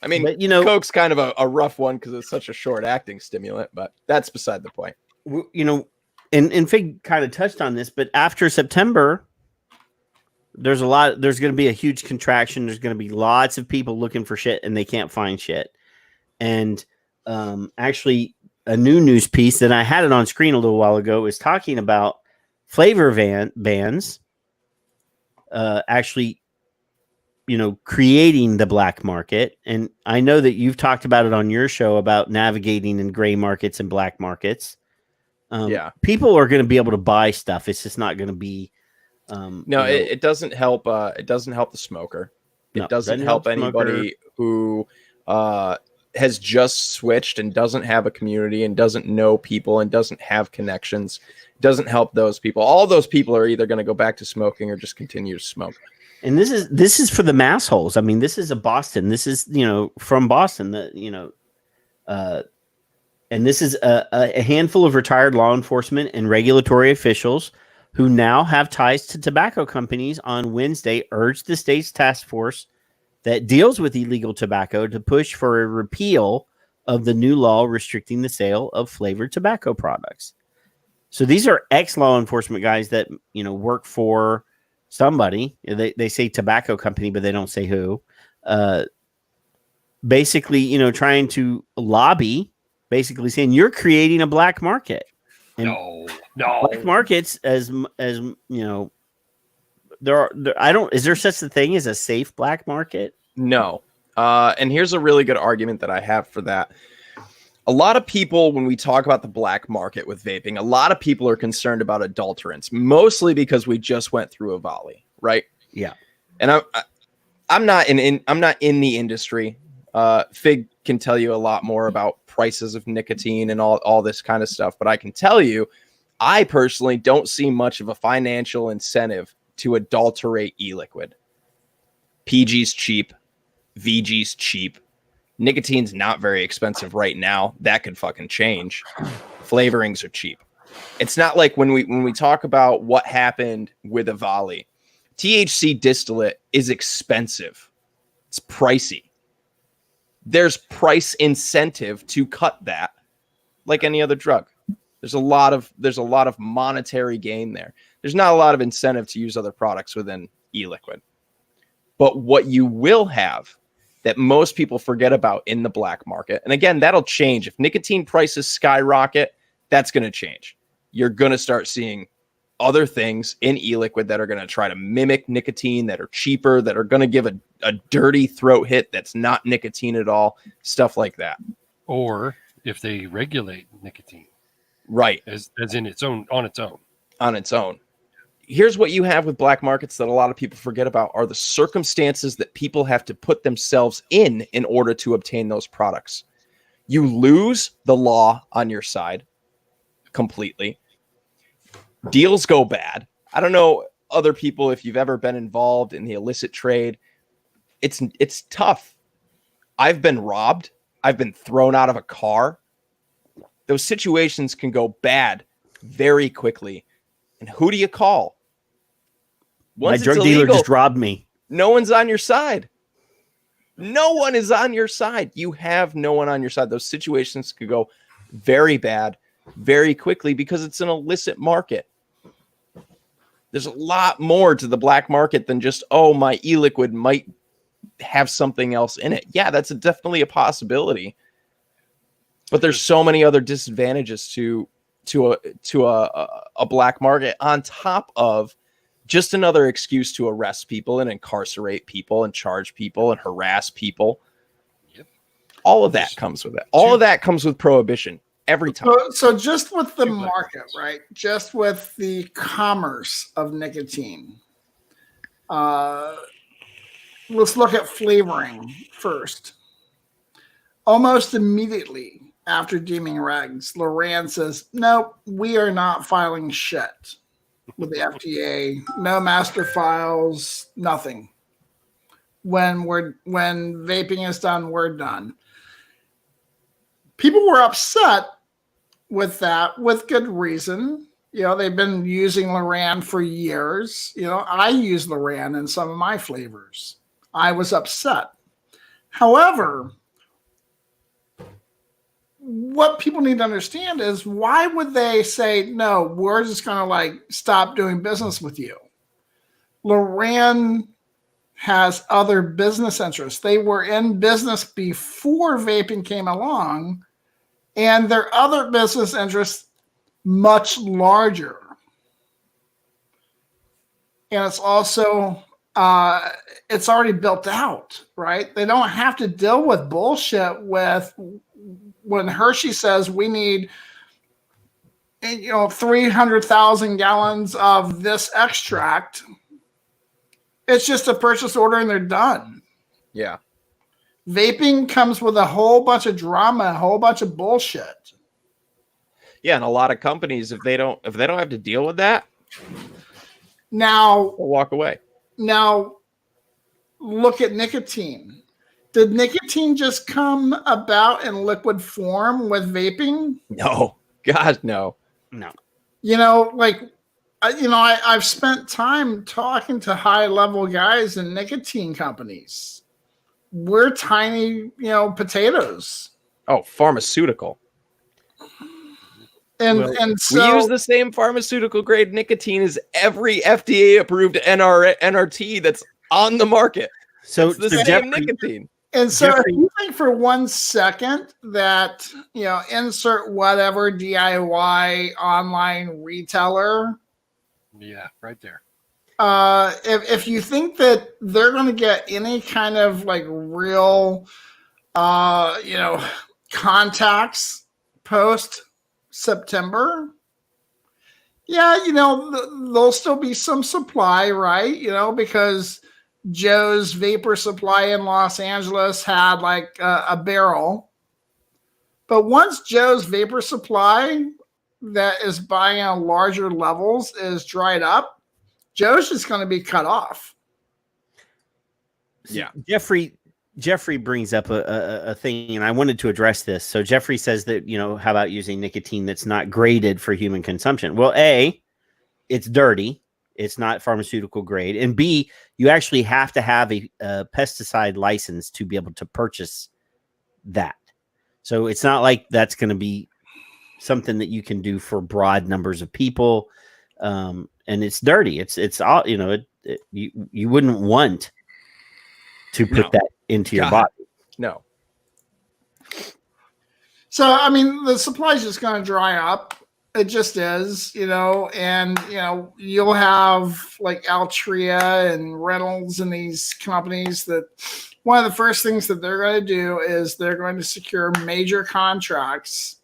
I mean, but, Coke's kind of a rough one because it's such a short-acting stimulant, but that's beside the point. And Fig kind of touched on this, but after September, there's going to be a huge contraction. There's going to be lots of people looking for shit, and they can't find shit. And actually, a new news piece that I had it on screen a little while ago is talking about flavor bans actually creating the black market. And I know that you've talked about it on your show about navigating in gray markets and black markets. People are going to be able to buy stuff. It's just not going to be. It doesn't help. It doesn't help the smoker. It doesn't help anybody who has just switched and doesn't have a community and doesn't know people and doesn't have connections. It doesn't help those people. All those people are either going to go back to smoking or just continue to smoke. And this is for the mass holes. I mean, this is a Boston. This is, from Boston, and this is a handful of retired law enforcement and regulatory officials who now have ties to tobacco companies on Wednesday urged the state's task force that deals with illegal tobacco to push for a repeal of the new law restricting the sale of flavored tobacco products. So these are ex-law enforcement guys that, work for somebody. They say tobacco company, but they don't say who. Basically, trying to lobby, basically saying you're creating a black market. And no. Black markets, as is there such a thing as a safe black market? No. And here's a really good argument that I have for that. A lot of people, when we talk about the black market with vaping, a lot of people are concerned about adulterants, mostly because we just went through a volley, right? Yeah. And I'm not in the industry. Fig can tell you a lot more about prices of nicotine and all this kind of stuff, but I can tell you, I personally don't see much of a financial incentive to adulterate e-liquid. PG's cheap, VG's cheap. Nicotine's not very expensive right now. That could fucking change. Flavorings are cheap. It's not like when we talk about what happened with a volley. THC distillate is expensive. It's pricey. There's price incentive to cut that, like any other drug. There's a lot of monetary gain there. There's not a lot of incentive to use other products within e-liquid. But what you will have that most people forget about in the black market, and again, that'll change. If nicotine prices skyrocket, that's going to change. You're going to start seeing other things in e-liquid that are going to try to mimic nicotine, that are cheaper, that are going to give a dirty throat hit that's not nicotine at all, stuff like that. Or if they regulate nicotine. Right. As in on its own. Here's what you have with black markets that a lot of people forget about are the circumstances that people have to put themselves in order to obtain those products. You lose the law on your side completely. Deals go bad. I don't know other people if you've ever been involved in the illicit trade. It's tough. I've been robbed. I've been thrown out of a car. Those situations can go bad very quickly. And who do you call? Once my drug dealer just robbed me. No one's on your side. No one is on your side. You have no one on your side. Those situations could go very bad very quickly because it's an illicit market. There's a lot more to the black market than just, my e-liquid might have something else in it. Yeah, that's definitely a possibility. But there's so many other disadvantages to a black market on top of just another excuse to arrest people and incarcerate people and charge people and harass people. Yep. All of that comes with it. All of that comes with prohibition every time. So just with the market, right? Just with the commerce of nicotine. Let's look at flavoring first. Almost immediately after deeming regs, Loran says, "Nope, we are not filing shit with the FDA. No master files, nothing. When vaping is done, we're done." People were upset with that, with good reason. You know, they've been using Loran for years. You know, I use Loran in some of my flavors. I was upset. However, what people need to understand is, why would they say, no, we're just going to like stop doing business with you? Loran has other business interests. They were in business before vaping came along, and their other business interests much larger. And it's also, it's already built out, right? They don't have to deal with bullshit with when Hershey says we need, 300,000 gallons of this extract. It's just a purchase order and they're done. Yeah. Vaping comes with a whole bunch of drama, a whole bunch of bullshit. Yeah, and a lot of companies, if they don't have to deal with that, now they'll walk away. Now, look at nicotine. Did nicotine just come about in liquid form with vaping? No, God, no. No. I've spent time talking to high-level guys in nicotine companies. We're tiny, potatoes. Oh, pharmaceutical. And so we use the same pharmaceutical grade nicotine as every FDA approved NRT that's on the market. So it's the same nicotine. And so if you think for 1 second that, insert whatever DIY online retailer. Yeah, right there. If you think that they're going to get any kind of like real, contacts post September, there'll still be some supply, right? Because Joe's vapor supply in Los Angeles had like a barrel. But once Joe's vapor supply that is buying on larger levels is dried up, Joe's just going to be cut off. Yeah. Jeffrey brings up a thing, and I wanted to address this. So Jeffrey says that, how about using nicotine that's not graded for human consumption? Well, A, it's dirty. It's not pharmaceutical grade. And B, you actually have to have a pesticide license to be able to purchase that. So it's not like that's going to be something that you can do for broad numbers of people. And it's dirty. It's all, you wouldn't want to put that into your body. No. So, I mean, the supply is just going to dry up. It just is, and, you'll have like Altria and Reynolds and these companies that one of the first things that they're going to do is they're going to secure major contracts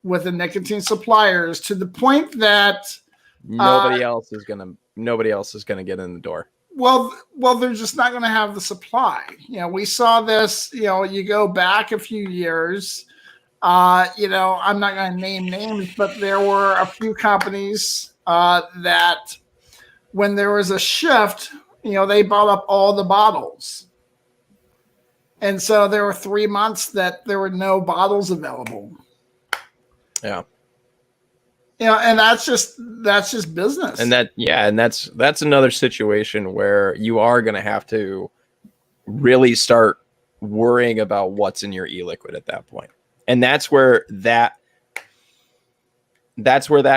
with the nicotine suppliers to the point that nobody else is going to get in the door. Well, they're just not going to have the supply. We saw this, you go back a few years, I'm not going to name names, but there were a few companies that when there was a shift, they bought up all the bottles. And so there were 3 months that there were no bottles available. Yeah. And that's just business. And that's another situation where you are going to have to really start worrying about what's in your e-liquid at that point. And that's where that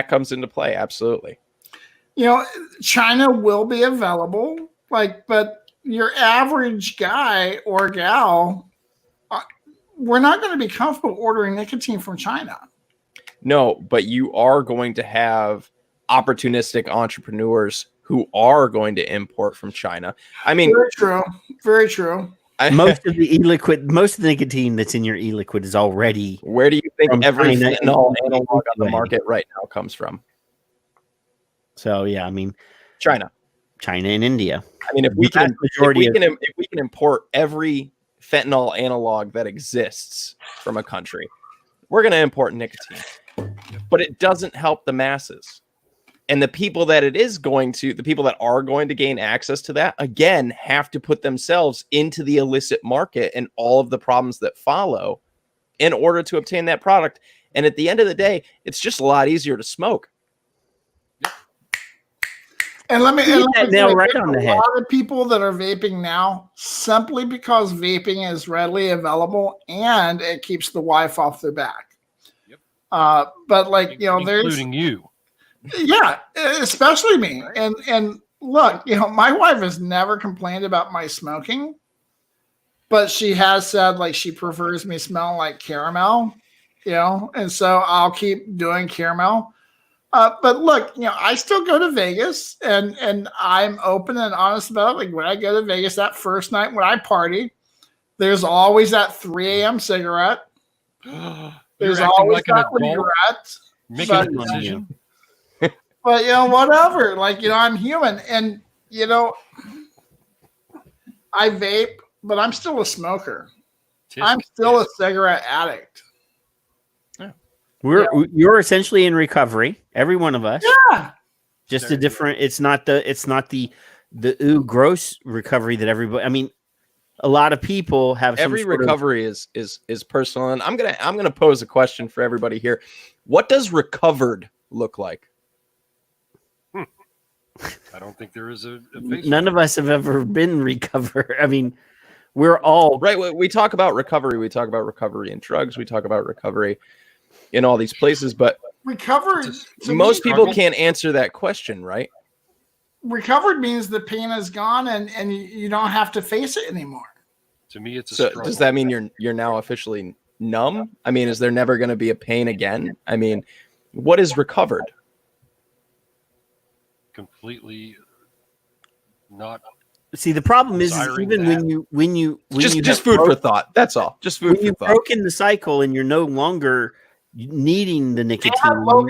comes into play. Absolutely. China will be available, but your average guy or gal, we're not going to be comfortable ordering nicotine from China. No, but you are going to have opportunistic entrepreneurs who are going to import from China. I mean, very true. Very true. Most of the e-liquid, most of the nicotine that's in your e-liquid is already. Where do you think From every China fentanyl and analog on the way. market right now comes from? So yeah, I mean, China and India. I mean, if we can import every fentanyl analog that exists from a country, we're going to import nicotine. But it doesn't help the masses. And the people that are going to gain access to that, again, have to put themselves into the illicit market and all of the problems that follow in order to obtain that product. And at the end of the day, it's just a lot easier to smoke. And let me nail right on the head. A lot of people that are vaping now simply because vaping is readily available and it keeps the wife off their back. Yep. But like, there's including you. Yeah, especially me. And look, my wife has never complained about my smoking, but she has said like she prefers me smelling like caramel, and so I'll keep doing caramel. But look, I still go to Vegas and I'm open and honest about it. Like when I go to Vegas that first night when I party, there's always that 3 a.m. cigarette. There's always like that regret. Making a decision. But whatever. Like, I'm human. And I vape, but I'm still a smoker. I'm still a cigarette addict. You're essentially in recovery, every one of us. Yeah. Just a different. It's not the gross recovery that everybody. I mean, a lot of people have. Every recovery is personal, and I'm gonna pose a question for everybody here. What does recovered look like? I don't think there is a none of us have ever been recovered. I mean, we're all right. We talk about recovery. We talk about recovery in drugs. We talk about recovery in all these places, but recovered. Most people can't answer that question, right? Recovered means the pain is gone and you don't have to face it anymore. To me, it's a so. struggle. Does that mean you're now officially numb? I mean, is there never going to be a pain again? I mean, what is recovered? Completely not. See, the problem is even when you just food for thought. That's all. Just food for thought. When you've broken the cycle and you're no longer needing the nicotine.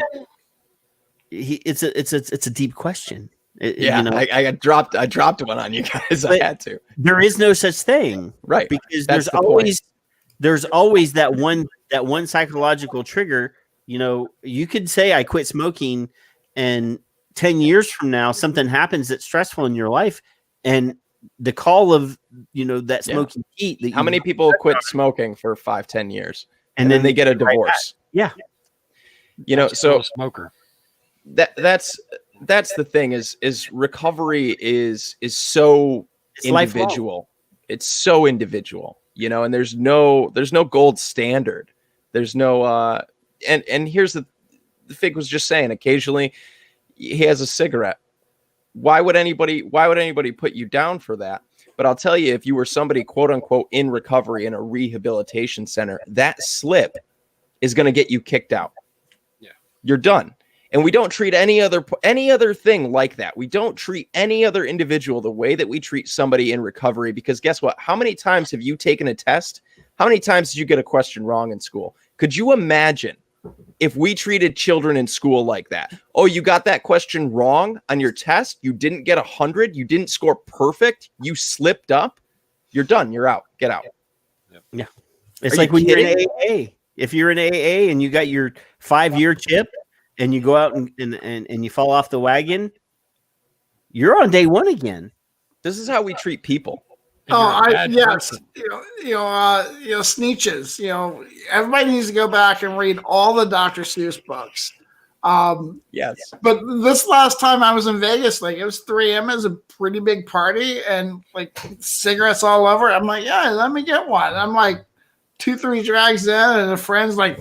It's a deep question. I dropped one on you guys. I had to. There is no such thing, right? Because there's always that one psychological trigger. You could say I quit smoking, and 10 years from now, something happens that's stressful in your life, and the call of that smoking heat. How many people quit smoking for 5-10 years, and then they get a divorce? Yeah, so smoker. That's the thing is recovery is so individual. It's so individual, and there's no gold standard. There's no and here's the Fig was just saying, occasionally he has a cigarette. Why would anybody put you down for that? But I'll tell you, if you were somebody quote unquote in recovery in a rehabilitation center, that slip is going to get you kicked out. Yeah. You're done. And we don't treat any other thing like that. We don't treat any other individual the way that we treat somebody in recovery, because guess what? How many times have you taken a test? How many times did you get a question wrong in school? Could you imagine if we treated children in school like that? Oh, you got that question wrong on your test. You didn't get 100. You didn't score perfect. You slipped up. You're done. You're out. Get out. Yeah. It's like when you're in AA. If you're in AA and you got your 5-year chip and you go out and you fall off the wagon, you're on day one again. This is how we treat people. Sneetches. Everybody needs to go back and read all the Dr. Seuss books. Yes. But this last time I was in Vegas, like it was 3 a.m. It was a pretty big party and like cigarettes all over. I'm like, yeah, let me get one. I'm like 2-3 drags in, and a friend's like,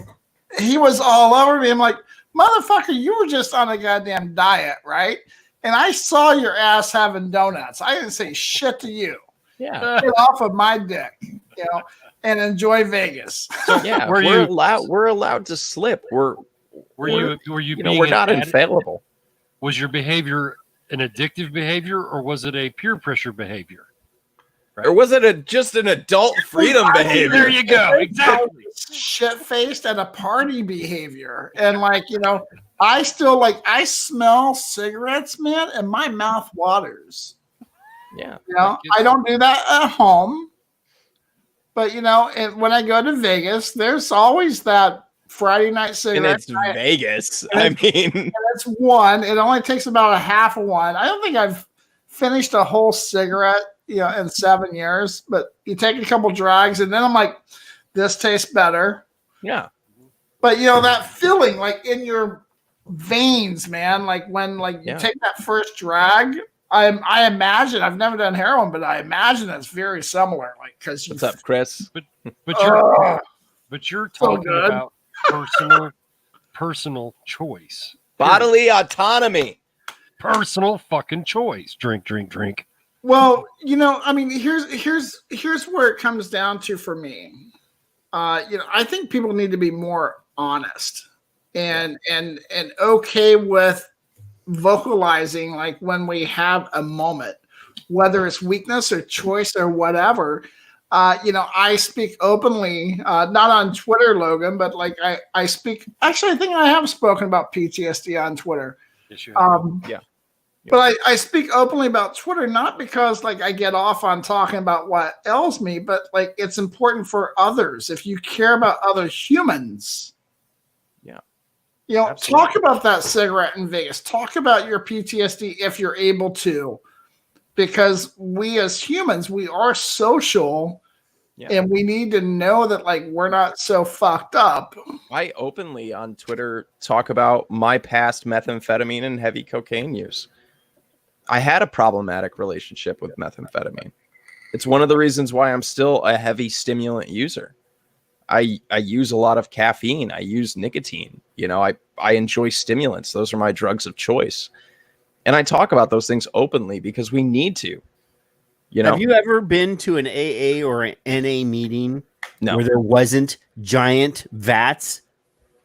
he was all over me. I'm like, motherfucker, you were just on a goddamn diet, right? And I saw your ass having donuts. I didn't say shit to you. Yeah. Get off of my dick, and enjoy Vegas. So yeah, we're allowed to slip. We're not infallible. Was your behavior an addictive behavior or was it a peer pressure behavior? Right. Or was it just an adult freedom behavior? There you go. Exactly. Shit-faced at a party behavior. And like, you know, I smell cigarettes, man, and my mouth waters. Yeah. You know, I don't do that at home. But, you know, when I go to Vegas, there's always that Friday night cigarette. And it's Vegas. I mean, and it's one. It only takes about a half of one. I don't think I've finished a whole cigarette, you know, in 7 years. But you take a couple drags, and then I'm like, this tastes better. Yeah. But, you know, that feeling, like, in your veins, man, like when like you take that first drag, I imagine, I've never done heroin, but I imagine it's very similar. Like, because what's up, Chris? But you're talking about personal choice, bodily autonomy, personal fucking choice. Drink. Well, you know, I mean, here's where it comes down to for me. You know, I think people need to be more honest and okay with vocalizing, like when we have a moment, whether it's weakness or choice or whatever. You know, I speak openly, not on Twitter, Logan, but like I speak. Actually, I think I have spoken about PTSD on Twitter. Yes, you have. Yeah. But I speak openly about Twitter, not because like I get off on talking about what ails me, but like it's important for others. If you care about other humans, you know, absolutely. Talk about that cigarette in Vegas. Talk about your PTSD if you're able to, because we as humans, we are social, and we need to know that like we're not so fucked up. I openly on Twitter talk about my past methamphetamine and heavy cocaine use. I had a problematic relationship with methamphetamine. It's one of the reasons why I'm still a heavy stimulant user. I use a lot of caffeine. I use nicotine. You know, I enjoy stimulants. Those are my drugs of choice. And I talk about those things openly because we need to. You know, have you ever been to an AA or an NA meeting where there wasn't giant vats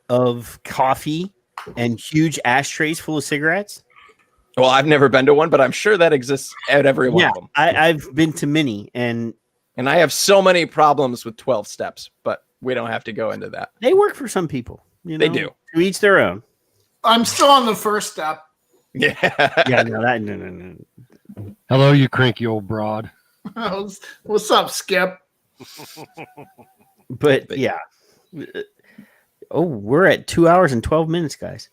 of coffee and huge ashtrays full of cigarettes? Well, I've never been to one, but I'm sure that exists at every one of them. I've been to many, and I have so many problems with 12 steps, but we don't have to go into that. They work for some people. You know, they do. To each their own. I'm still on the first step. Yeah. No. Hello, you cranky old broad. What's up, Skip? But yeah. Oh, we're at 2 hours and 12 minutes, guys.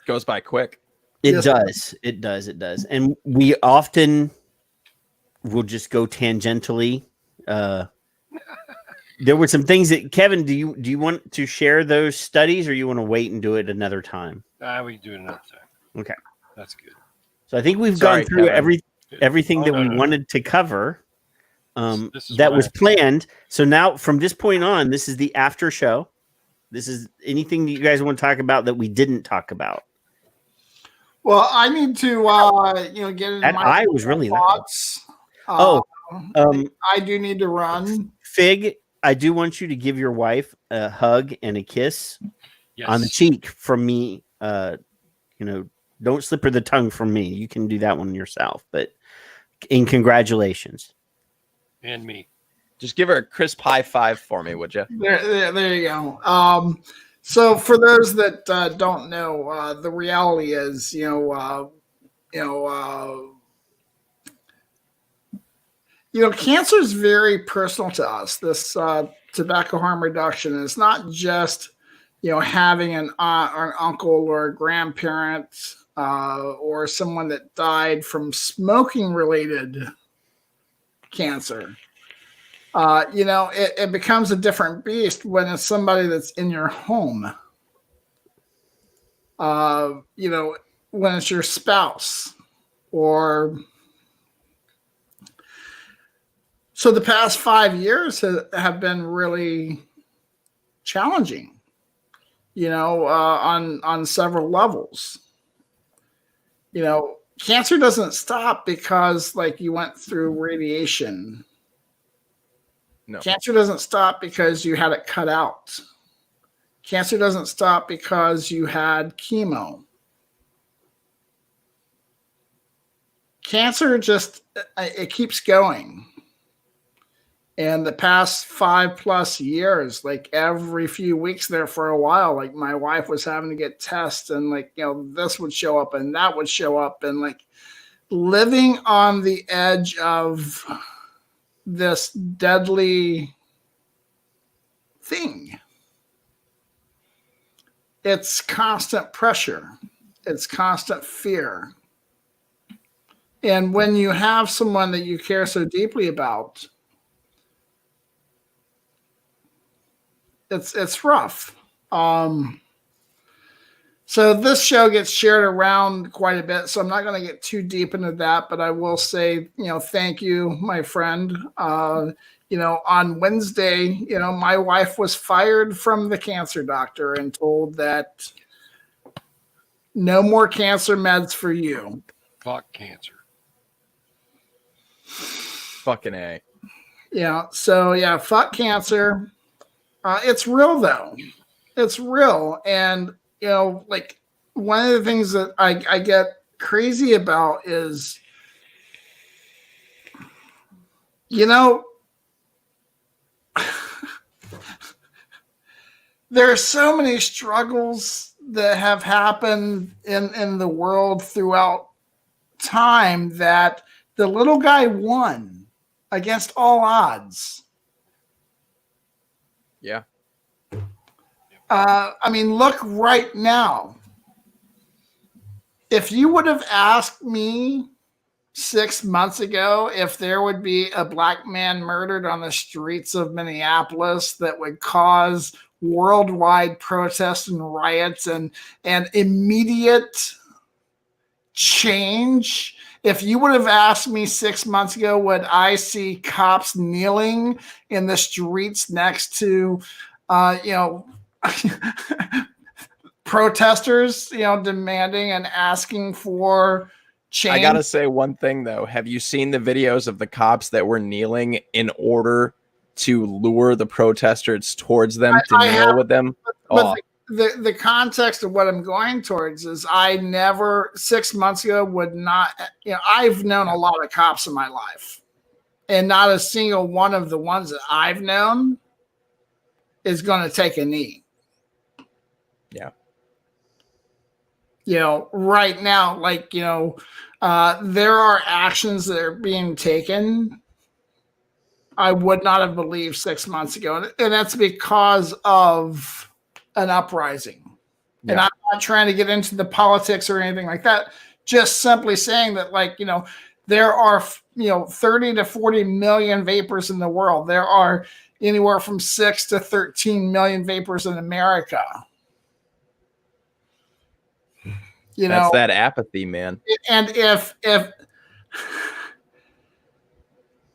Goes by quick. It does. It does. And we often will just go tangentially. There were some things that Kevin, do you want to share those studies, or you want to wait and do it another time? We can do it another time. Okay. That's good. So I think we've gone through everything that we wanted to cover. That was planned. So now from this point on, this is the after show. This is anything that you guys want to talk about that we didn't talk about. Well, I need to, get into that my eye was really thoughts. I do need to run. Fig, I do want you to give your wife a hug and a kiss on the cheek from me. Don't slip her the tongue from me. You can do that one yourself. But in congratulations. And me. Just give her a crisp high five for me, would you? There you go. So for those that don't know, the reality is, cancer is very personal to us. This tobacco harm reduction is not just, having an aunt or an uncle or a grandparent or someone that died from smoking related cancer. It becomes a different beast when it's somebody that's in your home. When it's your spouse or. So the past 5 years have been really challenging, on several levels. Cancer doesn't stop because you went through radiation. No. Cancer doesn't stop because you had it cut out. Cancer doesn't stop because you had chemo. cancer just, it keeps going. And the past 5+ years, like every few weeks there for a while, like my wife was having to get tests and like, this would show up and that would show up, and like living on the edge of this deadly thing. It's constant pressure. It's constant fear. And when you have someone that you care so deeply about, it's rough. So this show gets shared around quite a bit, so I'm not going to get too deep into that, but I will say, thank you, my friend. On Wednesday, my wife was fired from the cancer doctor and told that no more cancer meds for you. Fuck cancer. Fucking A. Yeah. So yeah, fuck cancer. It's real though. It's real. And, like one of the things that I get crazy about is, there are so many struggles that have happened in the world throughout time that the little guy won against all odds. Yeah. Look right now. If you would have asked me 6 months ago if there would be a black man murdered on the streets of Minneapolis that would cause worldwide protests and riots and immediate change, if you would have asked me 6 months ago, would I see cops kneeling in the streets next to, protesters, demanding and asking for change? I gotta say one thing though. Have you seen the videos of the cops that were kneeling in order to lure the protesters towards them to kneel with them? But the context of what I'm going towards is I never 6 months ago would not, I've known a lot of cops in my life, and not a single one of the ones that I've known is going to take a knee. Yeah. Right now, like, there are actions that are being taken I would not have believed 6 months ago. And that's because of an uprising. Yeah. And I'm not trying to get into the politics or anything like that. Just simply saying that, like, there are, 30 to 40 million vapers in the world. There are anywhere from 6 to 13 million vapers in America. That's that apathy, man. And if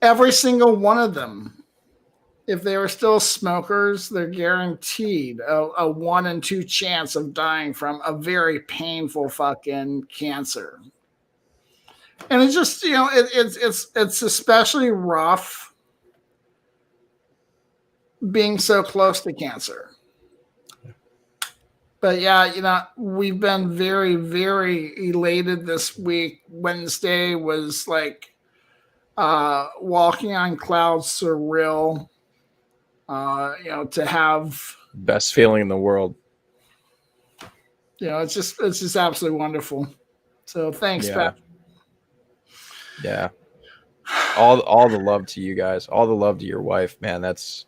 every single one of them, if they were still smokers, they're guaranteed a 1 in 2 chance of dying from a very painful fucking cancer. And it's just, it's especially rough being so close to cancer. But yeah, we've been very, very elated this week. Wednesday was like walking on clouds, surreal. To have best feeling in the world. It's just absolutely wonderful. So thanks, Pat. Yeah. All the love to you guys. All the love to your wife, man. That's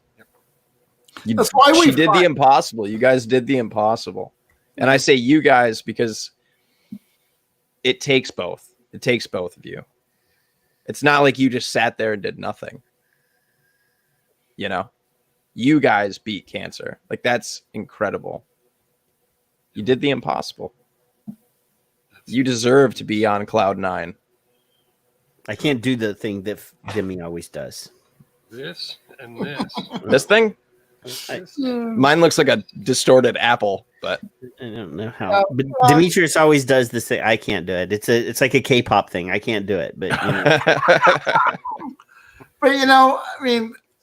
why she did the impossible. You guys did the impossible. And I say you guys because it takes both. It takes both of you. It's not like you just sat there and did nothing. You guys beat cancer. Like, that's incredible. You did the impossible. You deserve to be on cloud 9. I can't do the thing that Demi always does. This and this. This thing? Mine looks like a distorted apple, but I don't know how. But Demetrius always does this thing. I can't do it. It's like a K-pop thing. I can't do it. But but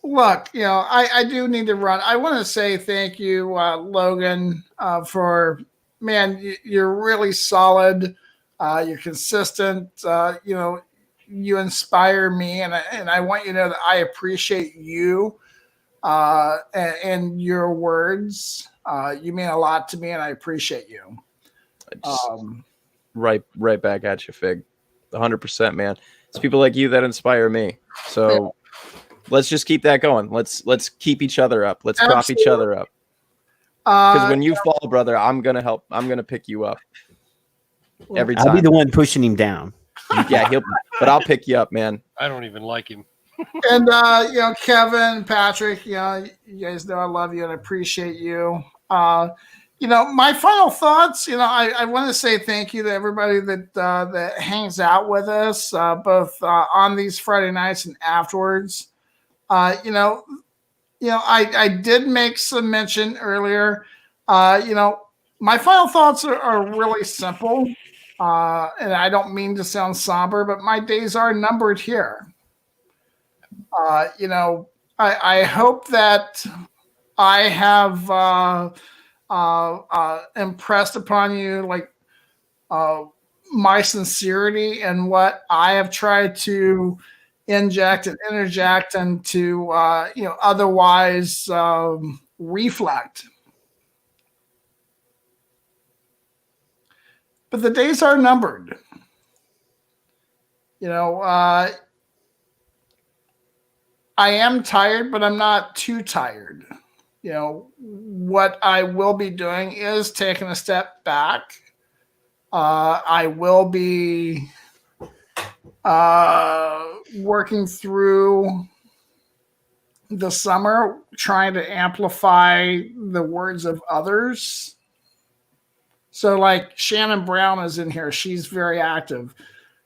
look, I do need to run. I want to say thank you, Logan, for, man, you're really solid. You're consistent. You inspire me, and I want you to know that I appreciate you and your words. You mean a lot to me, and I appreciate you. Right back at you, Fig. 100%, man. It's people like you that inspire me. So let's just keep that going. Let's keep each other up. Let's prop each other up. Because when you fall, brother, I'm gonna help. I'm gonna pick you up every time. I'll be the one pushing him down. Yeah, but I'll pick you up, man. I don't even like him. And Kevin, Patrick, you guys know I love you and appreciate you. My final thoughts. I want to say thank you to everybody that hangs out with us, both on these Friday nights and afterwards. I did make some mention earlier. My final thoughts are really simple, and I don't mean to sound somber, but my days are numbered here. I hope that I have impressed upon you my sincerity and what I have tried to inject and interject and to otherwise reflect. But the days are numbered. I am tired, but I'm not too tired. What I will be doing is taking a step back. I will be working through the summer, trying to amplify the words of others. So like Shannon Brown is in here. She's very active.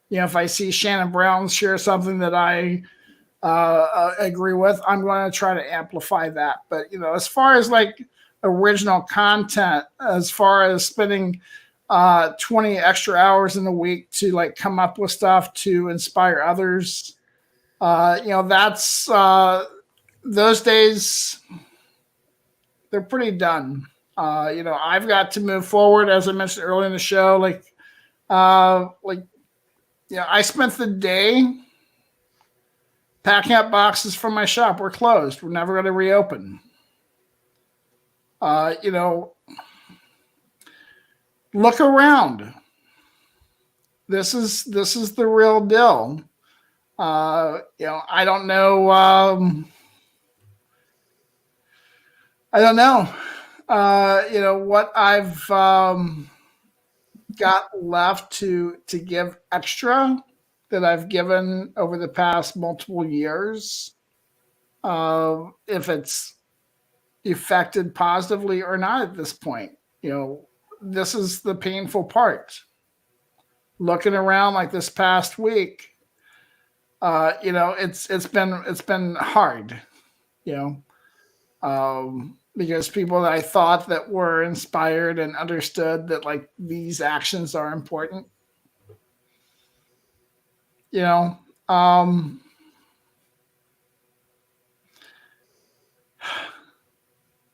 If I see Shannon Brown share something that I agree with, I'm going to try to amplify that. But as far as original content, as far as spending 20 extra hours in the week to come up with stuff to inspire others, that's those days, they're pretty done. I've got to move forward, as I mentioned earlier in the show. I spent the day packing up boxes from my shop. We're closed. We're never going to reopen. Look around. This is the real deal. I don't know. What I've got left to give extra that I've given over the past multiple years. If it's affected positively or not at this point, this is the painful part. Looking around like this past week, it's been hard, because people that I thought that were inspired and understood that these actions are important, it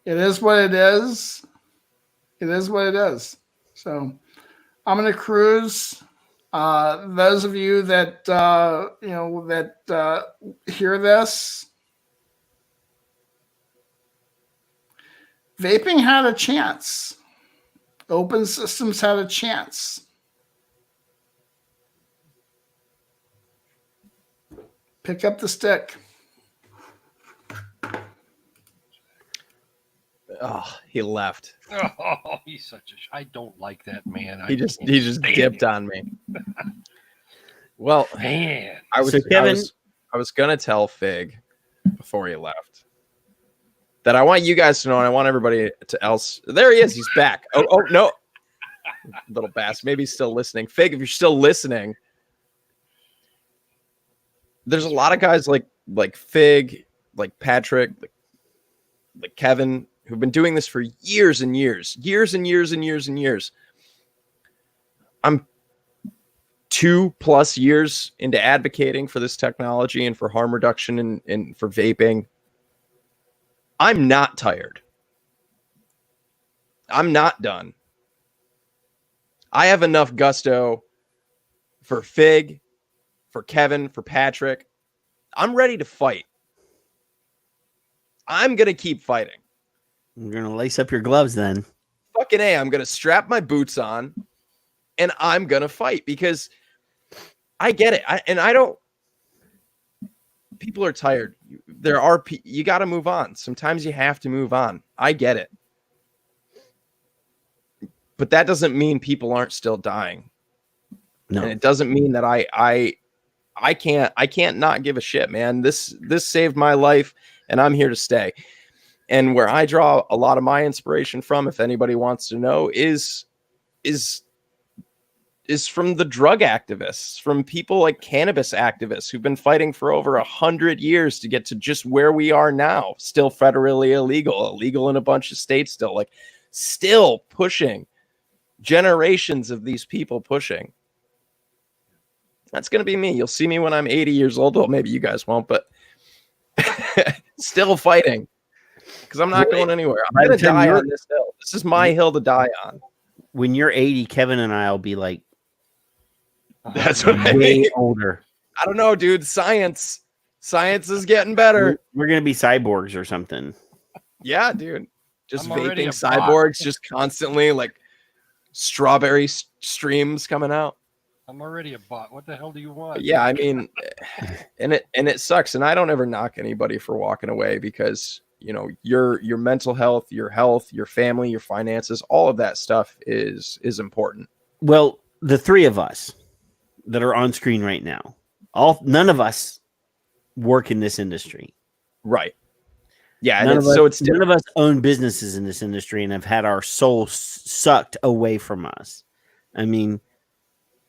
is what it is. It is what it is. So I'm going to cruise. Those of you that, hear this, vaping had a chance. Open systems had a chance. Pick up the stick. Oh, he left. Oh, he's such a. I don't like that man. He just dipped on me. Well, man, I was gonna tell Fig before he left that I want you guys to know, and I want everybody to else. There he is. He's back. Oh no, little bastard. Maybe he's still listening. Fig, if you're still listening, there's a lot of guys like Fig, like Patrick, like Kevin, who've been doing this for years and years. I'm 2+ years into advocating for this technology and for harm reduction and for vaping. I'm not tired. I'm not done. I have enough gusto for Fig, for Kevin, for Patrick. I'm ready to fight. I'm going to keep fighting. You're going to lace up your gloves then. Fucking A, I'm going to strap my boots on and I'm going to fight because I get it. I don't. People are tired. You got to move on. Sometimes you have to move on. I get it. But that doesn't mean people aren't still dying. No. And it doesn't mean that I can't not give a shit, man. This saved my life and I'm here to stay. And where I draw a lot of my inspiration from, if anybody wants to know, is from the drug activists, from people like cannabis activists who've been fighting for over 100 years to get to just where we are now, still federally illegal in a bunch of states still pushing, generations of these people pushing. That's going to be me. You'll see me when I'm 80 years old. Well, maybe you guys won't, but still fighting because I'm not going anywhere. I'm going to die on this hill. This is my hill to die on. When you're 80, Kevin and I will be like, that's what I way mean. older. I don't know, dude. Science is getting better. We're going to be cyborgs or something. Yeah, dude. Just I'm already vaping a cyborgs, just constantly like strawberry streams coming out. I'm already a bot. What the hell do you want? Yeah, I mean, and it sucks. And I don't ever knock anybody for walking away because, you know, your mental health, your family, your finances, all of that stuff is important. Well, the three of us that are on screen right now, none of us work in this industry. Right. Yeah. None And of us own businesses in this industry and have had our soul sucked away from us. I mean,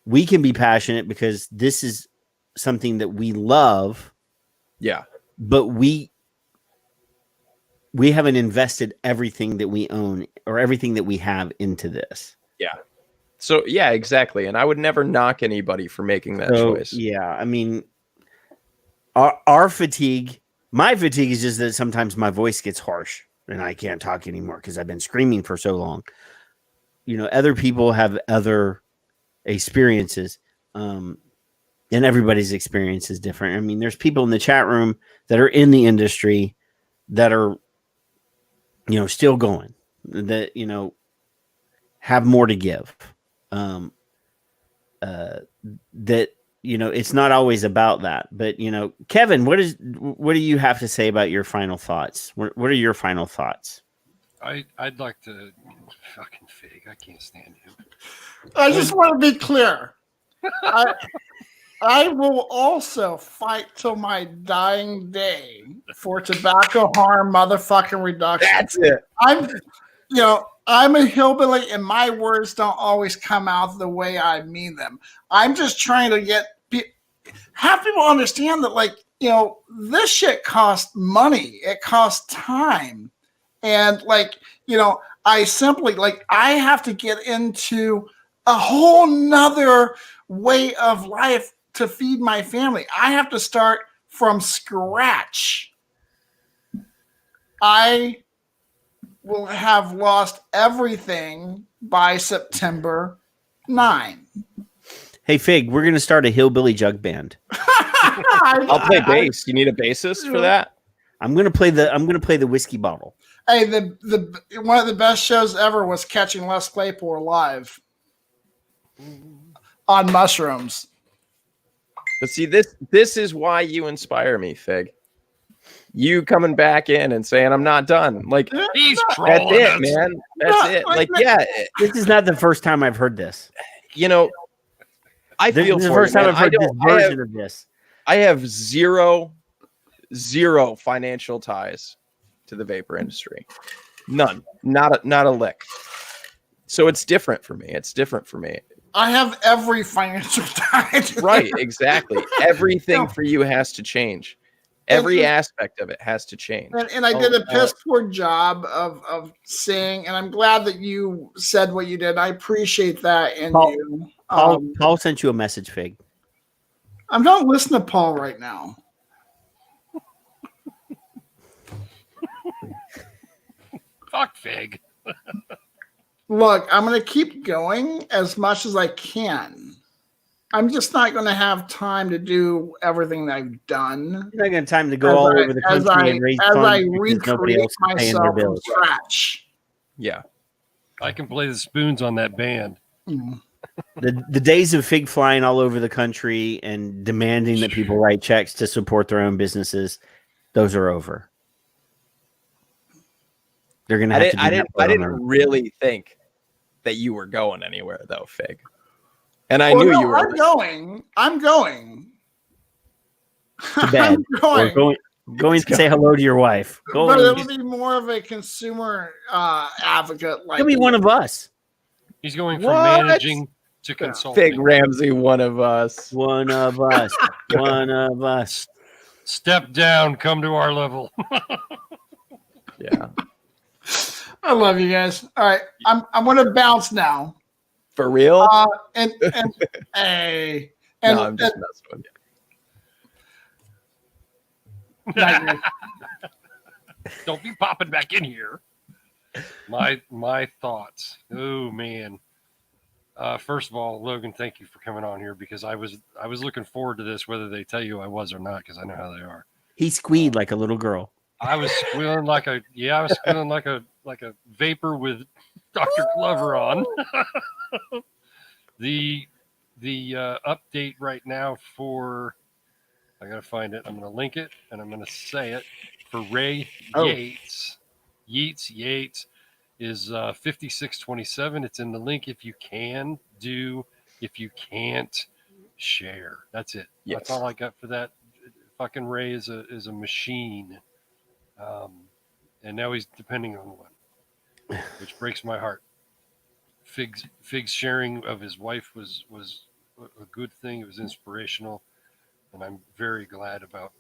we can be passionate because this is something that we love. Yeah. But we haven't invested everything that we own or everything that we have into this. Yeah. So, yeah, exactly. And I would never knock anybody for making that choice. Yeah. I mean, our fatigue, my fatigue is just that sometimes my voice gets harsh and I can't talk anymore because I've been screaming for so long. You know, other people have other experiences, and everybody's experience is different. I mean, there's people in the chat room that are in the industry that are, you know, still going, that, you know, have more to give. That, you know, it's not always about that, but, you know, Kevin, what do you have to say about your final thoughts? What are your final thoughts? I'd like to fucking Fig. I can't stand him. I just want to be clear. I will also fight till my dying day for tobacco harm motherfucking reduction. That's it. I'm a hillbilly and my words don't always come out the way I mean them. I'm just trying to have people understand that, like, you know, this shit costs money. It costs time. And, like, you know, I have to get into a whole nother way of life to feed my family. I have to start from scratch. I will have lost everything by September 9. Hey, Fig, we're going to start a hillbilly jug band. I'll play bass. You need a bassist for that? I'm going to play the whiskey bottle. Hey, the one of the best shows ever was catching Les Claypool live on mushrooms. But see, this is why you inspire me, Fig. You coming back in and saying I'm not done. Like, He's that's trolling it, us. man. That's it. Like, yeah. This is not the first time I've heard this. You know, I This feel is the for first you, time man. I've heard this version of this. I have zero financial ties to the vapor industry. None. Not a lick. So it's different for me. I have every financial tie. Right, exactly. Everything for you has to change. Every aspect of it has to change. And I did a piss poor job of saying, and I'm glad that you said what you did. I appreciate that in you. Paul sent you a message, Fig. I'm not listening to Paul right now. Fuck Fig. Look, I'm going to keep going as much as I can. I'm just not going to have time to do everything that I've done. You're not going to have time to go all over the country and raise as I funds because nobody recreate else is paying their myself from bills. scratch. Yeah. I can play the spoons on that band. Mm. The days of fig flying all over the country and demanding that people write checks to support their own businesses, those are over. They're going to have to do I didn't really think that you were going anywhere though, Fig. And I knew you were. I'm going. to bed. I'm going. Or going to say hello to your wife. But it'll be more of a consumer advocate. Like, he'll be one of us. He's going from managing to consulting. Fig Ramsey, one of us. One of us. One of us. Step down, come to our level. Yeah. I love you guys. All right, I'm gonna bounce now. For real? And hey, no, I'm just messing with you. Don't be popping back in here. My thoughts. Oh man. First of all, Logan, thank you for coming on here because I was looking forward to this, whether they tell you I was or not, because I know how they are. He squealed like a little girl. I was squealing like a vapor with Dr. Glover on. The update right now for, I gotta find it. I'm gonna link it and I'm gonna say it for Ray Yates. Yates is 5627. It's in the link. If you can do, if you can't, share. That's it. Yes. That's all I got for that. Fucking Ray is a machine. And now he's depending on one, which breaks my heart. Fig's sharing of his wife was a good thing. It was inspirational, and I'm very glad about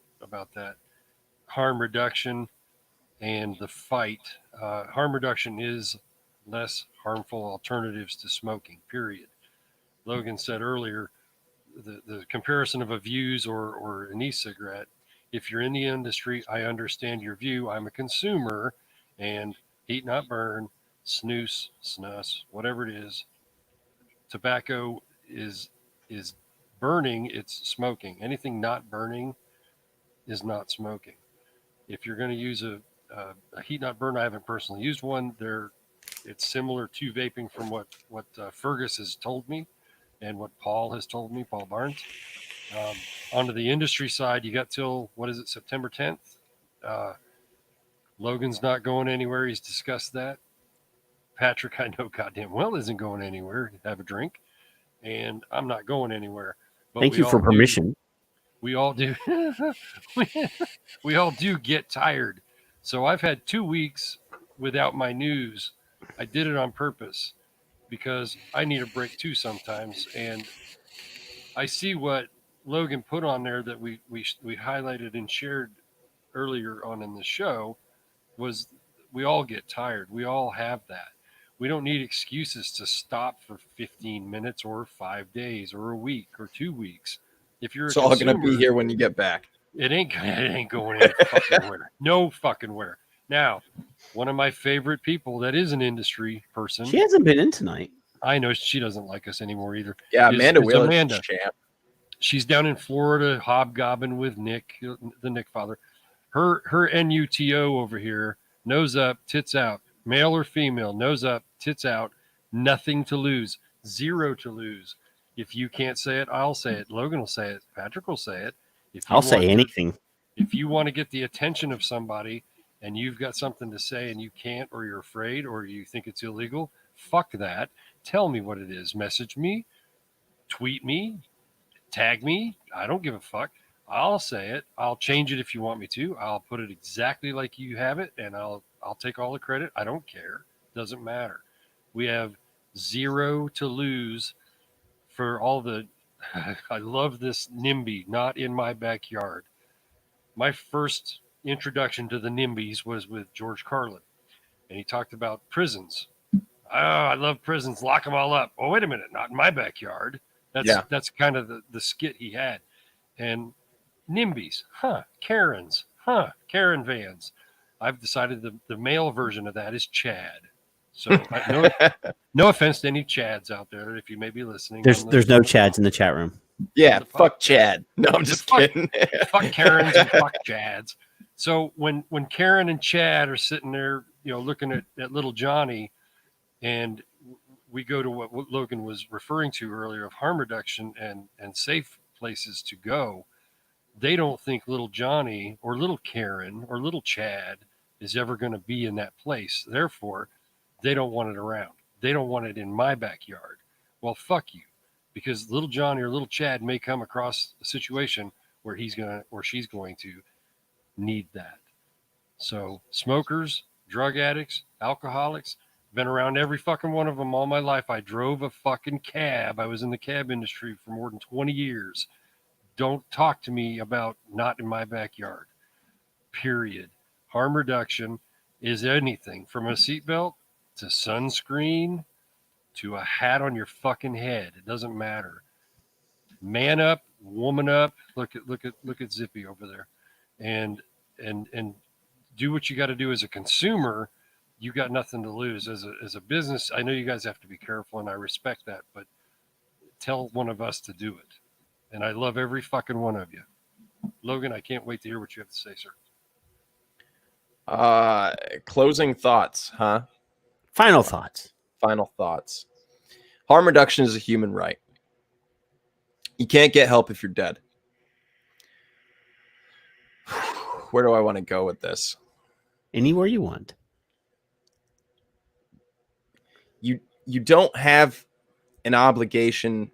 that. Harm reduction and the fight. Harm reduction is less harmful alternatives to smoking, period. Logan said earlier, the comparison of a Vuse or an e-cigarette. If you're in the industry, I understand your view. I'm a consumer, and heat not burn, snus, whatever it is, tobacco is burning, it's smoking. Anything not burning is not smoking. If you're going to use a heat not burn, I haven't personally used one. It's similar to vaping from what Fergus has told me and what Paul has told me, Paul Barnes. Onto the industry side, you got till, September 10th? Logan's not going anywhere. He's discussed that. Patrick, I know goddamn well, isn't going anywhere. Have a drink. And I'm not going anywhere. But Thank you for permission. We all do. We all do get tired. So I've had 2 weeks without my news. I did it on purpose because I need a break too sometimes. And I see what Logan put on there that we highlighted and shared earlier on in the show was we all get tired. We all have that. We don't need excuses to stop for 15 minutes or 5 days or a week or 2 weeks. If you're it's all going to be here when you get back. It ain't going any fucking where. No fucking where. Now, one of my favorite people that is an industry person. She hasn't been in tonight. I know she doesn't like us anymore either. Yeah, Amanda Wheeler's Amanda. champ. She's down in Florida hobgobbing with Nick, the Nick father. Her NUTO over here, nose up, tits out. Male or female, nose up, tits out. Nothing to lose. Zero to lose. If you can't say it, I'll say it. Logan will say it. Patrick will say it. I'll say anything. If you want to get the attention of somebody and you've got something to say and you can't, or you're afraid, or you think it's illegal, fuck that. Tell me what it is. Message me, tweet me, tag me. I don't give a fuck. I'll say it. I'll change it if you want me to. I'll put it exactly like you have it, and I'll take all the credit. I don't care. Doesn't matter. We have zero to lose for all the I love this NIMBY, not in my backyard. My first introduction to the NIMBYs was with George Carlin, and he talked about prisons. Oh, I love prisons. Lock them all up. Oh, wait a minute. Not in my backyard. That's kind of the skit he had. And NIMBYs, Karens, Karen vans. I've decided the male version of that is Chad. So no offense to any Chads out there if you may be listening. There's no Chads in the chat room. Yeah, fuck Chad. No, I'm just kidding. Fuck Karens and fuck Chads. So when Karen and Chad are sitting there, looking at little Johnny, and we go to what Logan was referring to earlier of harm reduction and safe places to go, they don't think little Johnny or little Karen or little Chad is ever going to be in that place. Therefore, they don't want it around. They don't want it in my backyard. Well, fuck you. Because little Johnny or little Chad may come across a situation where he's going to or she's going to need that. So smokers, drug addicts, alcoholics, been around every fucking one of them all my life. I drove a fucking cab. I was in the cab industry for more than 20 years. Don't talk to me about not in my backyard. Period. Harm reduction is anything from a seatbelt to sunscreen to a hat on your fucking head. It doesn't matter. Man up, woman up. Look at Zippy over there, and do what you got to do as a consumer. You got nothing to lose as a business. I know you guys have to be careful, and I respect that, but tell one of us to do it. And I love every fucking one of you. Logan, I can't wait to hear what you have to say, sir. Closing thoughts, huh? Final thoughts. Final thoughts. Harm reduction is a human right. You can't get help if you're dead. Where do I want to go with this? Anywhere you want. You don't have an obligation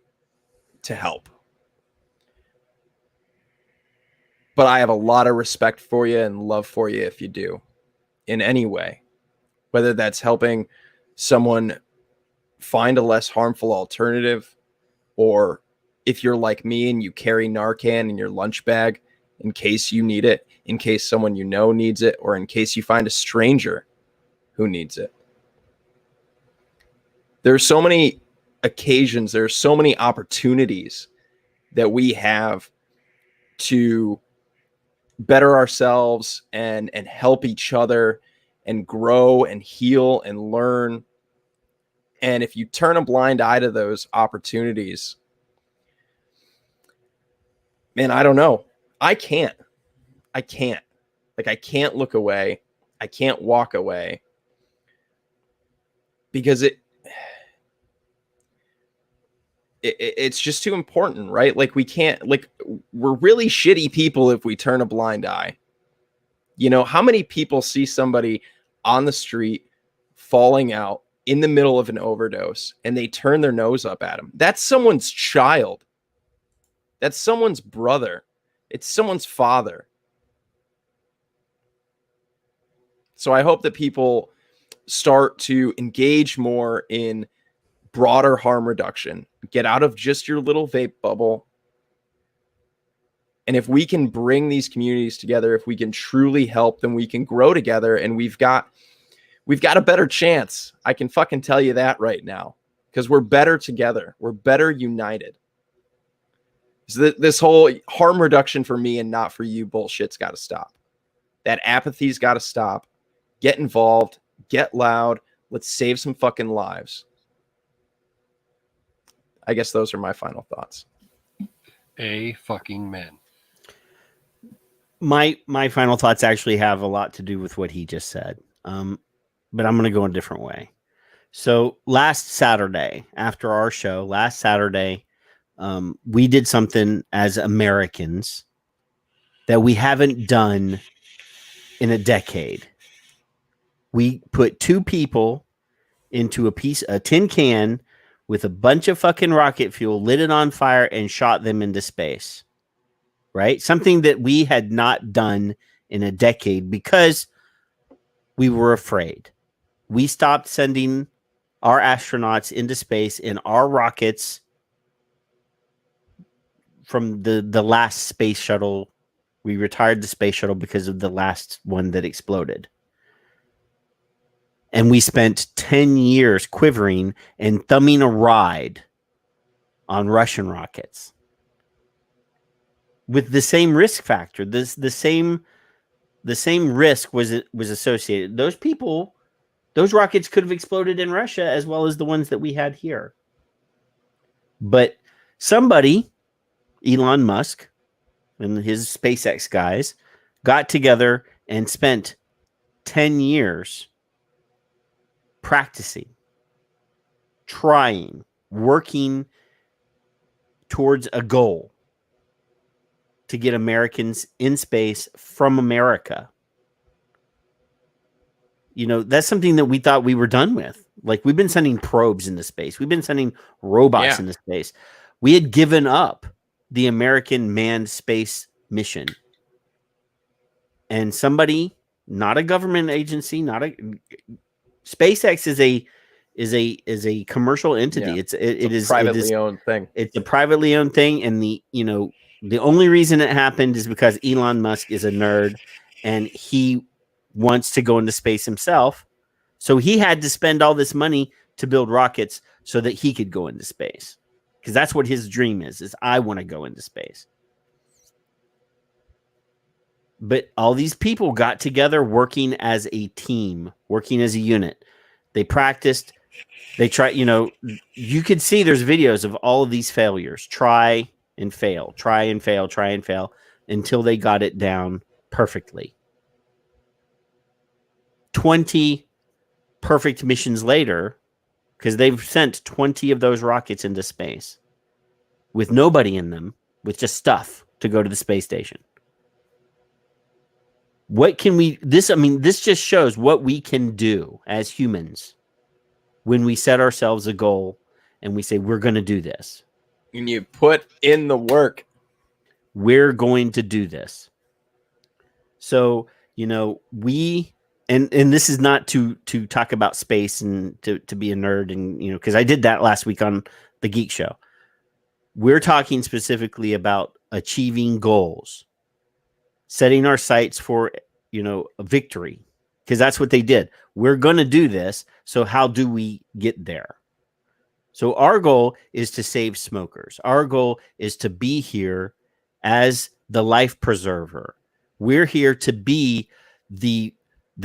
to help. But I have a lot of respect for you and love for you if you do, in any way. Whether that's helping someone find a less harmful alternative, or if you're like me and you carry Narcan in your lunch bag in case you need it, in case someone you know needs it, or in case you find a stranger who needs it. There are so many occasions, there are so many opportunities that we have to better ourselves and help each other and grow and heal and learn. And if you turn a blind eye to those opportunities, man, I don't know. I can't. Like, I can't look away. I can't walk away because it's just too important, right? Like, we can't, like, we're really shitty people if we turn a blind eye. How many people see somebody on the street falling out in the middle of an overdose and they turn their nose up at them? That's someone's child. That's someone's brother. It's someone's father. So I hope that people start to engage more in broader harm reduction. Get out of just your little vape bubble. And if we can bring these communities together, if we can truly help, then we can grow together, and we've got a better chance. I can fucking tell you that right now, because we're better together. We're better united. So this whole harm reduction for me and not for you bullshit's got to stop. That apathy's got to stop. Get involved. Get loud. Let's save some fucking lives. I guess those are my final thoughts. A fucking man. My final thoughts actually have a lot to do with what he just said. But I'm going to go a different way. So last Saturday, after our show, we did something as Americans that we haven't done in a decade. We put two people into a tin can with a bunch of fucking rocket fuel, lit it on fire, and shot them into space. Right? Something that we had not done in a decade because we were afraid. We stopped sending our astronauts into space in our rockets from the last space shuttle. We retired the space shuttle because of the last one that exploded. And we spent 10 years quivering and thumbing a ride on Russian rockets with the same risk factor. The same risk was associated. Those people Those rockets could have exploded in Russia as well as the ones that we had here. But somebody, Elon Musk and his SpaceX guys, got together and spent 10 years practicing, trying, working towards a goal to get Americans in space from America. You know, that's something that we thought we were done with. Like, we've been sending probes into space. We've been sending robots into space. We had given up the American manned space mission. And somebody, not a government agency, SpaceX is a commercial entity. Yeah. It is privately owned thing. It's a privately owned thing, and the only reason it happened is because Elon Musk is a nerd and he wants to go into space himself. So he had to spend all this money to build rockets so that he could go into space. Because that's what his dream is I want to go into space. But all these people got together working as a team, working as a unit. They practiced. They tried, you could see there's videos of all of these failures. Try and fail, try and fail, try and fail until they got it down perfectly. 20 perfect missions later, because they've sent 20 of those rockets into space with nobody in them, with just stuff to go to the space station. What can we, this just shows what we can do as humans when we set ourselves a goal and we say, we're going to do this. And you put in the work. We're going to do this. So, and this is not to talk about space and to be a nerd and, because I did that last week on the Geek Show. We're talking specifically about achieving goals, setting our sights for, a victory, because that's what they did. We're going to do this. So how do we get there? So our goal is to save smokers. Our goal is to be here as the life preserver. We're here to be the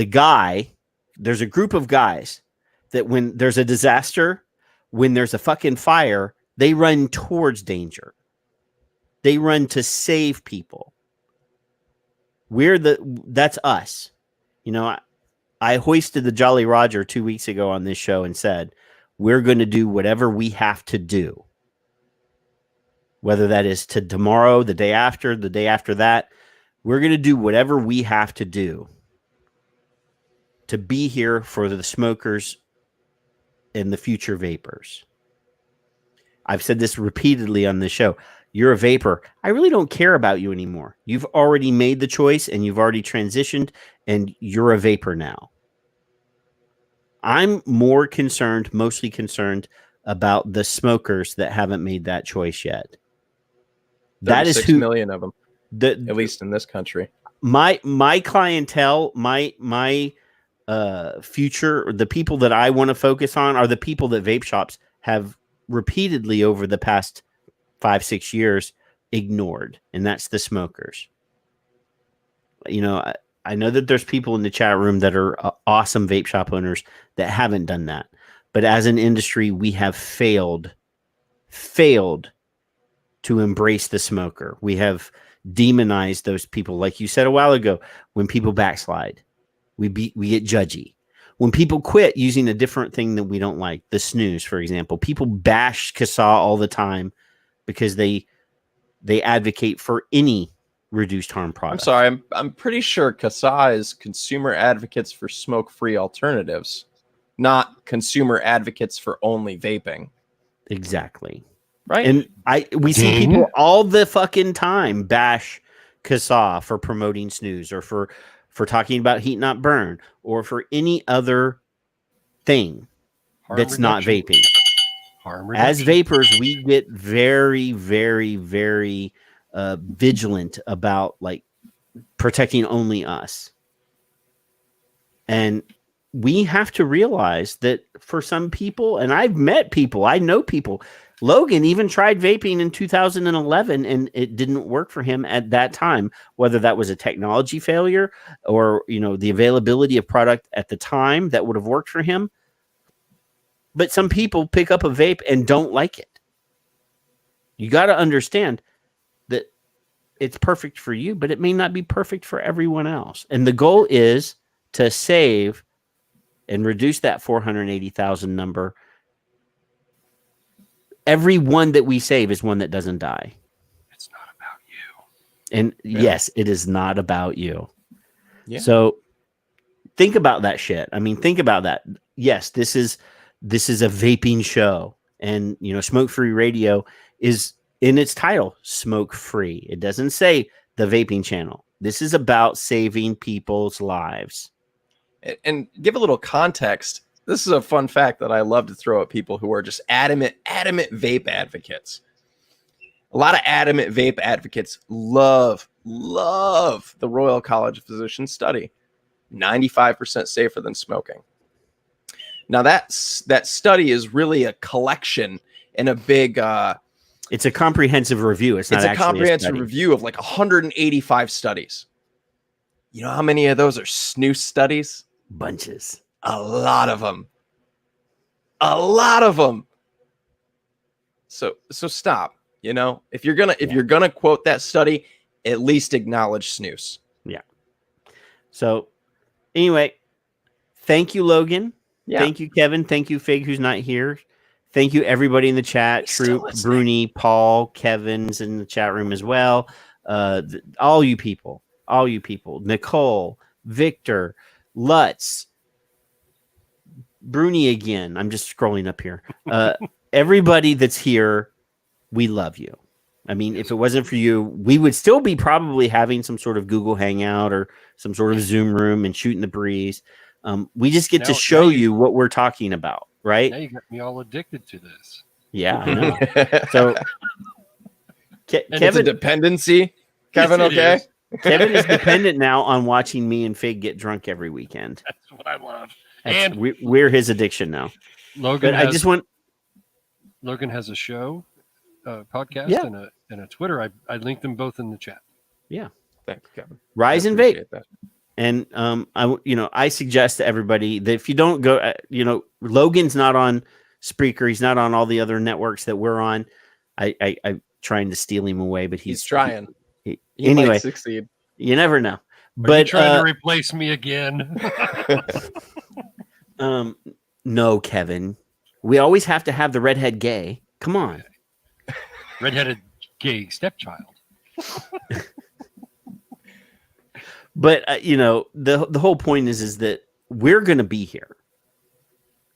guy. There's a group of guys that when there's a disaster, when there's a fucking fire, they run towards danger. They run to save people. That's us. I hoisted the Jolly Roger 2 weeks ago on this show and said, we're going to do whatever we have to do. Whether that is to tomorrow, the day after that, we're going to do whatever we have to do to be here for the smokers and the future vapers. I've said this repeatedly on this show. You're a vapor. I really don't care about you anymore. You've already made the choice and you've already transitioned and you're a vapor now. I'm mostly concerned about the smokers that haven't made that choice yet. That is 6 million of them, at least in this country. My clientele, my future, the people that I want to focus on are the people that vape shops have repeatedly over the past 5-6 years ignored, and that's the smokers. I know that there's people in the chat room that are awesome vape shop owners that haven't done that, but as an industry, we have failed to embrace the smoker. We have demonized those people, like you said a while ago. When people backslide, we get judgy. When people quit using a different thing that we don't like, the snooze, for example, people bash CASA all the time because they advocate for any reduced harm product. I'm sorry, I'm pretty sure CASA is consumer advocates for smoke-free alternatives, not consumer advocates for only vaping. Exactly. Right. And we see people all the fucking time bash CASA for promoting snooze or for talking about heat not burn or for any other thing that's not vaping. As vapors, we get very, very, very vigilant about like protecting only us. And we have to realize that for some people, and I've met people, I know people, Logan even tried vaping in 2011 and it didn't work for him at that time, whether that was a technology failure or, the availability of product at the time that would have worked for him. But some people pick up a vape and don't like it. You got to understand that it's perfect for you, but it may not be perfect for everyone else. And the goal is to save and reduce that 480,000 number. Every one that we save is one that doesn't die. It's not about you. And yes, it is not about you. Yeah. So think about that shit. I mean, think about that. Yes, this is a vaping show, and Smoke Free Radio is in its title, Smoke Free. It doesn't say the vaping channel. This is about saving people's lives. And give a little context. This is a fun fact that I love to throw at people who are just adamant vape advocates. A lot of adamant vape advocates love the Royal College of Physicians study. 95% safer than smoking. Now that study is really a collection and a big it's a comprehensive review. It's a comprehensive review of like 185 studies. You know how many of those are snooze studies? Bunches. A lot of them. So stop. If you're gonna quote that study, at least acknowledge snooze. Yeah. So anyway, thank you, Logan. Yeah. Thank you, Kevin. Thank you, Fig, who's not here. Thank you, everybody in the chat. Troop, Bruni, Paul, Kevin's in the chat room as well. All you people. Nicole, Victor, Lutz, Bruni again. I'm just scrolling up here. Everybody that's here, we love you. I mean, if it wasn't for you, we would still be probably having some sort of Google Hangout or some sort of Zoom room and shooting the breeze. We just get to show you what we're talking about, right? Now you got me all addicted to this. Yeah, I know. So, Kevin, it's a dependency. Kevin, yes, okay? Kevin is dependent now on watching me and Fig get drunk every weekend. That's what I love. And we're his addiction now. Logan, Logan has a show, podcast, and a Twitter. I linked them both in the chat. Yeah, thanks, Kevin. Rise and Vape. That. And I suggest to everybody that if you don't go, Logan's not on Spreaker. He's not on all the other networks that we're on. I'm trying to steal him away, but he's trying. He might succeed. You never know. But trying to replace me again. No, Kevin. We always have to have the redhead gay. Come on. Redheaded gay stepchild. But the whole point is that we're going to be here.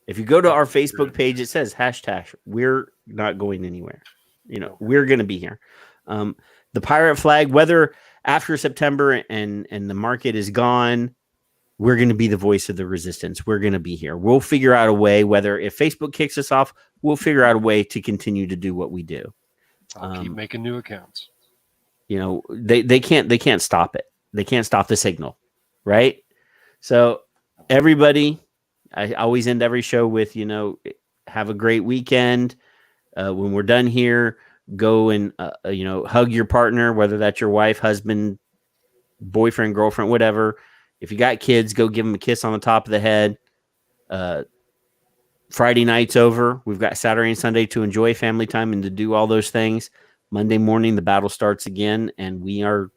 If you go to our Facebook page, it says hashtag we're not going anywhere. We're going to be here. The pirate flag, whether after September and the market is gone, we're going to be the voice of the resistance. We're going to be here. We'll figure out a way, whether if Facebook kicks us off, we'll figure out a way to continue to do what we do. I'll keep making new accounts. They can't stop it. They can't stop the signal, right? So everybody, I always end every show with, have a great weekend. When we're done here, go and, hug your partner, whether that's your wife, husband, boyfriend, girlfriend, whatever. If you got kids, go give them a kiss on the top of the head. Friday night's over. We've got Saturday and Sunday to enjoy family time and to do all those things. Monday morning, the battle starts again, and we are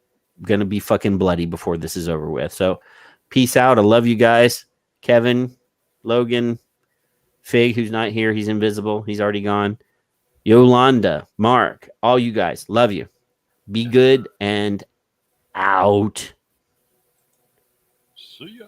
going to be fucking bloody before this is over with. So peace out. I love you guys. Kevin, Logan, Fig, who's not here. He's invisible. He's already gone. Yolanda, Mark, all you guys. Love you. Be good and out. See ya.